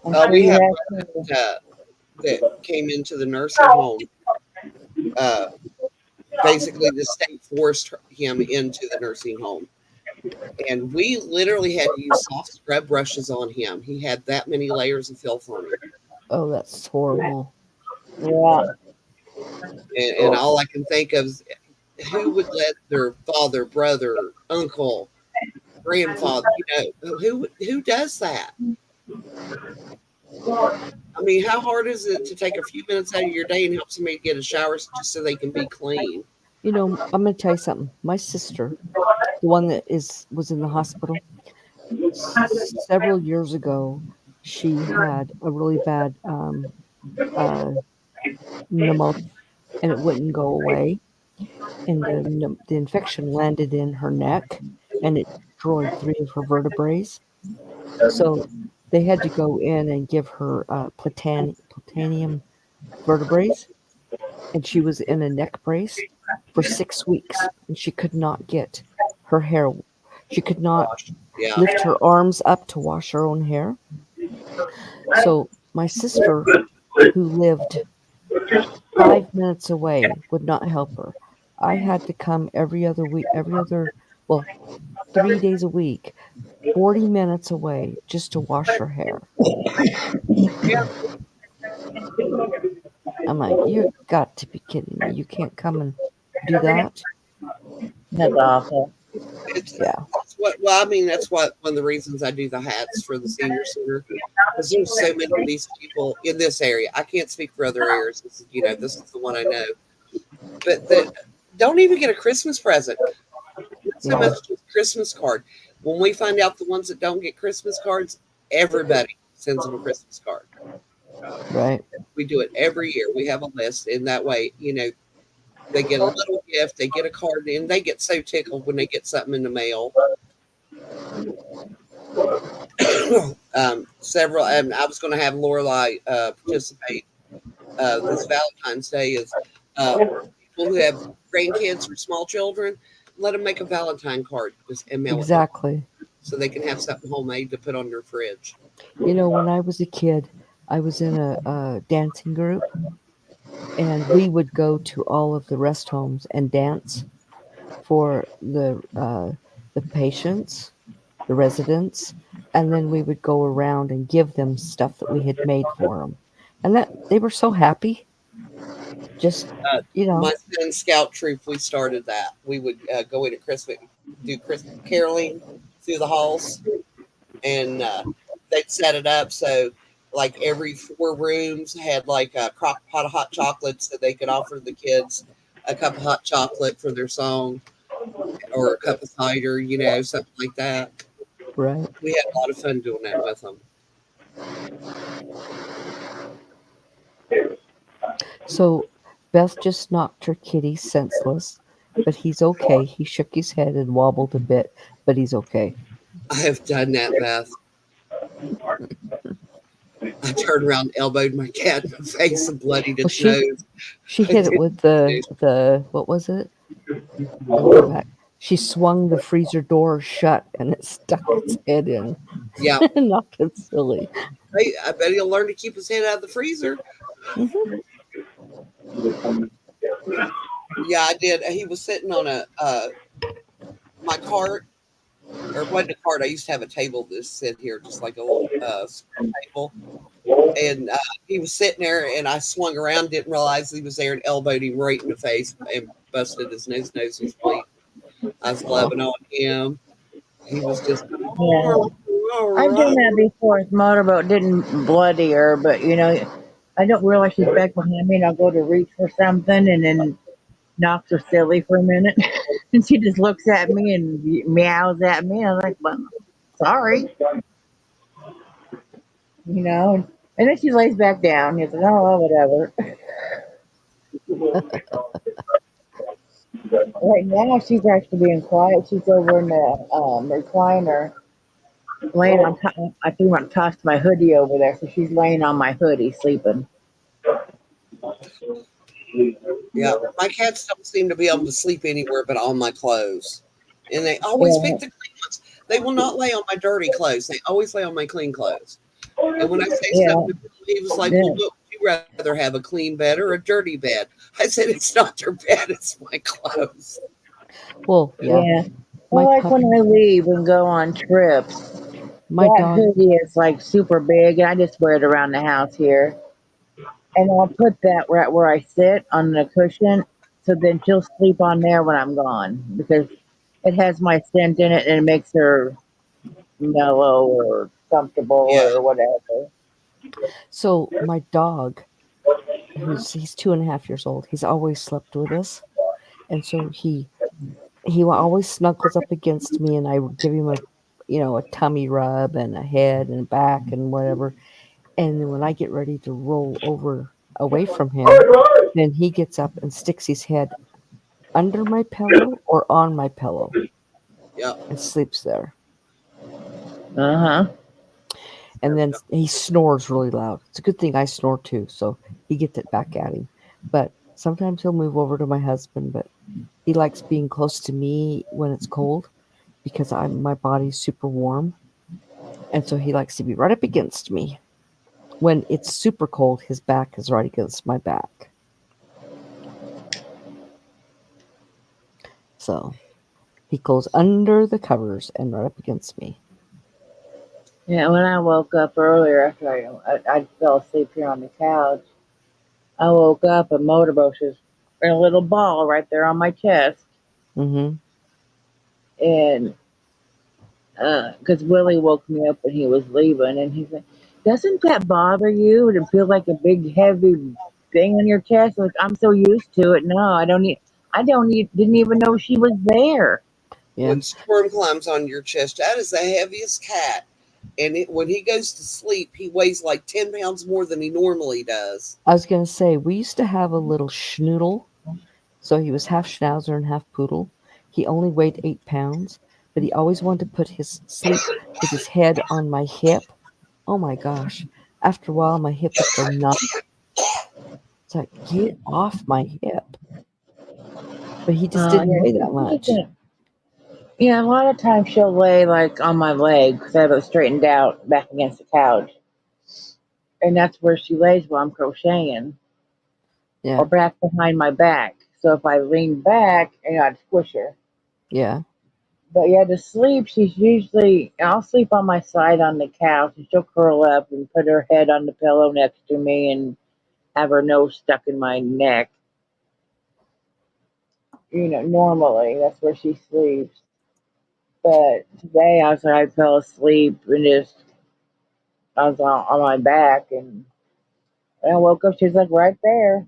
I'm sure we you have have one too. that came into the nursing home. Uh, Basically, the state forced him into the nursing home, and we literally had to use soft scrub brushes on him. He had that many layers of filth on him. Oh, that's horrible. Yeah. And all I can think of is who would let their father, brother, uncle, grandfather, who does that? I mean, how hard is it to take a few minutes out of your day and help somebody get a shower just so they can be clean? You know, I'm going to tell you something. My sister, the one that was in the hospital several years ago, she had a really bad uh, pneumonia, and it wouldn't go away. And the infection landed in her neck, and it destroyed 3 of her vertebrae. So they had to go in and give her plutonium vertebrae, and she was in a neck brace for 6 weeks, and she could not get her hair. She could not Gosh, yeah. lift her arms up to wash her own hair. So my sister, who lived 5 minutes away, would not help her. I had to come every other week, well, 3 days a week, 40 minutes away just to wash her hair. Yeah, I'm like, you got to be kidding me. You can't come and do that? That's awful. Yeah. that's what one of the reasons I do the hats for the senior center, because there's so many of these people in this area. I can't speak for other areas. This is the one I know, but that don't even get a Christmas present. Not so Yeah. much just a Christmas card. When we find out the ones that don't get Christmas cards, everybody sends them a Christmas card. Right. We do it every year. We have a list, and that way, they get a little gift, they get a card, and they get so tickled when they get something in the mail. Several, and I was going to have Lorelai participate this Valentine's Day. Is people who have grandkids or small children, let them make a Valentine card and mail it to them Exactly. so they can have something homemade to put on their fridge. You know, when I was a kid, I was in a dancing group, and we would go to all of the rest homes and dance for the patients, the residents, and then we would go around and give them stuff that we had made for them, and that they were so happy. Just My son scout troop, we started that. We would go in at Christmas, do Christmas caroling through the halls, and they'd set it up so like every 4 rooms had like a crock pot of hot chocolate so they could offer the kids a cup of hot chocolate for their song or a cup of cider, something like that. right. We had a lot of fun doing that with them. So Beth just knocked her kitty senseless, but he's okay. He shook his head and wobbled a bit, but he's okay. I have done that, Beth. I turned around, elbowed my cat in the face, and bloodied its nose. She hit it with the what was it? Let me go back. She swung the freezer door shut, and it stuck its head in. Yeah, and knocked it silly. I bet he'll learn to keep his head out of the freezer. Mhm. Yeah, I did. He was sitting on my cart, or wasn't a cart. I used to have a table that sit here, just like a little table. and he was sitting there, and I swung around, didn't realize he was there, and elbowed him right in the face and busted his nose. Nose was bleeding. I was loving on him. He was just Yeah. I've done that before. His motorboat didn't bloody her, but I don't realize she's back behind me, and I'll go to reach for something, and then knocks her silly for a minute, and she just looks at me and meows at me. I'm like, well, sorry, and then she lays back down. He's like, oh, well, whatever. Right now, she's actually being quiet. She's over in the recliner, laying on top. I think I tossed my hoodie over there, so she's laying on my hoodie, sleeping. Yeah, my cats don't seem to be able to sleep anywhere but on my clothes. And they always Yeah, pick the clean ones. They will not lay on my dirty clothes. They always lay on my clean clothes. And when I say yeah, something, he was like, yeah. well, what would you rather have, a clean bed or a dirty bed? I said, it's not their bed, it's my clothes. Well, yeah. Yeah. My Well, like pup, when I leave and go on trips, my that dog. hoodie is like super big, and I just wear it around the house here. And I'll put that right where I sit on the cushion, so then she'll sleep on there when I'm gone because it has my scent in it and it makes her mellow or comfortable Yeah. or whatever. So my dog, he's 2.5 years old. He's always slept with us, and so he always snuggles up against me, and I give him a tummy rub and a head and back and whatever. And then when I get ready to roll over away from him, then he gets up and sticks his head under my pillow or on my pillow Yeah. and sleeps there. Uh huh. And then he snores really loud. It's a good thing I snore too, so he gets it back at him. But sometimes he'll move over to my husband, but he likes being close to me when it's cold because my body's super warm. And so he likes to be right up against me. When it's super cold, his back is right against my back. So he goes under the covers and right up against me. Yeah, when I woke up earlier after I fell asleep here on the couch, I woke up and motorboat was in a little ball right there on my chest. Mm-hmm. And because Willie woke me up when he was leaving, and he's like, "Doesn't that bother you to feel like a big heavy thing on your chest?" Like, I'm so used to it. No, didn't even know she was there. Yeah. When Storm climbs on your chest, that is the heaviest cat. And when he goes to sleep, he weighs like 10 pounds more than he normally does. I was going to say, we used to have a little schnoodle. So he was half schnauzer and half poodle. He only weighed 8 pounds, but he always wanted to sleep with his head on my hip. Oh my gosh. After a while, my hip would go numb. It's like, get off my hip. But he just didn't weigh that much. Yeah, a lot of times she'll lay like on my leg because I have it straightened out back against the couch, and that's where she lays while I'm crocheting, Yeah. or back behind my back. So if I lean back, I'd squish her. Yeah. But yeah, to sleep, I'll sleep on my side on the couch, and she'll curl up and put her head on the pillow next to me and have her nose stuck in my neck. Normally that's where she sleeps. But today I fell asleep and I was on my back, and when I woke up, she's like right there.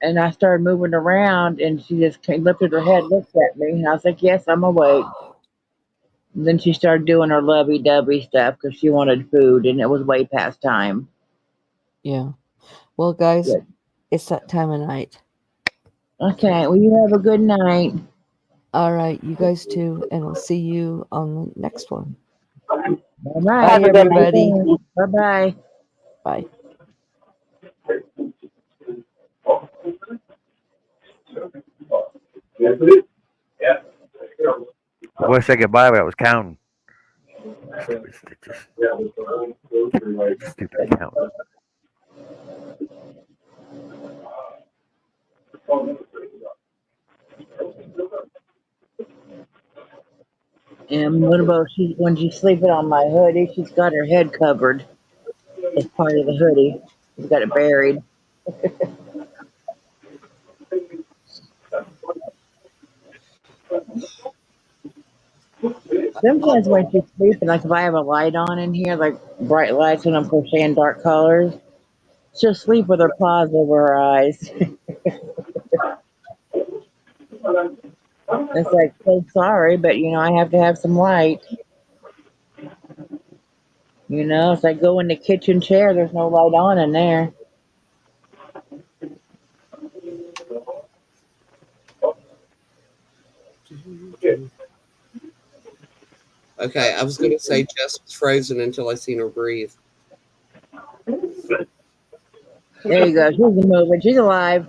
And I started moving around, and she just lifted her head, looked at me, and I was like, yes, I'm awake. And then she started doing her lovey-dovey stuff because she wanted food, and it was way past time. Yeah. Well, guys, Good. it's that time of night. Okay, well, you have a good night. All right, you guys too, and I'll see you on the next one. All right. Bye, everybody. Bye-bye. Bye. I want to say goodbye, but I was counting. Stupid stitches. Stupid count. And what about when she's sleeping on my hoodie? She's got her head covered. It's part of the hoodie. He's got it buried. Sometimes when she's sleeping, like if I have a light on in here, like bright lights when I'm crocheting dark colors, she'll sleep with her paws over her eyes. It's like, so sorry, but I have to have some light. If I go in the kitchen chair, there's no light on in there. Okay, I was going to say Jess was frozen until I seen her breathe. There you go. She's moving. She's alive.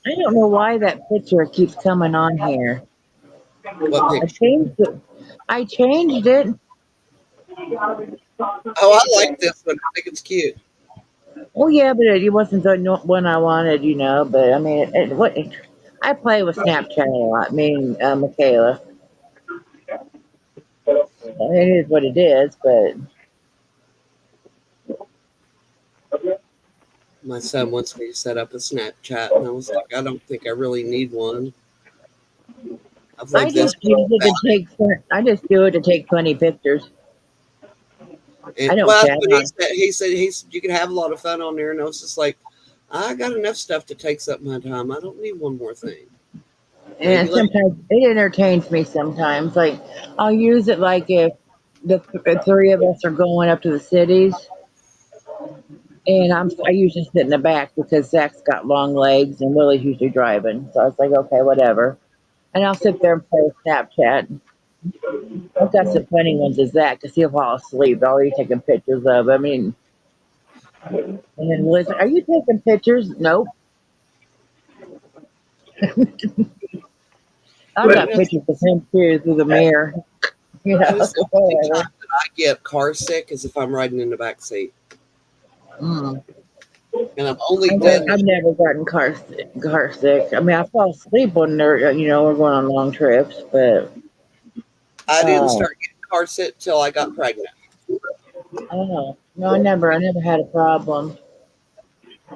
I don't know why that picture keeps coming on here. What I picture? changed it. I changed it. Oh, I like this one. I think it's cute. Oh yeah, but it wasn't the one I wanted, But I mean, I play with Snapchat a lot. Me and Michaela. It is what it is, but My son wants me to set up a Snapchat, and I was like, I don't think I really need one. I've I lived this just use it to without it. take. I just do it to take funny pictures. And I don't well, that's chat what he on. said. He said you could have a lot of fun on there, and I was just like, I got enough stuff that takes up my time. I don't need one more thing. And Maybe later. sometimes it entertains me. Sometimes, like I'll use it like if the three of us are going up to the cities, and I usually sit in the back because Zach's got long legs and Willie's usually driving. So I was like, okay, whatever. And I'll sit there and play with Snapchat. I've got some funny ones as that because he'll fall asleep. I'll be taking pictures of. I mean, and then Willie's like, "Are you taking pictures?" Nope. I've You got know, pictures of him too through the mirror. you know, the only Whatever. time that I get car sick is if I'm riding in the back seat, Mm. and I've only done I've that. never gotten car sick. I mean, I fall asleep when we're going on long trips, but I didn't uh, start getting car sick till I got pregnant, I don't know. No, I never had a problem.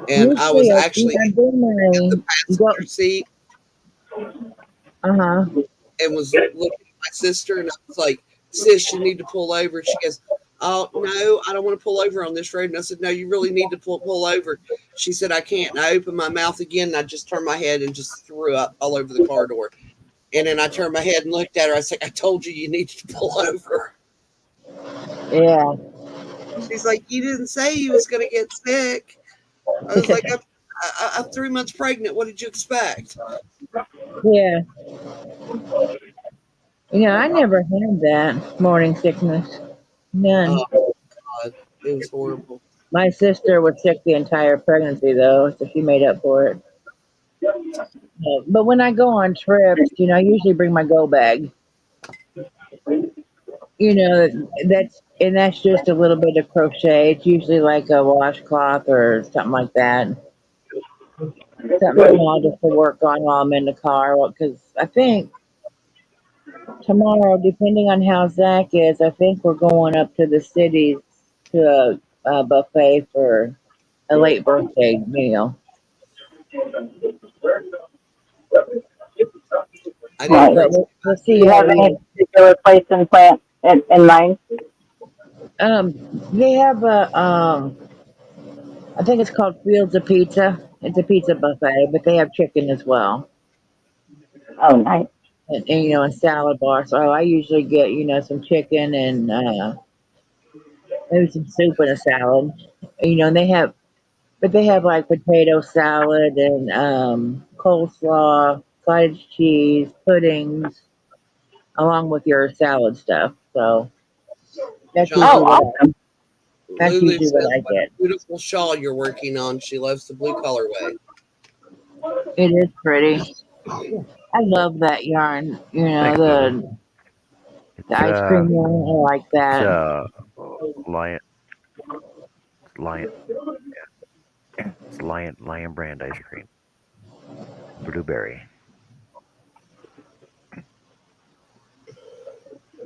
and I Usually, was I actually do in the my go. passenger seat Uh huh. and was looking at my sister, and I was like, "Sis, you need to pull over." She goes, "Oh no, I don't want to pull over on this road." And I said, "No, you really need to pull over." She said, "I can't." And I opened my mouth again, and I just turned my head and just threw up all over the car door. And then I turned my head and looked at her. I said, "I told you you needed to pull over." Yeah. She's like, "You didn't say you was going to get sick." I was like, I'm 3 months pregnant. What did you expect?" Yeah. I never had that morning sickness. None. Oh God, it was horrible. My sister was sick the entire pregnancy though, so she made up for it. But when I go on trips, I usually bring my go bag. That's just a little bit of crochet. It's usually like a washcloth or something like that. Something small just to work on while I'm in the car. Because I think tomorrow, depending on how Zach is, I think we're going up to the cities to a buffet for a late birthday meal. I need to Right. bring But some we'll Do see you how have it any is. particular place in plant in mind? They have I think it's called Fields of Pizza. It's a pizza buffet, but they have chicken as well. Oh, nice. And a salad bar. So I usually get, some chicken and maybe some soup and a salad. And they have like potato salad and coleslaw, cottage cheese, puddings, along with your salad stuff. So that's John. usually Oh, what I, awesome. that's Lulu usually what says, I "What a get. beautiful shawl you're working on." She loves the blue colorway. It is pretty. I love that yarn. Thanks, Lulu. The It's ice cream yarn. I like it's that. lion lion it's lion brand ice cream. Blueberry.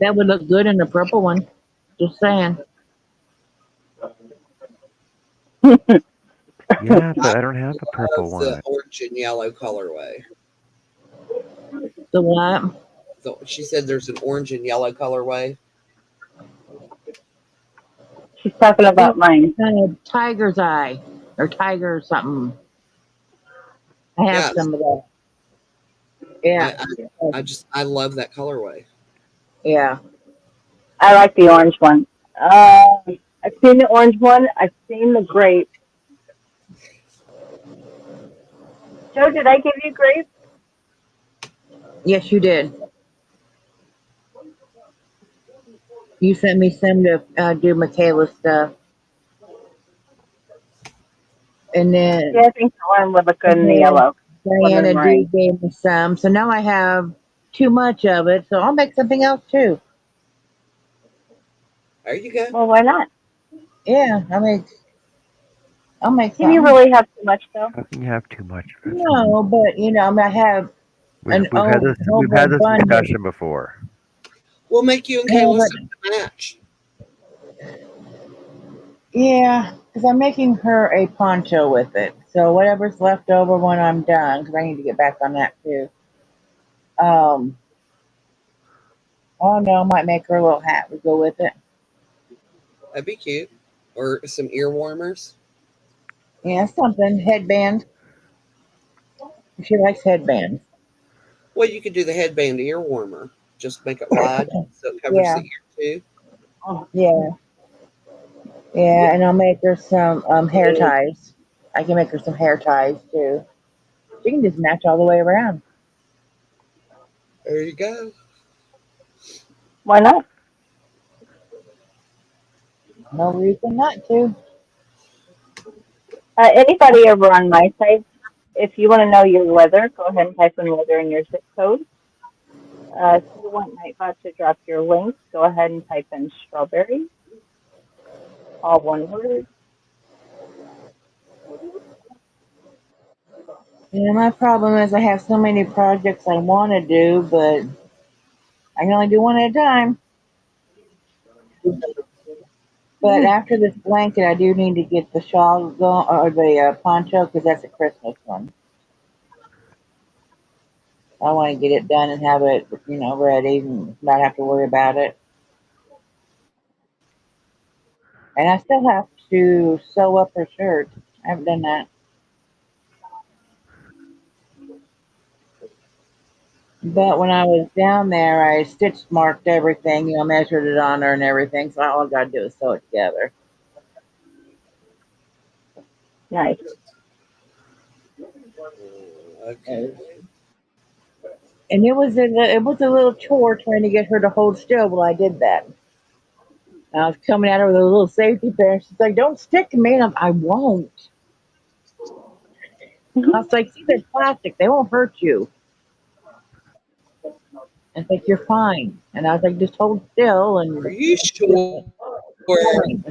That would look good in the purple one. Just saying. Yeah, I but I don't have a purple love the one. orange and yellow colorway. The what? She said there's an orange and yellow colorway. She's talking Yeah, about mine. kind of tiger's eye or tiger something. I have Yes, some of that. Yeah, I, I, I love that colorway. yeah. I like the orange one. I've seen the orange one. I've seen the grape. Joe, did I give you grape? Yes, you did. You sent me some to do Michaela's stuff, and Yeah, then I think the one would look good and in the then yellow. Diana D Lemon gave me some. So now I have too much of it. So I'll make something else too. There you go. Well, why not? Yeah, I'll make Can you something. really have too much though? How can you have too much of it? No, but I mean, I have We've an we've had this we've had this overabundance. discussion before. We'll make you and Yeah, Kayla but something to match. yeah, because I'm making her a poncho with it. So whatever's left over when I'm done, because I need to get back on that too. Um, oh no, I might make her a little hat to go with it. That'd be cute. Or some ear warmers. Yeah, something headband. She likes headbands. Well, you could do the headband ear warmer. Just make it wide so it covers the Yeah, ear too. yeah, yeah, and I'll make her some hair ties. I can make her some hair ties too. She can just match all the way around. There you go. Why not? No reason not to. Anybody over on my site, if you want to know your weather, go ahead and type in weather in your zip code. If you want Nightbot to drop your links, go ahead and type in strawberry, all one word. My problem is I have so many projects I want to do, but I can only do one at a time. But after this blanket, I do need to get the shawl going, or the poncho, because that's a Christmas one. I want to get it done and have it, ready and not have to worry about it. And I still have to sew up her shirt. I haven't done that. But when I was down there, I stitch marked everything, measured it on her and everything. So all I got to do is sew it together. Nice. Okay. And it was a little chore trying to get her to hold still while I did that. And I was coming at her with a little safety pin. She's like, "Don't stick to me." And I won't. I was like, "See, they're plastic. They won't hurt you." And it's like, "You're fine." And I was like, "Just hold still Are and you sure? fine."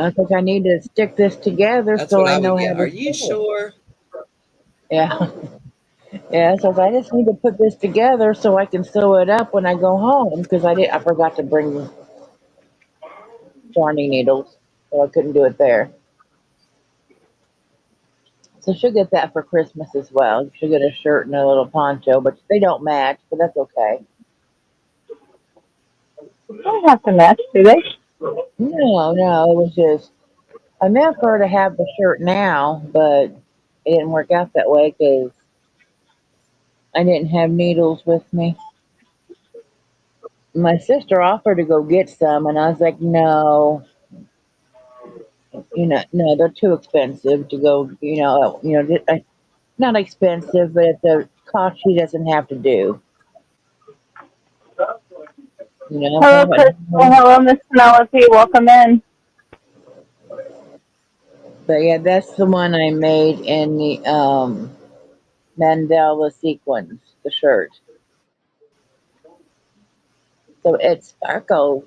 It's like I need to stick this together That's so what I I would know get. how Are to you sew it. sure? Yeah. Yeah, so I just need to put this together so I can sew it up when I go home because I forgot to bring darning needles, so I couldn't do it there. So she'll get that for Christmas as well. She'll get a shirt and a little poncho, but they don't match, but that's okay. They don't have to match, do they? No, no, it was just I meant for her to have the shirt now, but it didn't work out that way because I didn't have needles with me. My sister offered to go get some, and I was like, no, no, they're too expensive to go. Not expensive, but it's a cost she doesn't have to do. Hello, Crystal. Hello, Miss Penelope. Welcome in. But yeah, that's the one I made in the Mandela sequins, the shirt. So it sparkles.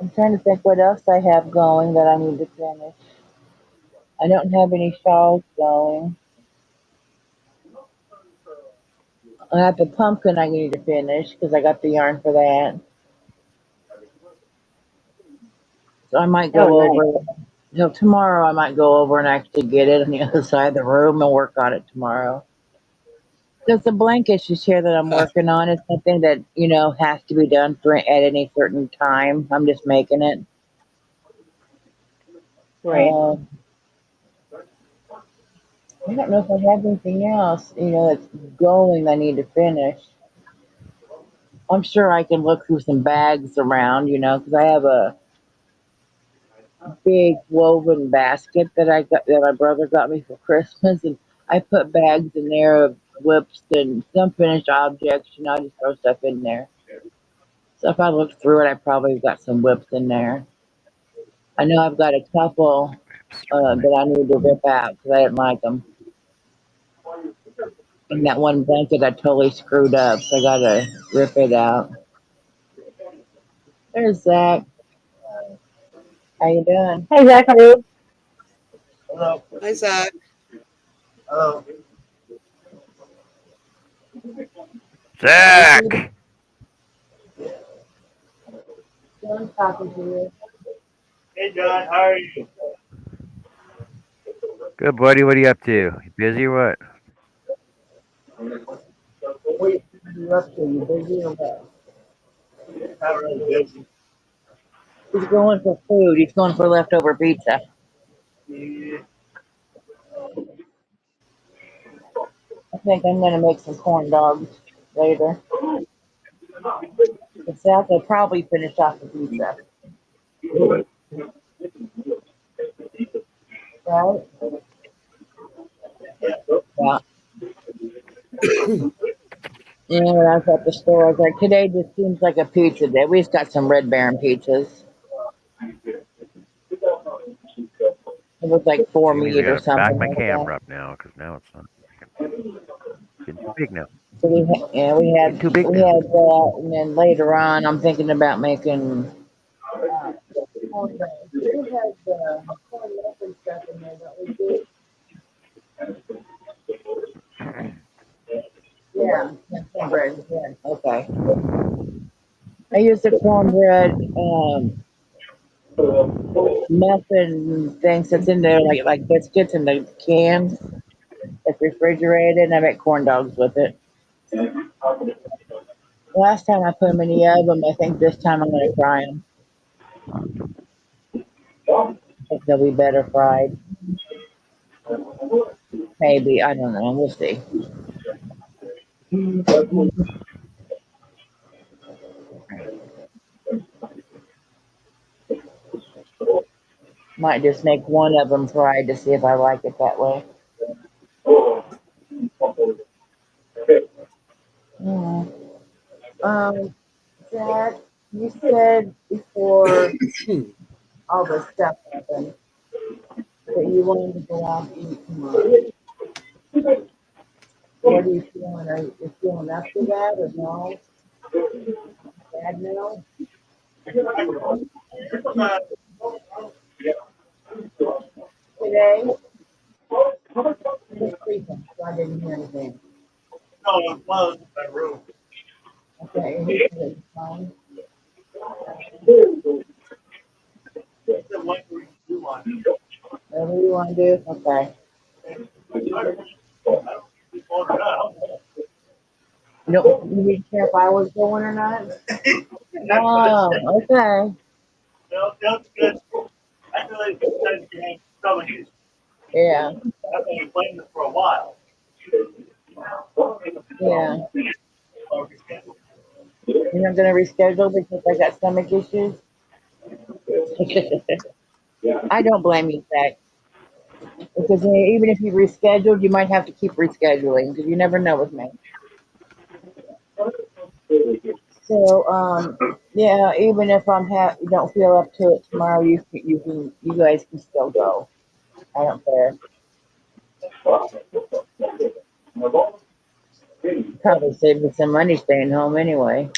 I'm trying to think what else I have going that I need to finish. I don't have any shawls going. I have the pumpkin I need to finish because I got the yarn for that. So I might Oh, go nice. over. So tomorrow I might go over and actually get it on the other side of the room and work on it tomorrow. Because the blanket chair that I'm working on is something that has to be done at any certain time. I'm just making it. Right. Uh, I don't know if I have anything else that's going. I need to finish. I'm sure I can look through some bags around, because I have a big woven basket that I got that my brother got me for Christmas, and I put bags in there of whips and some finished objects. I just throw stuff in there. So if I look through it, I probably got some whips in there. I know I've got a couple that I need to rip out because I didn't like them. And that one blanket I totally screwed up, so I gotta rip it out. There's Zach. How you doing? Hey, Zachary. Hi, Zach. Hey, Peter. Zach. John talking to you. Good buddy. What are you up to? You busy or what? What are you up to? You busy or what? He's going for food. He's going for leftover pizza. I think I'm gonna make some corn dogs later. But Zach will probably finish off the pizza. Right? Yeah. When I was at the store, I was like, today just seems like a pizza day. We just got some Red Baron pizzas. It was like four Jamie's, I meat or gotta back something my like that. camera up now because now it's not getting too big now. So yeah, we Getting had too big we now. had that, and then later on, I'm thinking about making corn dogs. We do have corn muffin stuff in there, don't we? Yeah, cornbread. Yeah, okay. I use the cornbread muffin things that's in there, like biscuits in the cans. It's refrigerated, and I make corn dogs with it. Last time I put them in the oven, I think this time I'm gonna fry them. I think they'll be better fried. Maybe I don't know. We'll see. Might just make one of them fried to see if I like it that way. Yeah. Dad, you said before all this stuff happened that you wanted to go out and eat tomorrow. What are you feeling? Are you feeling up to that or no? Dad, no? Today? Just sleeping, so I didn't hear anything. Okay, and he said it's fine. Whatever you want to do? Okay. You didn't care if I was going or not? Oh, okay. Yeah, yeah. You're not going to reschedule because I got stomach issues? I don't blame you, Zach. Because even if you rescheduled, you might have to keep rescheduling because you never know with me. So, yeah, even if you don't feel up to it tomorrow, you guys can still go. I don't care. Probably save me some money staying home anyway.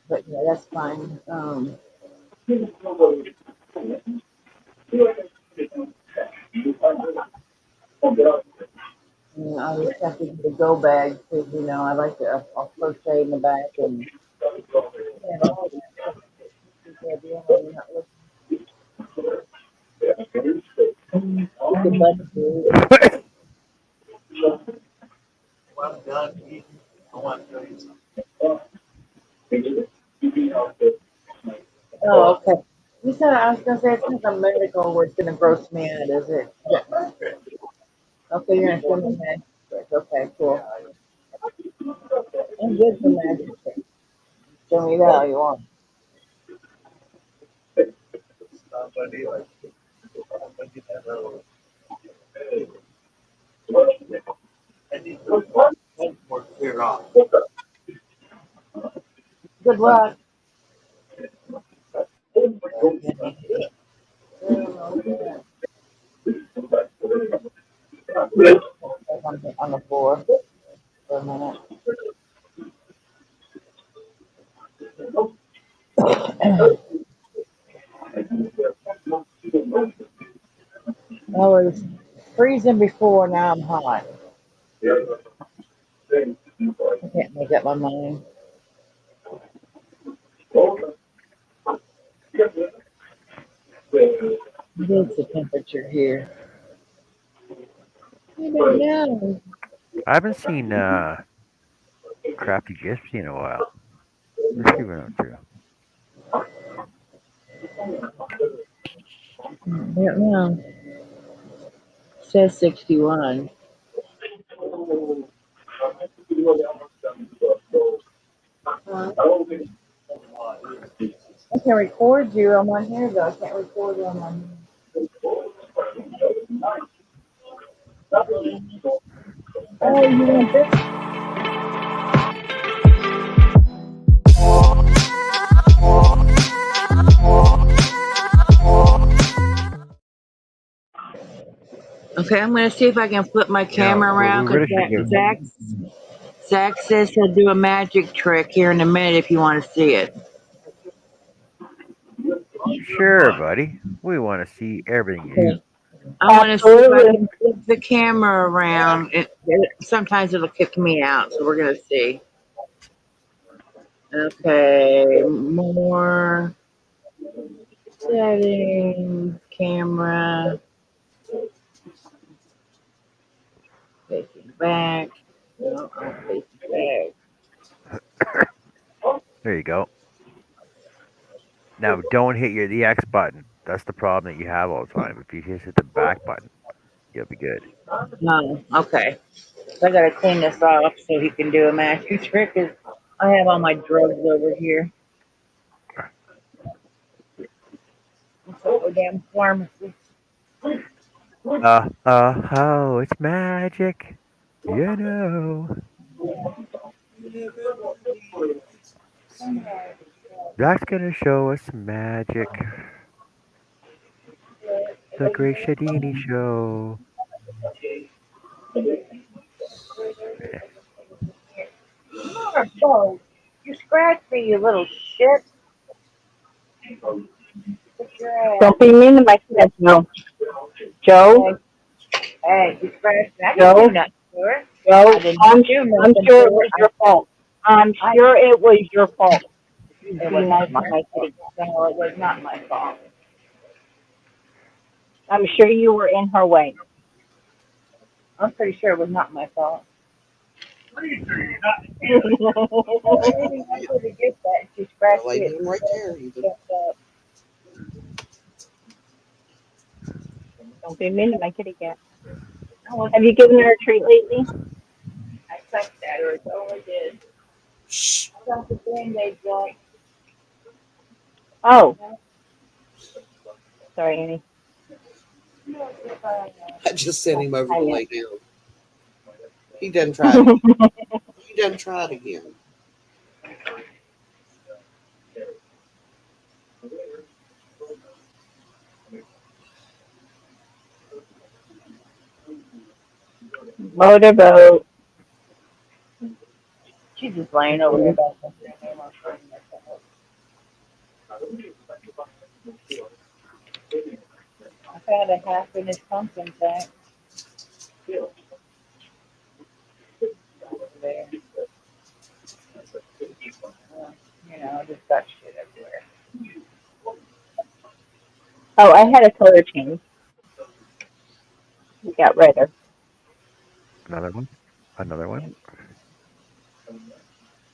But yeah, that's fine. And I just have to get a go bag because I like to I'll crochet in the back and all that stuff. Yeah, the only not looking. It's a budget group. Oh, okay. You said I was gonna say it's not a medical where it's gonna gross me out, is it? Yeah. Okay, you're gonna show me magic trick. Okay, cool. I'm good for magic trick. Show me that all you want. Good luck. On the floor for a minute. I was freezing before, now I'm hot. I can't make up my mind. What is the temperature here? I don't know. I haven't seen Crafty Gypsy in a while. What's she been up to? I don't know. It says 61. I can record you on my hair though. I can't record you on my hair. Oh, you want this? Okay, I'm gonna see if I can flip my Yeah, camera we around because really should give. Zach says he'll do a magic trick here in a minute if you want to see it. Sure, buddy. We want to see everything you do. Okay. I want to see if I Absolutely. can flip the camera around. Sometimes it'll kick me out, so we're gonna see. Okay, more settings, camera, facing back. No, I'm facing There you go. Now, don't hit the X button. That's the problem that you have all the time. If you just hit the back button, you'll be good. back. No, okay. So I gotta clean this off so he can do a magic trick. 'Cause I have all my drugs over here. It's a damn pharmacy. Oh, it's magic. You know. That's gonna show us magic. The Great Shadini Show. Oh, you scratched me, you little shit. Get your ass. Don't be mean to my kid, Joe. Joe, Hey, you scratched me. I didn't do Joe, nothing to her. Joe. I didn't I'm do I'm nothing sure to it was her. your fault. I'm I sure it was your fault. You It be was nice not my to my fault. kitty. No, it was not my fault. I'm sure you were in her way. I'm pretty sure it was not my fault. I didn't want her to get that. She They're scratched laying it. him right there. Even. Don't be mean to my kitty cat. I was Have you given her a treat lately? I touched at her. It's all I did. Shh. I got the Band-Aid joint. Oh, sorry, Annie. I just sent him over I to know. lay down. He done tried it. He done tried again. Motorboat. She's just laying over there. About to say her name on her. found a half-finished pumpkin patch there. I just got shit everywhere. Oh, I had a color change. We got redder. Another one. Another one.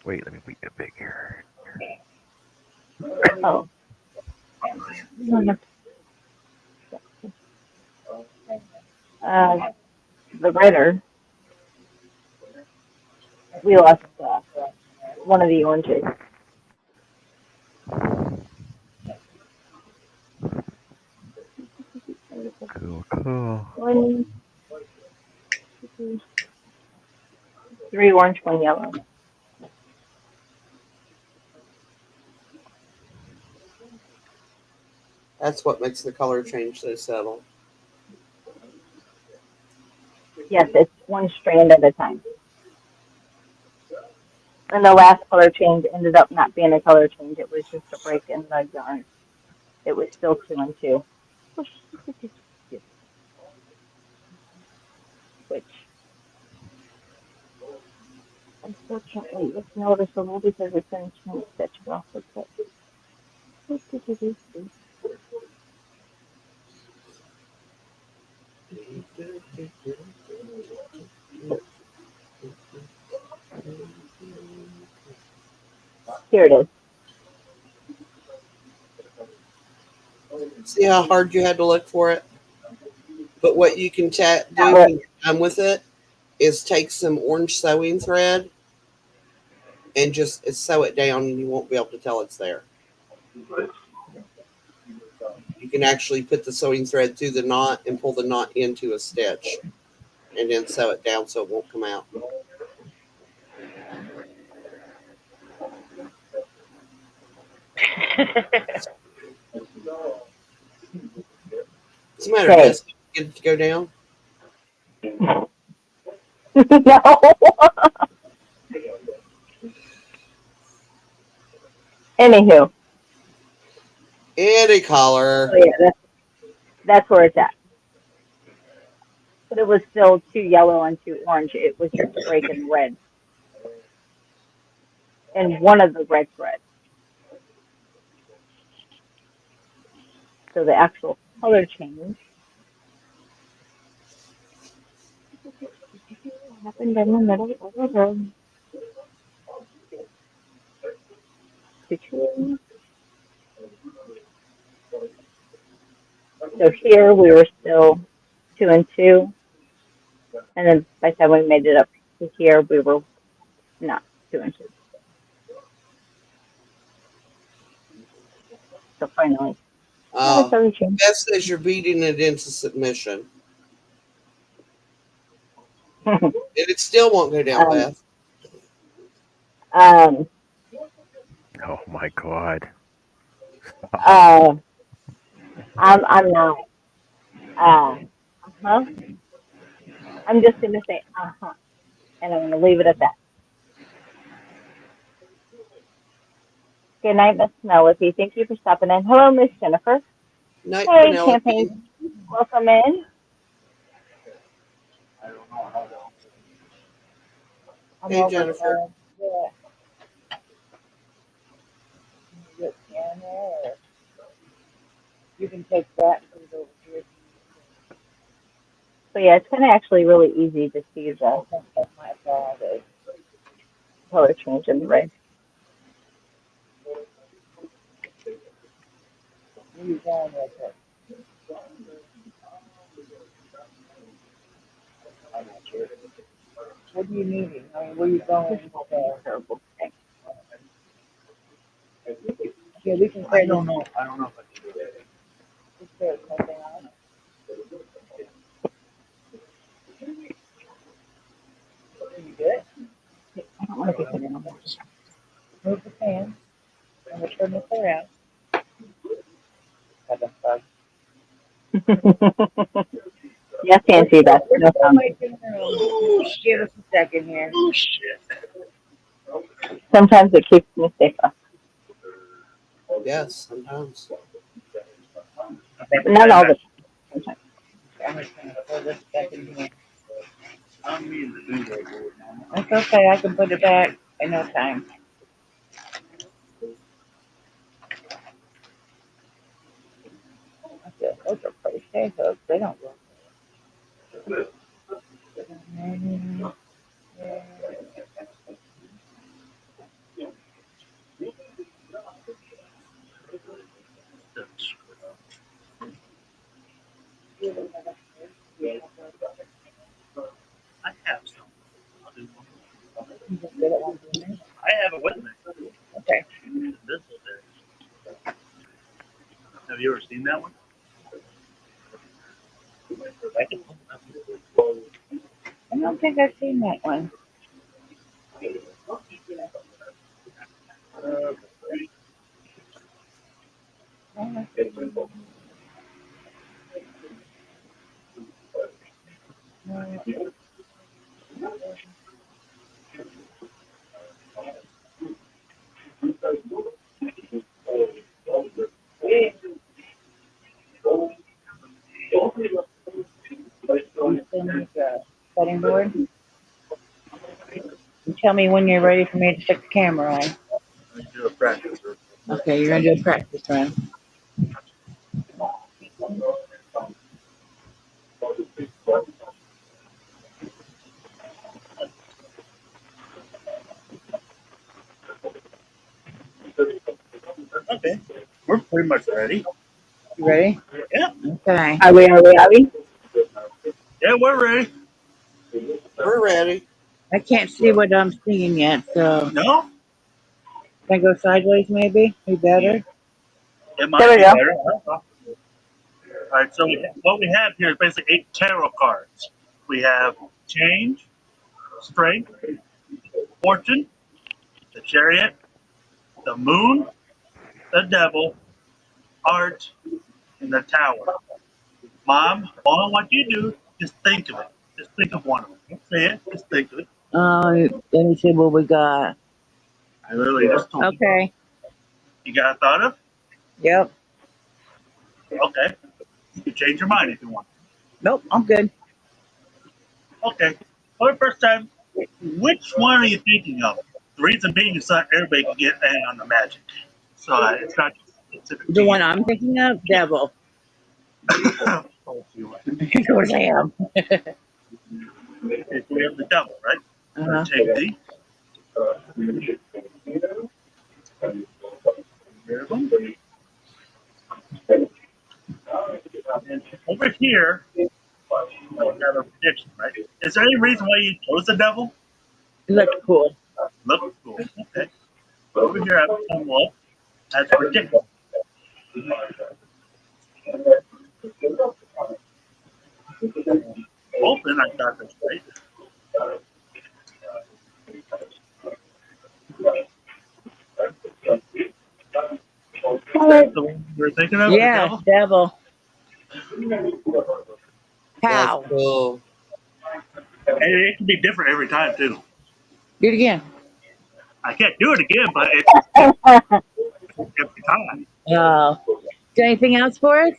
Wait, let me make it bigger. Oh. The redder. We lost one of the oranges. Cool, cool. 1, 2, 3 orange, 1 yellow. That's what makes the color change so subtle. Yes, it's one strand at a time. And the last color change ended up not being a color change. It was just a break in the yarn. It was still 2 and 2. Which, unfortunately, is noticeable because it's in chain stitch off the tip. Here it is. See how hard you had to look for it? But what you can do That when was, you're done with it is take some orange sewing thread and just sew it down, and you won't be able to tell it's there. You can actually put the sewing thread through the knot and pull the knot into a stitch, and then sew it down so it won't come out. What's the matter, okay. Jess? Get it to go down? No. Anywho. Any color. Oh yeah, that's where it's at. But it was still 2 yellow and 2 orange. It was just a break in red. And one of the red threads. So the actual color change happened in the middle of the road. So here we were still 2 and 2. And then by the time we made it up to here, we were not 2 and 2. So finally, color change. Beth says you're beating it into submission. And it still won't go down, Beth. Um, Oh my god. I'm not. Uh-huh. I'm just gonna say uh-huh, and I'm gonna leave it at that. Good night, Miss Penelope. Thank you for stopping in. Hello, Miss Jennifer. Night, Hey, Penelope. Champagne. Welcome in. Hey, Jennifer. You can take that and put it over here. So yeah, it's kind of actually really easy to see the color change in the red. Where you going with it? What do you need? I mean, where you going with it? Terrible thing. Yeah, we can. I don't know. I don't know if I can do it. Just put something on it. Can you do it? I don't want to put it in. Move the fan. I'm gonna turn this around. Got the bug. Yes, Nancy, that's no problem. Give us a second here. Oh shit. Sometimes it keeps me safer. Yes, sometimes. But not all the time. I'm just gonna put this back in here. That's okay. I can put it back in no time. Okay, those are crochet hooks. They don't work. I have some. I'll do one. You just get it one minute. I have it with me. Okay. This is there. Have you ever seen that one? I can pull it up. I don't think I've seen that one. Cutting board. You tell me when you're ready for me to stick the camera on. I do a practice. Okay, you're gonna do a practice run. Okay. We're pretty much ready. You ready? Yeah. Okay. Are we? Yeah, we're ready. We're ready. I can't see what I'm singing yet, so No? can I go sideways maybe? Be better? It might There we be go. better. All right, so what we have here is basically 8 tarot cards. We have change, strength, fortune, the chariot, the moon, the devil, art, and the tower. Mom, all I want you to do, just think of it. Just think of one of them. Don't say it, just think of it. Let me see what we got. I literally just told you. Okay. You got a thought of? Yep. Okay. You can change your mind if you want. Nope, I'm good. Okay. For the first time, which one are you thinking of? The reason being is so everybody can get in on the magic. So it's not just specific to The one you. I'm thinking of, devil. Oh, you- Of course I am. Okay, so we have the devil, right? Uh-huh. Take these. Here them. And over here, we have a prediction, right? Is there any reason why you chose the devil? It looks cool. Look cool. Okay. Over here, I have some look as prediction. Hoping I got this right. That's the one we were thinking of, the Yes, devil? devil. That's How? cool. And it can be different every time, too. Do it again. I can't do it again, but it's different every time. Got anything else for us?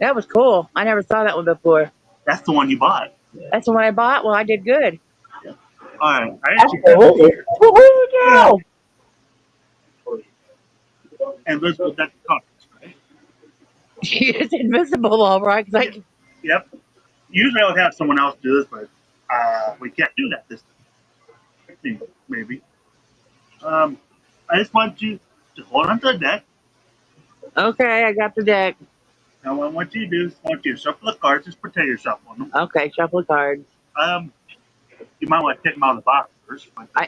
That was cool. I never saw that one before. That's the one you bought. That's the one I bought? Well, I did good. All right. I actually have it Absolutely. here. Woohoo! And Elizabeth, that's the cards, right? It's invisible, all right. 'Cause I, Yep. Usually I would have someone else do this, but we can't do that this time. Maybe. I just want you to hold onto the deck. okay, I got the deck. And what I want you to do is I want you to shuffle the cards, just pretend you're shuffling them. Okay, shuffle cards. You might want to take them out of the box first. But I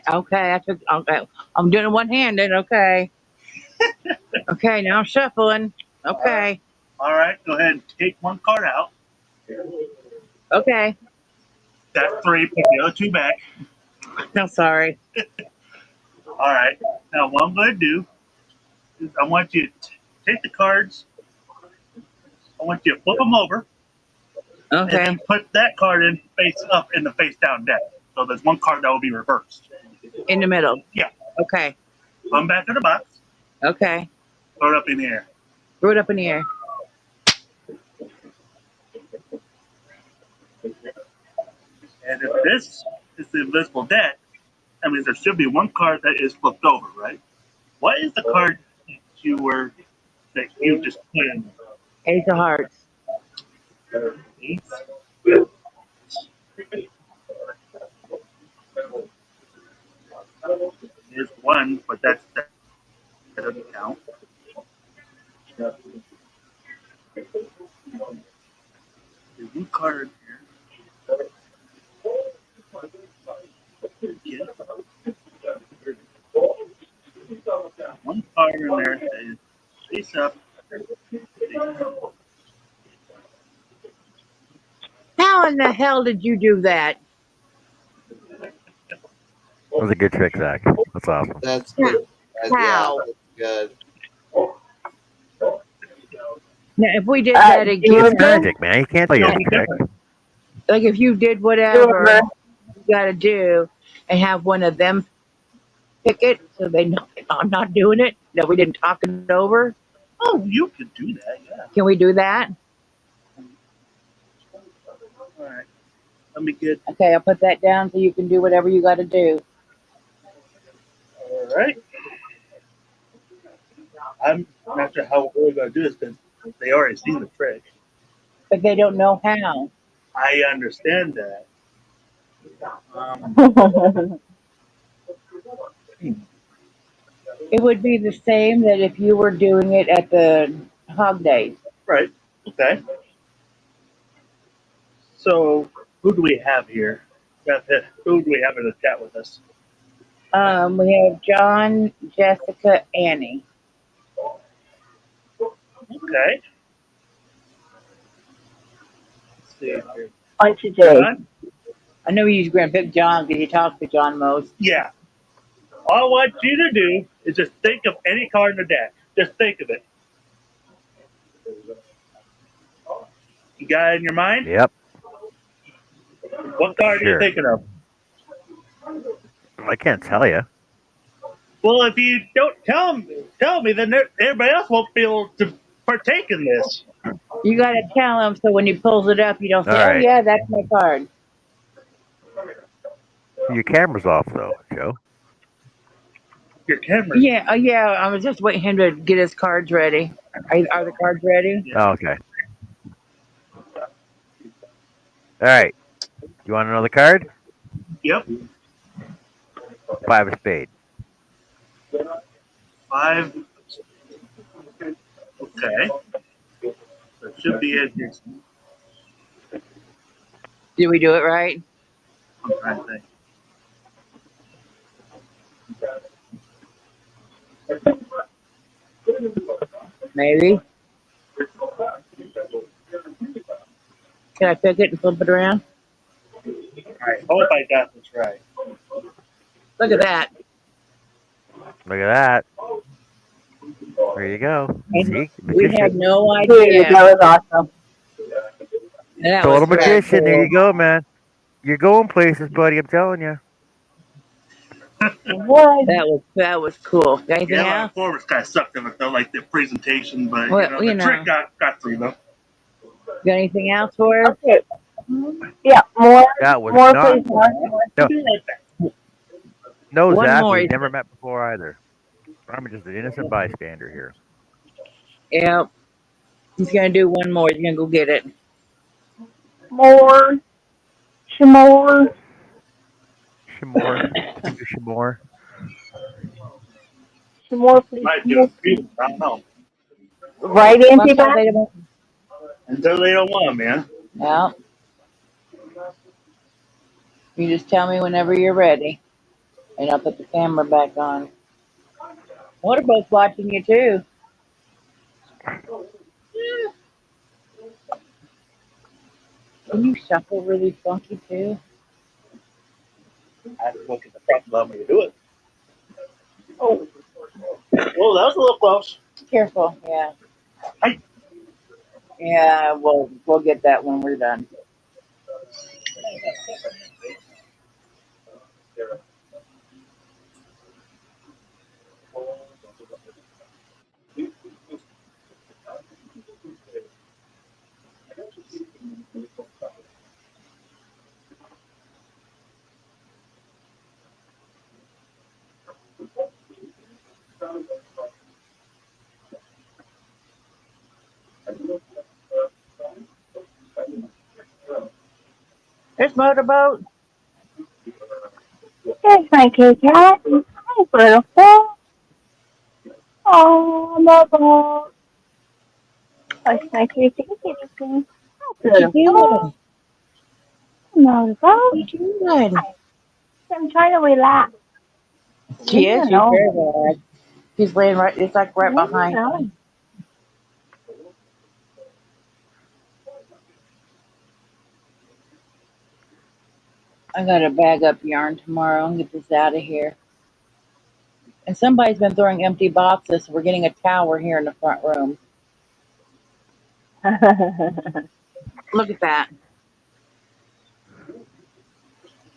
took. Okay, I'm doing it one-handed. Okay. Okay, now I'm shuffling. Okay. all right, go ahead and take one card out. Okay. That's 3. Put the other 2 back. No, sorry. All right. Now what I'm going to do is I want you to take the cards. I want you to flip them over. And Okay. then put that card in face up in the face down deck. So there's one card that will be reversed. In the middle. Yeah. Okay. Put them back in the box. Okay. Throw it up in the air. Throw it up in the air. And if this is the invisible deck, that means there should be one card that is flipped over, right? What is the card that you just put in? Ace of Hearts. Ace? There's one, but that doesn't count. There's one card here. One card in there that is face up. How in the hell did you do that? That was a good trick, Zach. That's awesome. That's good. Yeah, How? that's good. Now, if we did that do you It's again, remember? magic, man. You can't tell you It'll a be trick. different. like if you did Do you whatever remember? you got to do and have one of them pick it so they know I'm not doing it, that we didn't talk it over. Oh, you could do that, yeah. Can we do that? All right. Let me get. Okay, I'll put that down so you can do whatever you got to do. All right. I'm not sure how we're going to do this because they already seen the trick. But they don't know how. I understand that. Um, It would be the same that if you were doing it at the hog days. right. Okay. So, who do we have here? Who do we have in the chat with us? We have John, Jessica, Annie. Okay. Let's see here. On today. John? I know you're going to pick John because you talk to John most. Yeah. All I want you to do is just think of any card in the deck. Just think of it. You got it in your mind? Yep. What card are you Sure. thinking of? I can't tell you. Well, if you don't tell me, then everybody else won't be able to partake in this. You got to tell him so when he pulls it up, you don't say, All oh, right. yeah, that's my card. Your camera's off, though, Joe. Your camera. Yeah, I was just waiting him to get his cards ready. Are the cards ready? Yeah. Oh, okay. All right. You want another card? Yep. 5 of spades. 5. Okay. That should be it. Did we do it right? I'm trying to think. Maybe. Can I pick it and flip it around? I hope I got this right. Look at that. Look at that. There you go. And See? we had Magician. no Dude, idea. that was awesome. That Total was very magician. There cool. you go, man. You're going places, buddy. I'm telling you. What? That was cool. Got anything Yeah, my else? performance kind of sucked of it though, like the presentation, but Well, the you know. trick got through though. Got anything else for us? Okay. Yeah, more, That was more, not. please, more. No, no One Zach. more. We've never met before either. I'm just an innocent bystander here. Yep. He's gonna do one more. He's gonna go get it. More. Shimore. Shimore. Shimore. Shimore, please. Might do it for you, I don't know. Right in, Well, people? they don't- Until they don't want, man. Yeah. You just tell me whenever you're ready, and I'll put the camera back on. Motorboat's watching you too. Can you shuffle really funky too? I have to look at the front to allow me to do it. Oh, Well, that was a little close. Careful, yeah. Hi. Yeah, we'll get that when we're done. There's Motorboat. There's my kitty cat. Hi, beautiful. Oh, Motorboat. There's my kitty kitty. Hi, What you beautiful. doing? What Motorboat. you doing? I'm trying to relax. Leave She me is. She's very alone. bad. She's laying right. It's like right Leave me behind me. alone. I gotta bag up yarn tomorrow and get this out of here. And somebody's been throwing empty boxes, so we're getting a tower here in the front room. Look at that.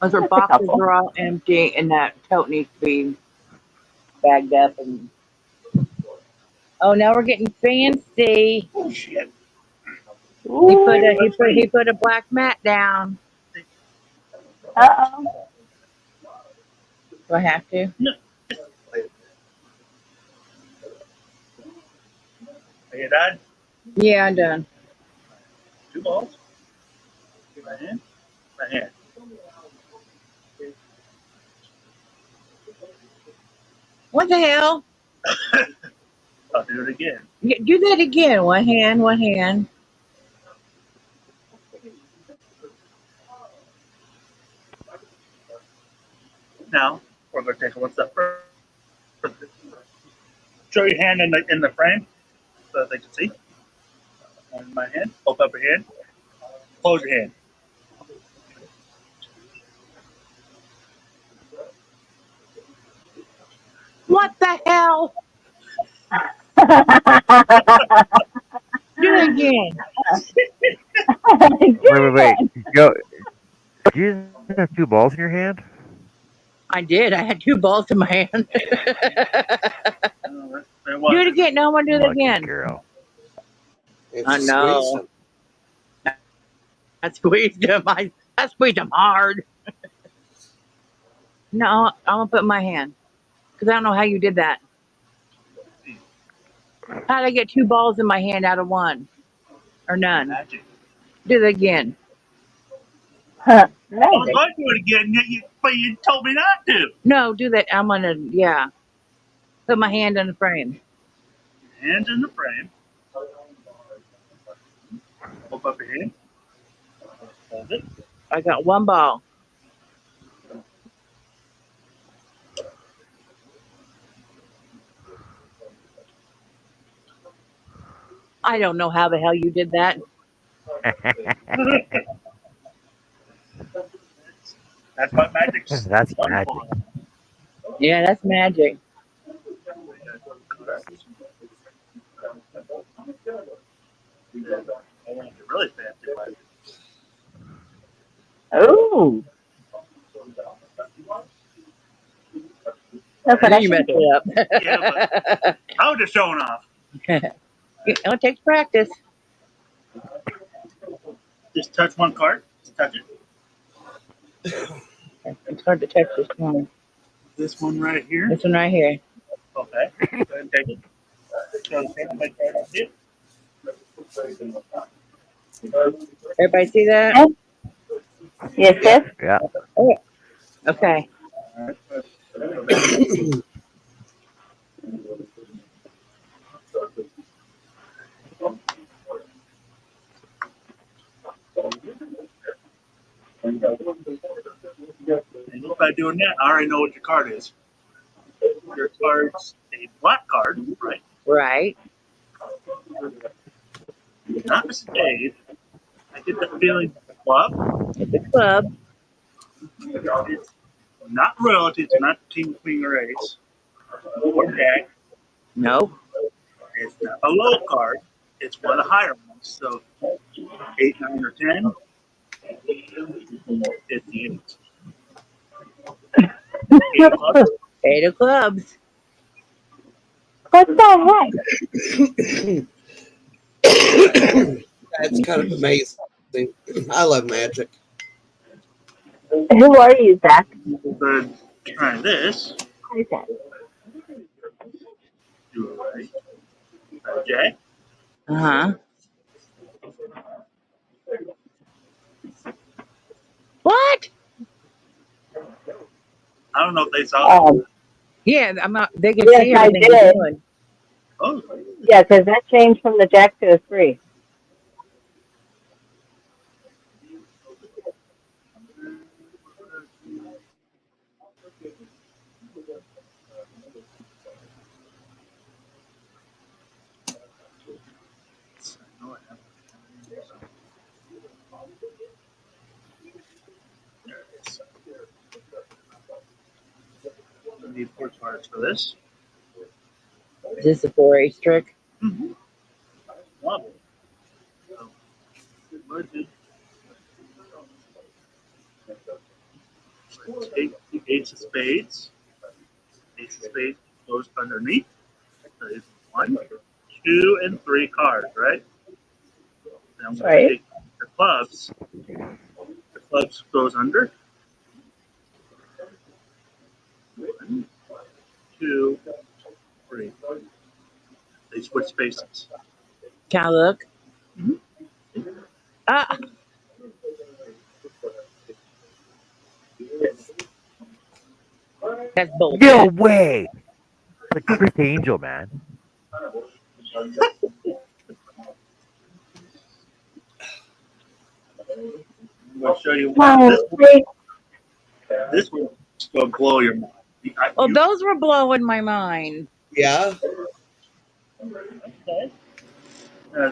Those are That's a boxes couple. are all empty, and that tote needs to be bagged up. And oh, now we're getting fancy. Oh shit! Ooh. He put a black mat down. Uh-oh. Do I have to? No. Are you done? Yeah, I'm done. 2 balls. My hand. My hand. What the hell? I'll do it again. Do that again. One hand, one hand. Now we're going to take one step further. Show your hand in the frame so that they can see. And my hand. Open up your hand. Close your hand. What the hell? Do it again. Wait. Go. Do you have 2 balls in your hand? I did. I had 2 balls in my hand. Do it again. No, I want to do it Lucky again. girl. If I you know. squeeze them. I squeezed him. I squeezed him hard. No, I'm gonna put my hand because I don't know how you did that. How did I get 2 balls in my hand out of one or none? Magic. Do it again. I was Magic. going to do it again, but you told me not to. No, do that. I'm gonna put my hand in the frame. Hands in the frame. Open up your hand. Close it. I got 1 ball. I don't know how the hell you did that. That's what magic's That's wonderful. magic. Yeah, that's magic. I want to really fancy magic. Ooh. Look I what knew I you can messed do. it up. Yeah, but I was just showing off. It takes practice. Just touch one card. Just touch it. It's hard to touch this one. This one right here. This one right here. Okay. Go ahead and take it. Show the second make sure I don't see it. Everybody see that? Yes, yes. Yeah. Okay. And by doing that, I already know what your card is. Your card's a black card, right? Right. Not a spade. I get the feeling it's a club. It's a club. It's not royalty. It's not king, queen, or ace. Or jack. Nope. It's not a low card. It's one of the higher ones. So 8, 9, or 10. It's the 8. 8 of clubs. 8 of clubs. What the heck? That's kind of amazing. I love magic. Who are you, Zach? So try this. Who's that? Do it right. Jack. Uh huh. What? I don't know if they saw that. Yeah, I'm not. They can Yes, see I everything we're did. doing. Oh, Yeah, because that changed from the Jack to a 3. no, there it is. I need 4 cards for this. Is this a 4H trick? Mm-hmm. Love it. So, budget. Take the Ace of Spades. Ace of Spades goes underneath. So it's 1, 2, and 3 cards, right? Then I'm going to Right? take the clubs. The clubs goes under. 1, 2, 3. They switch spaces. Can I look? Mhm. Ah, that's No bullshit. way. It's like Chris Angel, man. I'm going to show you Oh, this one. great. This one's going to blow your mind. Oh, those were blowing my mind. Yeah. Okay. Uh,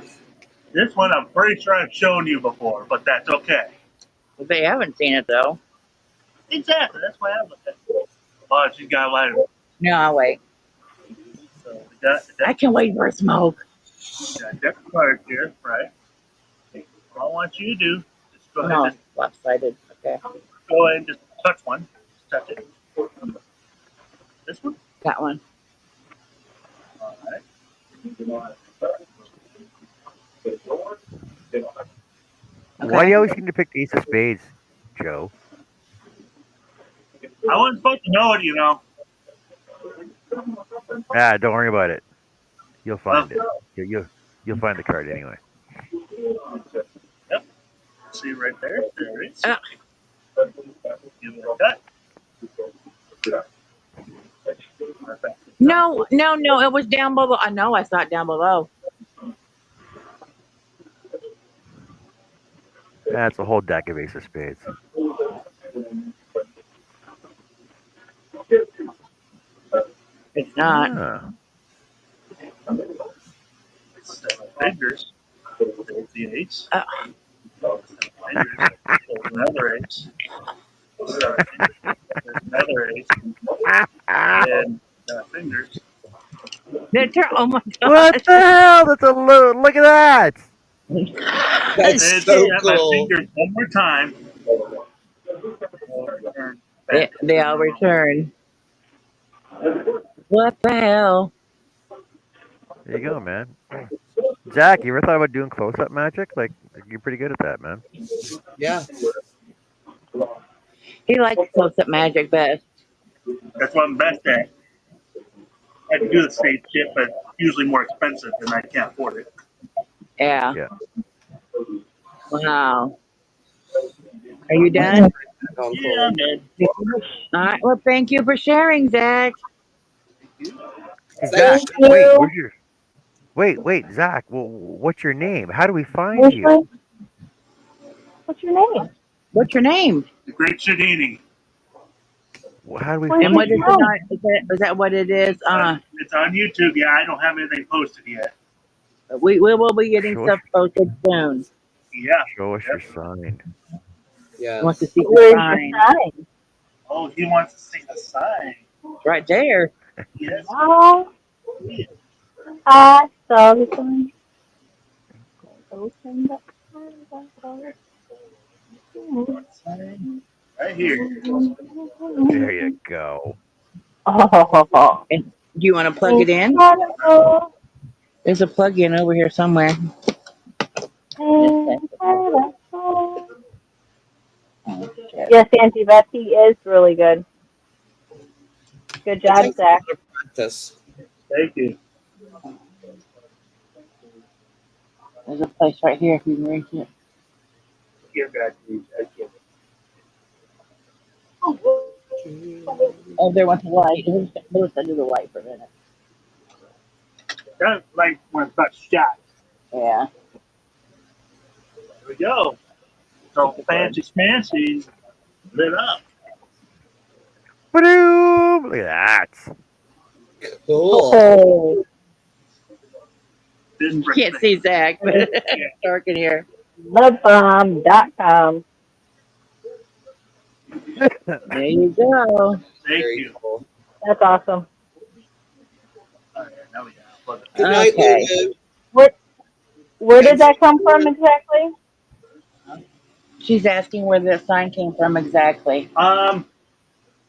this one I'm pretty sure I've shown you before, but that's okay. They haven't seen it though. Exactly. That's why I looked at it. Oh, she's got a lighter. No, I'll wait. So we got the I deck, can wait for a smoke. deck of cards here, right? All I want you to do is go ahead No, and lopsided. Okay, go ahead and just touch one. Just touch it. This one? that one. All right. Why do Okay. you always seem to pick the Ace of Spades, Joe? I wasn't supposed to know it, you know. Ah, don't worry about it. You'll Well, find it. You'll find the card anyway. yep. See right there? There it is. Ah, Give it a cut. Perfect. no, no, no. It was down below. I know. I saw it down below. That's a whole deck of Ace of Spades. It's not. Ah. 7 fingers. There's the ace. Ah, 7 fingers. There's another ace. 7 fingers. There's another ace. And 7 fingers. oh my What gosh. the hell? That's a look at that. That's And so snap my cool. fingers one more time. Turn back. They all return. What the hell? There you go, man. Zach, you ever thought about doing close-up magic? Like, you're pretty good at that, man. Yeah. He likes close-up magic best. That's what I'm best at. I can do the same shit, but usually more expensive and I can't afford it. Yeah. Yeah. Wow. Are you done? Yeah, I'm good. All right. Well, thank you for sharing, Zach. Hey, Zach, Thank wait, you. where's your? Wait, Zach. Well, what's your name? How do we find Which you? one? What's your name? What's your name? The Great Shadini. How do we Where's And find what your is you? it phone? on? Is that what it is? It's on YouTube. Yeah, I don't have anything posted yet. We will be getting Show us, stuff posted soon. Yeah. show us your Yep. sign. I want to Yes. see the Where's your sign. sign? Oh, he wants to see the sign. It's right there. Yes. Oh, I saw the sign. Open the Sign. Right here. There you go. Oh, And do you want to plug it in? incredible. There's a plug-in over here somewhere. Incredible. Yes, Auntie, that tea is really good. Good It job, takes a Zach. lot of practice. Thank you. There's a place right here if you can reach it. Here, guys. I get it. Oh, there went the light. Lewis, I do the light for a minute. That like when it's not shot. Yeah. There we go. So fancy schmancy lit up. Ba-doom! Look at that. Cool. Oh, This You brick can't thing. see Zach, but Yeah. it's dark in here. thebomb.com. There you go. Thank Very you. cool. That's awesome. All right, now we got plug it. Good night, Okay. Lulu. Where where did Thanks, that come from everyone. exactly? She's asking where the sign came from exactly.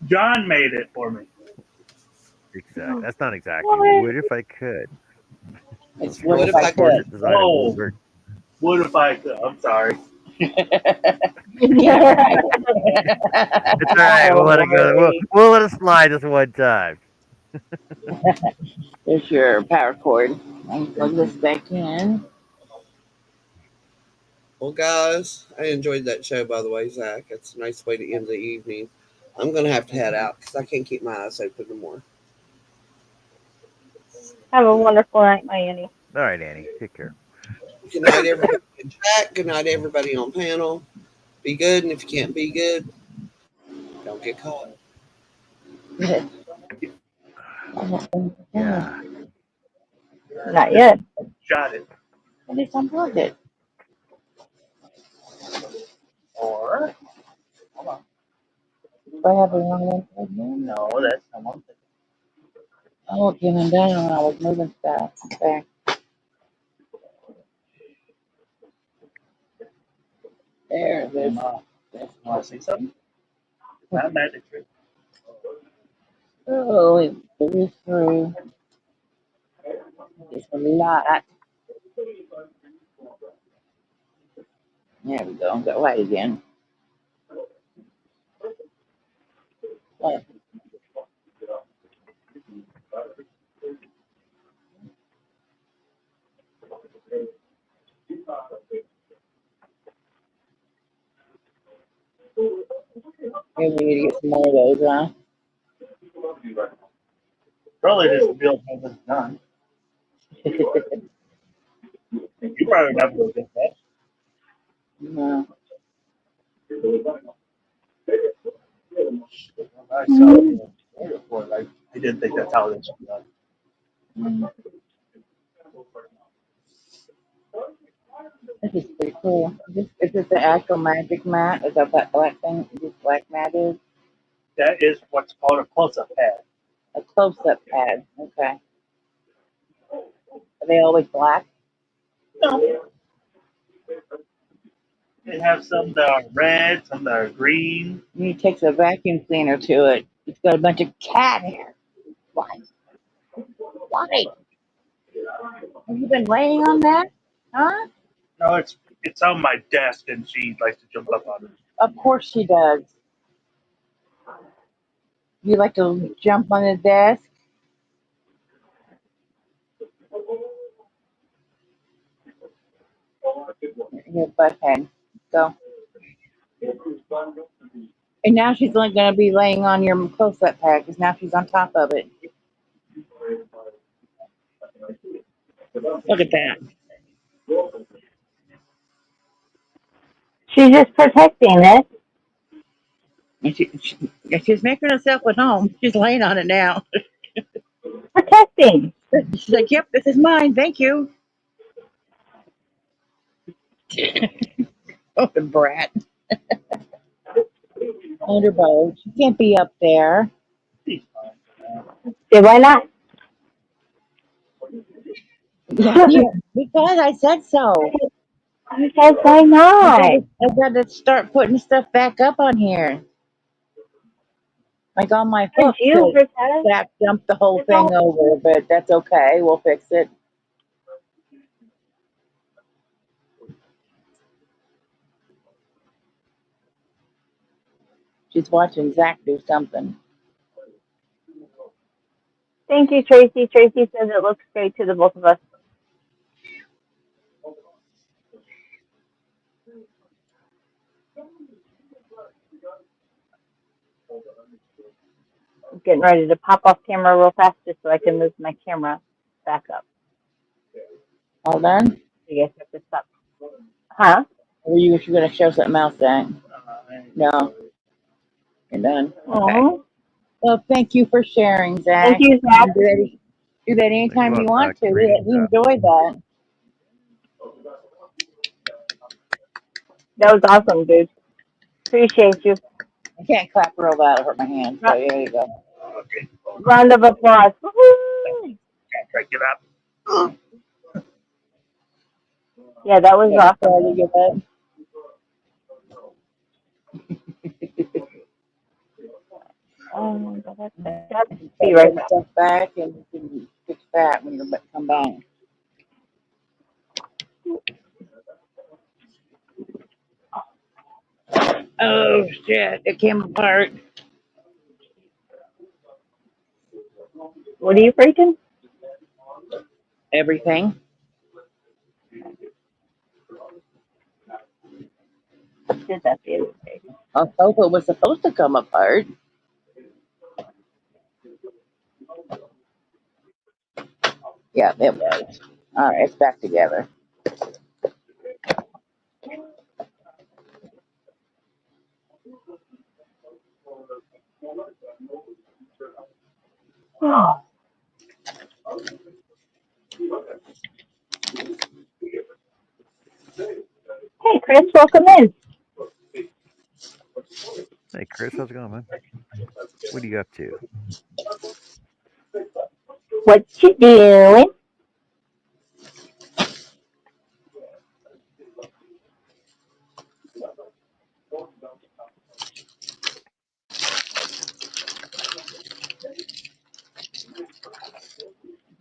John made it for me. Exact. That's not exactly. What? Would if I could. It's what What if if I I could? Portrait design of Oh, Wilbur. what if I could? I'm sorry. Yeah, right. It's all right. We'll Don't let it go. We'll, worry. we'll let it slide this one time. There's your power cord. I can plug this back in. Well, guys, I enjoyed that show, by the way, Zach. It's a nice way to end the evening. I'm going to have to head out because I can't keep my eyes open no more. Have a wonderful night, my Annie. All right, Annie. Take care. Good night, everybody in chat. Good night, everybody on panel. Be good, and if you can't be good, don't get caught. Yeah. Not yet. Shot it. At least unplugged it. Or hold on. Do I have the wrong one plugged in? No, that's not one thing. Oh, it came down when I was moving stuff. Okay. There it is. Want to see something? It's not a magic trick. Oh, it goes through. It's a lot. There we go. Got light again. What? Maybe we need to get some more of those, huh? Probably this build hasn't done. You probably never will get that. No. I saw it before. Like, I didn't think that's how this was done. Mm, this is pretty cool. Is this the actual magic mat? Is that black thing? This black mat is That is what's called a close-up pad. a close-up pad. Okay. Are they always black? No, they have some that are red, some that are green. He takes a vacuum cleaner to it. It's got a bunch of cat hair. Why? Why? Have you been laying on that? Huh? No, it's on my desk, and she likes to jump up on it. Of course she does. You like to jump on the desk? Your butt head. Go. And now she's only going to be laying on your close-up pad because now she's on top of it. Look at that. She's just protecting it. And she's making herself at home. She's laying on it now. Protecting. She's like, yep, this is mine. Thank you. Oh, the brat. Underbow. She can't be up there. She's fine for now. See, why not? Yeah, because I said so. Because why not? I gotta start putting stuff back up on here. Like on my Because hook you to protect. back dump the whole It's all thing over, but that's okay. We'll fix it. She's watching Zach do something. Thank you, Tracy. Tracy says it looks great to the both of us. getting ready to pop off camera real fast just so I can move my camera back up. All done? You guys have to stop. Huh? Or you going to show something else, Zach? No, you're done. Okay. Oh, Well, thank you for sharing, thank Zach. you, Zach. Do that anytime Thanks a you lot, want to. Great We stuff. enjoy that. That was awesome, dude. Appreciate you. I can't clap real loud. It hurt my hand. So there you go. Okay. Round of applause. Woo-hoo! Try to get up. Yeah, that was Yeah, awesome. sorry to get that. Be right back. Stuff back and you can fix that when you come back. Oh shit! It came apart. What are you freaking? Everything. Did that the other day. I hope it was supposed to come apart. Yeah, it was. All right, it's back together. Hey, Chris, welcome in. Hey, Chris, how's it going, man? What are you up to? What you doing?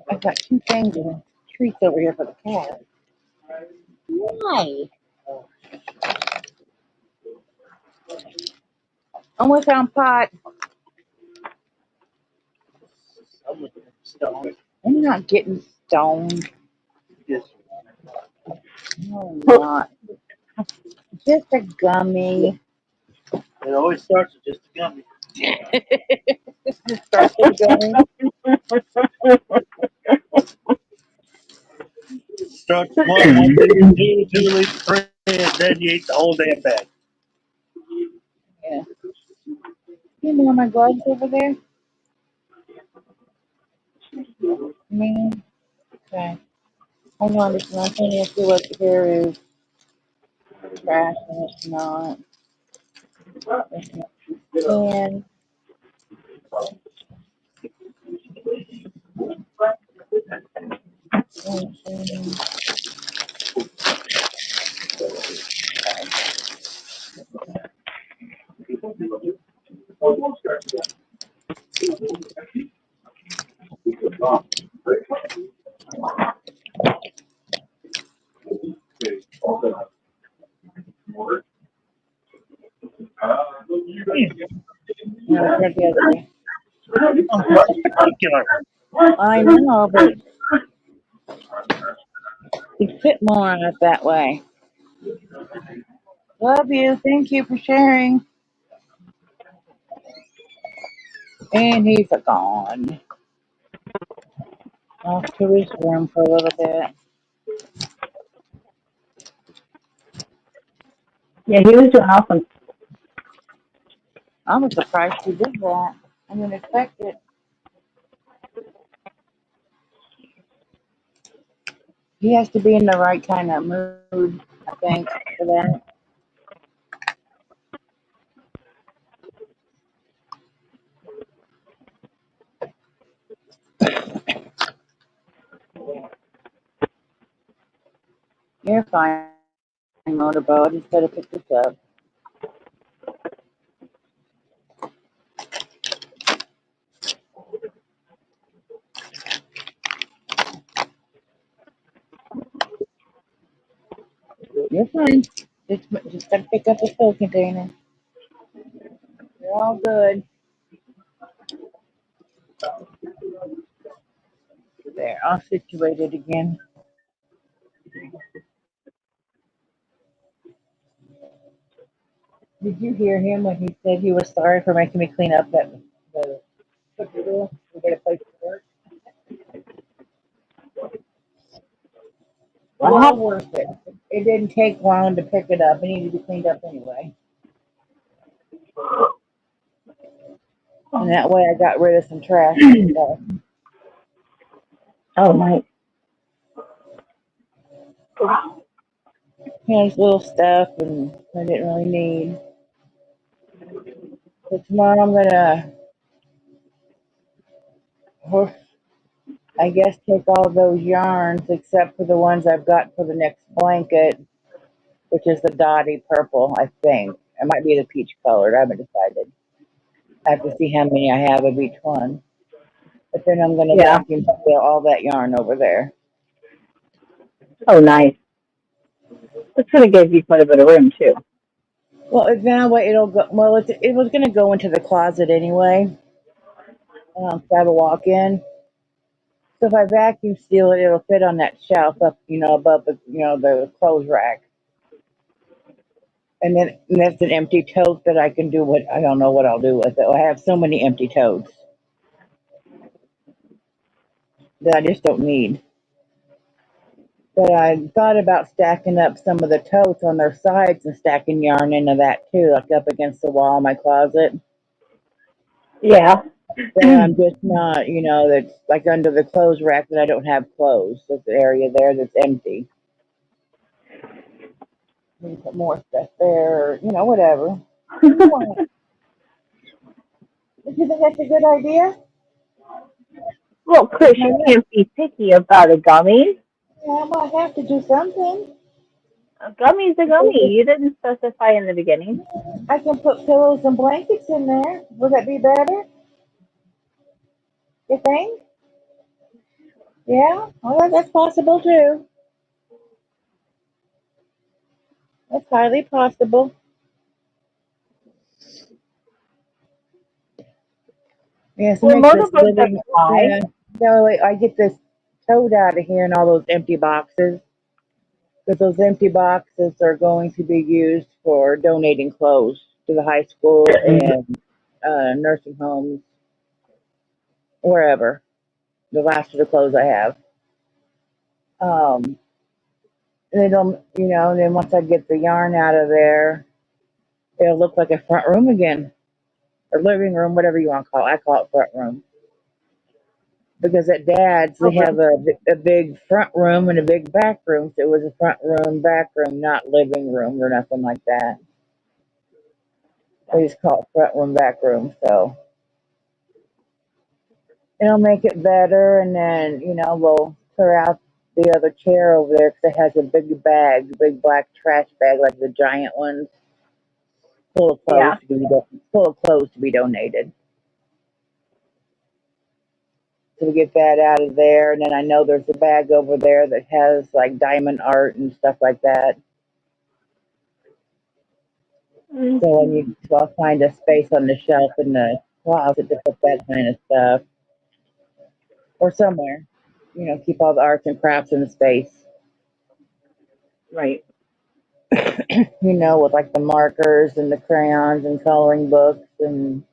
I've got two things and treats over here for the cat. Why? Almost on pot. I'm not getting stoned. Yes. No, I'm not. Just a gummy. It always starts with just a gummy. Just starts with a gummy. Starts one leaf, two leaves, three, and then you eat the whole damn bag. Yeah. You know my gloves over there? Me? Okay. Hold on just one second. I see what here is trash and it's not. It's not. And no, it's not the other way. Particular. I know, but you fit more on it that way. Love you. Thank you for sharing. And he's gone. Off to his room for a little bit. Yeah, he was doing awesome. I was surprised he did that. I didn't expect it. He has to be in the right kind of mood, I think, for that. You're fine, motorboat. He's got to pick this up. You're fine. Just got to pick up the fill container. You're all good. There, I'll situate it again. Did you hear him when he said he was sorry for making me clean up the school and get a place to work. Well worth it. It didn't take long to pick it up. It needed to be cleaned up anyway. And that way I got rid of some trash and stuff. Oh, nice. You know, just little stuff and I didn't really need. So tomorrow I'm gonna, I guess, take all those yarns except for the ones I've got for the next blanket, which is the dotty purple, I think. It might be the peach colored. I haven't decided. I have to see how many I have of each one. But then I'm gonna Yeah. vacuum seal all that yarn over there. Oh, nice. It's going to give you quite a bit of room, too. Well, that way it'll go. Well, it was gonna go into the closet anyway. So I have a walk-in. So if I vacuum seal it, it'll fit on that shelf up, above the clothes rack. And then that's an empty tote that I can do what I don't know what I'll do with it. I have so many empty totes that I just don't need. But I thought about stacking up some of the totes on their sides and stacking yarn into that too, like up against the wall in my closet. Yeah. But I'm just not, that's like under the clothes rack that I don't have clothes. There's the area there that's empty. Maybe put more stuff there, or, whatever. Did you think that's a good idea? Well, Chris, you can't be picky about a gummy. Yeah, I might have to do something. A gummy's a gummy. You didn't specify in the beginning. I can put pillows and blankets in there. Would that be better? You think? Yeah? Well, that's possible too. That's highly possible. Yeah, so Well, make this motorboat doesn't living. lie. Yeah. No, wait, I get this tote out of here and all those empty boxes. Because those empty boxes are going to be used for donating clothes to the high school and nursing homes, wherever. The last of the clothes I have. And and then once I get the yarn out of there, it'll look like a front room again, or living room, whatever you want to call it. I call it front room. Because at Dad's, they have a big front room and a big back room. So it was a front room, back room, not living room or nothing like that. They just call it front room, back room. So it'll make it better. And then, we'll clear out the other chair over there because it has a big bag, big black trash bag, like the giant ones, full of clothes to be donated. So we get that out of there, and then I know there's a bag over there that has like diamond art and stuff like that. So I'll find a space on the shelf in the closet to put that kind of stuff, or somewhere. Keep all the arts and crafts in the space. Right. With like the markers and the crayons and coloring books and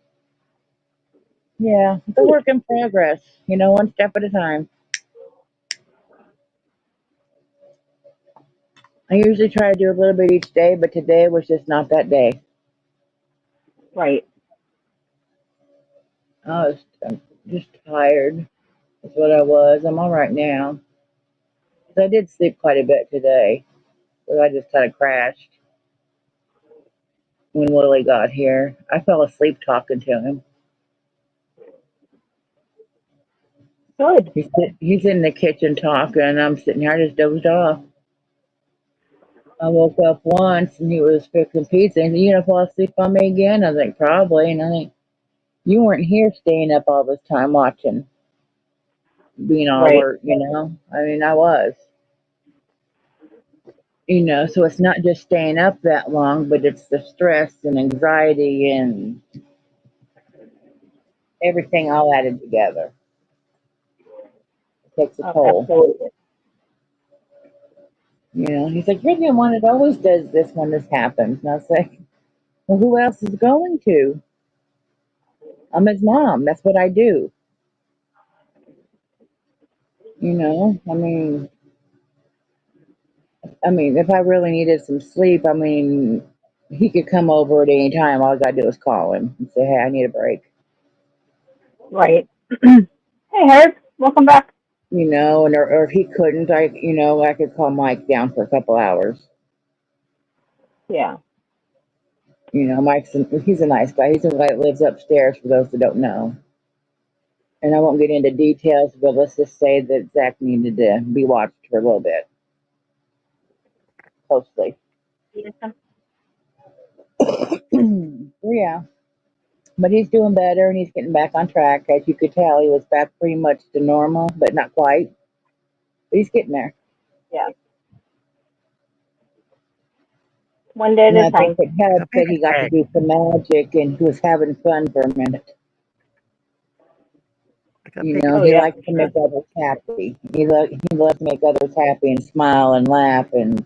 yeah, it's a work in progress. One step at a time. I usually try to do a little bit each day, but today was just not that day. Right. I'm just tired. That's what I was. I'm all right now. I did sleep quite a bit today, but I just kind of crashed when Willie got here. I fell asleep talking to him. Good. He's in the kitchen talking, and I'm sitting here. I just dozed off. I woke up once, and he was fixing pizza, and he fall asleep on me again? I think probably, and I think, you weren't here staying up all this time watching, being all alert, I mean, I was. So it's not just staying up that long, but it's the stress and anxiety and everything all added together. It takes a toll. Absolutely. He's like, you're the one that always does this when this happens. And I was like, well, who else is going to? I'm his mom. That's what I do. You know, if I really needed some sleep, he could come over at any time. All I gotta do is call him and say, "Hey, I need a break." Right. Hey, Herb. Welcome back. You know, or if he couldn't, I could call Mike down for a couple hours. Yeah. You know, he's a nice guy. He's the guy that lives upstairs. For those that don't know, and I won't get into details, but let's just say that Zach needed to be watched for a little bit closely. Yeah, but he's doing better and he's getting back on track. As you could tell, he was back pretty much to normal, but not quite. But he's getting there. Yeah. One day at And a I think time. it helped that he got to do some magic and he was having fun for a minute. You know, Oh, he yeah, likes for to sure. make others happy. He loves to make others happy and smile and laugh and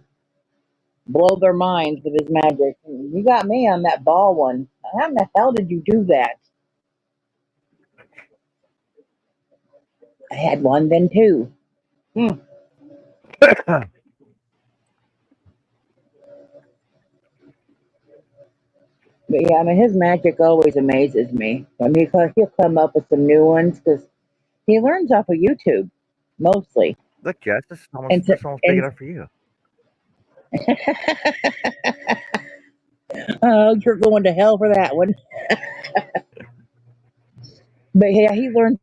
blow their minds with his magic. You got me on that ball one. How in the hell did you do that? I had one then too. Hmm. But yeah, his magic always amazes me. He'll come up with some new ones because he learns off of YouTube mostly. Look, Jess, And so, this is almost big and enough for you. oh, you're going to hell for that one. But yeah, he learns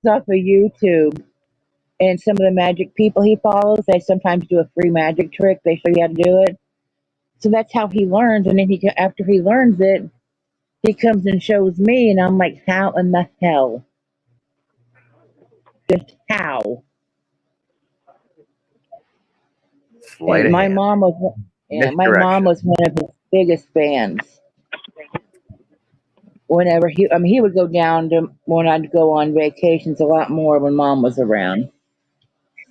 off of YouTube. And some of the magic people he follows, they sometimes do a free magic trick. They show you how to do it. So that's how he learns. And then after he learns it, he comes and shows me, and I'm like, how in the hell? Just how? Sleight And of hand, my mom misdirection. was one of his biggest fans. Whenever he would go down to when I'd go on vacations a lot more when mom was around.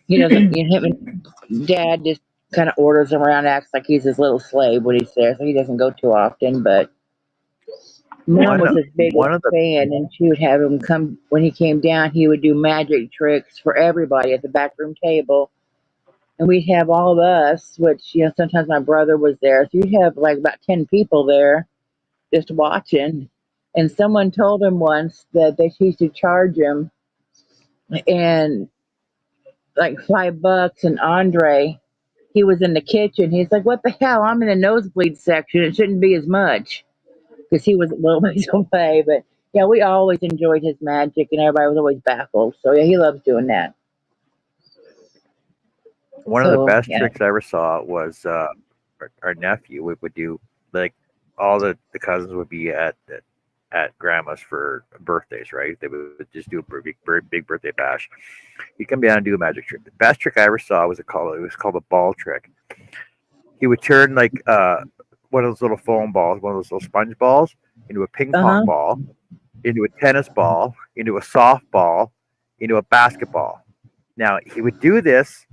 He doesn't, him and dad just kind of orders him around, acts like he's his little slave when he's there, so he doesn't go too often. But mom was his biggest One of the fan, and she would have him come when he came down. He would do magic tricks for everybody at the back room table, and we'd have all of us, which sometimes my brother was there, so you'd have like about 10 people there just watching. And someone told him once that he should charge him and like $5. And Andre, he was in the kitchen. He's like, "What the hell? I'm in the nosebleed section. It shouldn't be as much," because he was a little ways away. But yeah, we always enjoyed his magic, and everybody was always baffled. So yeah, he loves doing that. So best yeah, tricks I ever saw was our nephew would do, like, all the cousins would be at grandma's for birthdays, right? They would just do a big birthday bash. He'd come down and do a magic trick. The best trick I ever saw was it was called a ball trick. He would turn like one of those little foam balls, one of those little sponge balls, into a ping uh pong huh, ball, into a tennis ball, into a softball, into a basketball. Now he would do this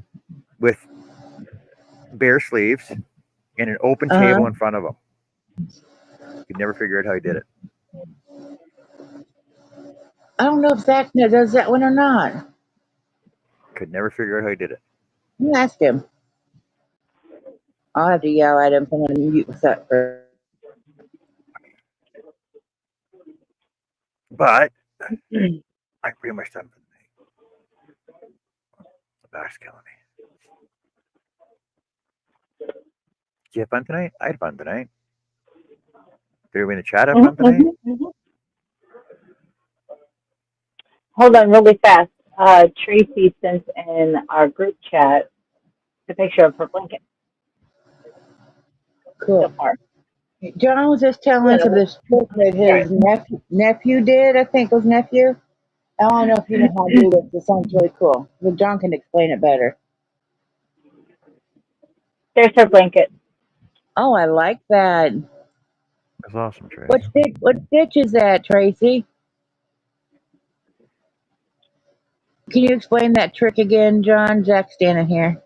with bare sleeves and an open uh huh. table in front of him. Could never figure out how he did it. I don't know if Zach does that one or not. Could never figure out how he did it. You ask him. I'll have to yell at him for when mute that for. But I pretty much done for the night. The back's killing me. Did you have fun tonight? I had fun tonight. Did everybody in the chat have fun tonight? Hold on really fast. Tracy sent in our group chat the picture of her blanket so Cool. far. John was just telling Yeah, us of this trick that his nephew did. I think it was nephew. I don't know if you know how to do this. This sounds really cool. But John can explain it better. there's her blanket. Oh, I like that. That's awesome, Trace. What stitch is that, Tracy? Can you explain that trick again, John? Jack's standing here.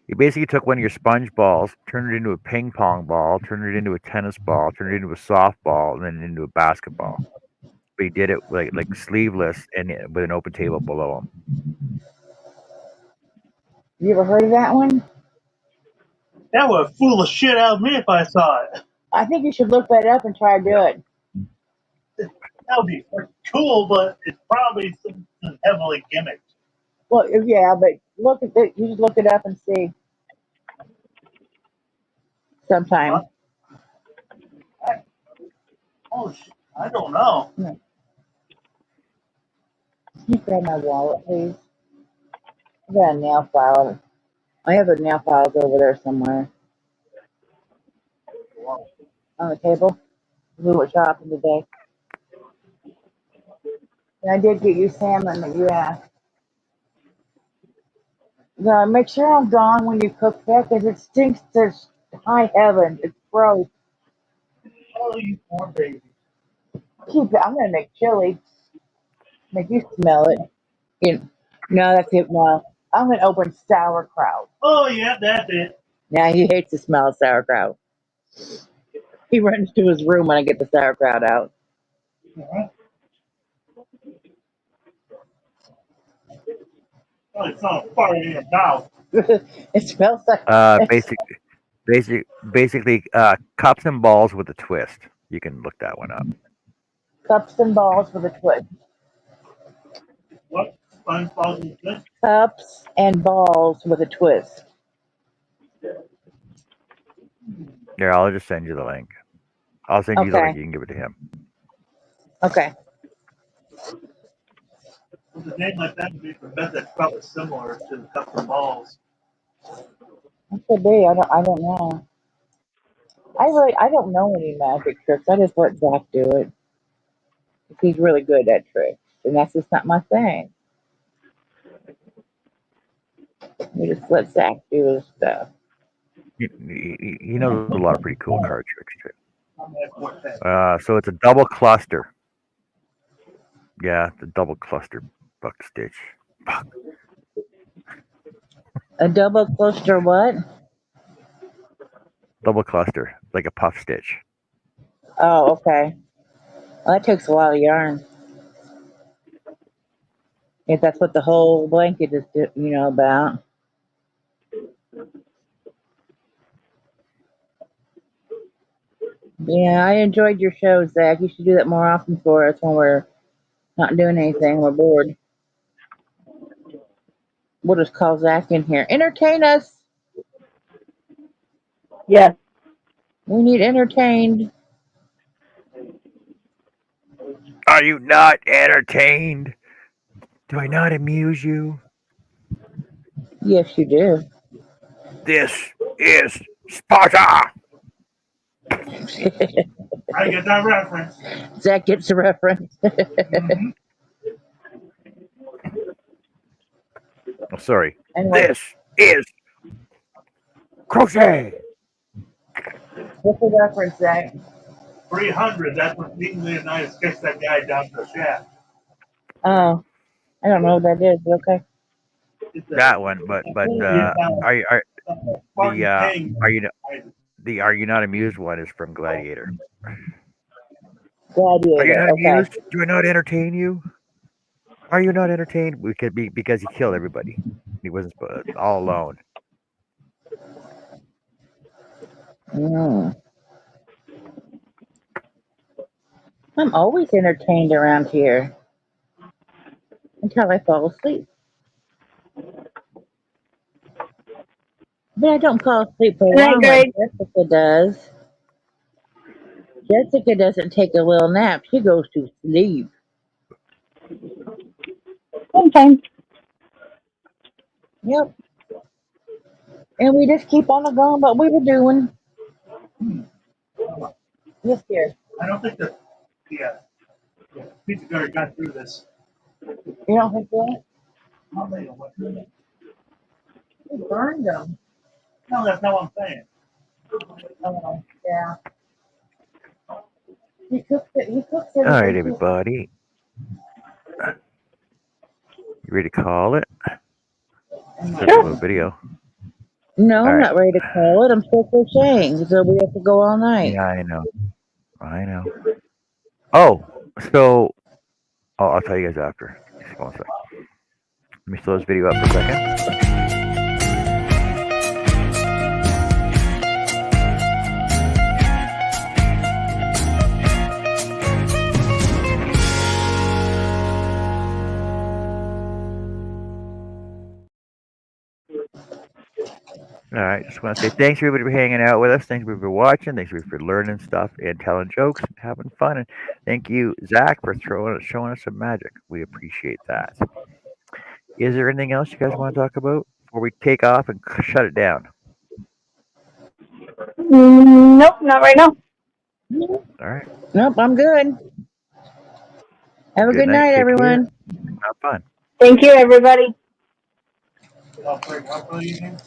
You basically took one of your sponge balls, turned it into a ping pong ball, turned it into a tennis ball, turned it into a softball, and then into a basketball. but he did it like sleeveless and with an open table below him. You ever heard of that one? That would fool the shit out of me if I saw it. I think you should look that up and try to do it. That would be cool, but it's probably something heavily gimmicked. Well, yeah, but look at it. You should look it up and see sometime. I don't know. Can you grab my wallet, please? I got a nail file. I have the nail files over there somewhere on the table. We were shopping today. And I did get you salmon that you asked. Now, make sure I'm gone when you cook that because it stinks to high heaven. It's gross. Oh, you poor baby. Keep it. I'm going to make chili. Make you smell it. No, that's it. No. I'm going to open sauerkraut. Oh, yeah, that's it. Now he hates the smell of sauerkraut. He runs to his room when I get the sauerkraut out. Oh, it's not far in your mouth. It smells like Basically, cups and balls with a twist. You can look that one up. cups and balls with a twist. What? SpongeBob is this? Cups and balls with a twist. Here, I'll just send you the link. I'll send you the Okay. link. You can give it to him. Okay. With a name like that would be for bet that's probably similar to the cup and balls. It could be. I don't know. I don't know any magic tricks. I just let Zach do it. He's really good at tricks, and that's just not my thing. We just let Zach do his stuff. He knows a lot of pretty cool card tricks too. I'm that quartet. So it's a double cluster. Yeah, the double cluster buck stitch. Fuck. A double cluster what? Double cluster, like a puff stitch. Oh, okay. Well, that takes a lot of yarn. If that's what the whole blanket is, about. Yeah, I enjoyed your show, Zach. You should do that more often for us when we're not doing anything. We're bored. We'll just call Zach in here. Entertain us. Yes. We need entertained. Are you not entertained? Do I not amuse you? Yes, you do. This is Sparta. I get that reference. Zach gets the reference. Mhm. Oh, sorry. And This is Crochet. what's the reference, Zach? 300, that's what beating the United States that guy down the shaft. Oh, I don't know what that is. Okay. It's a- That one, but are you Spartan the King. are you not amused one is from Gladiator. Gladiator. Are you not Okay. amused? Do I not entertain you? Are you not entertained? We could be because he killed everybody. He wasn't all alone. Mm. I'm always entertained around here until I fall asleep. But I don't fall asleep for Good night, long like Greg. Jessica does. Jessica doesn't take a little nap. She goes to sleep. Sometimes. Yep. And we just keep on going what we were doing. Yes, dear. I don't think the pizza cutter got through this. You don't think that? I'll tell you what. We burned them. No, that's not what I'm saying. Oh, yeah. He cooks it. He cooks All right, everything. everybody. You ready to call it? Just a little video. No, All I'm right. not ready to call it. I'm still crocheting, so we have to go all night. Yeah, I know. I know. Oh, so I'll tell you guys after. Just one sec. Let me slow this video up for a second. All right, just want to say thanks everybody for hanging out with us. Thanks everybody for watching. Thanks everybody for learning stuff and telling jokes and having fun. And thank you, Zach, for showing us some magic. We appreciate that. Is there anything else you guys want to talk about before we take off and shut it down? Nope, not right now. All right. Nope, I'm good. Have a good night, Take everyone. care. Have fun. Thank you, everybody. Good evening.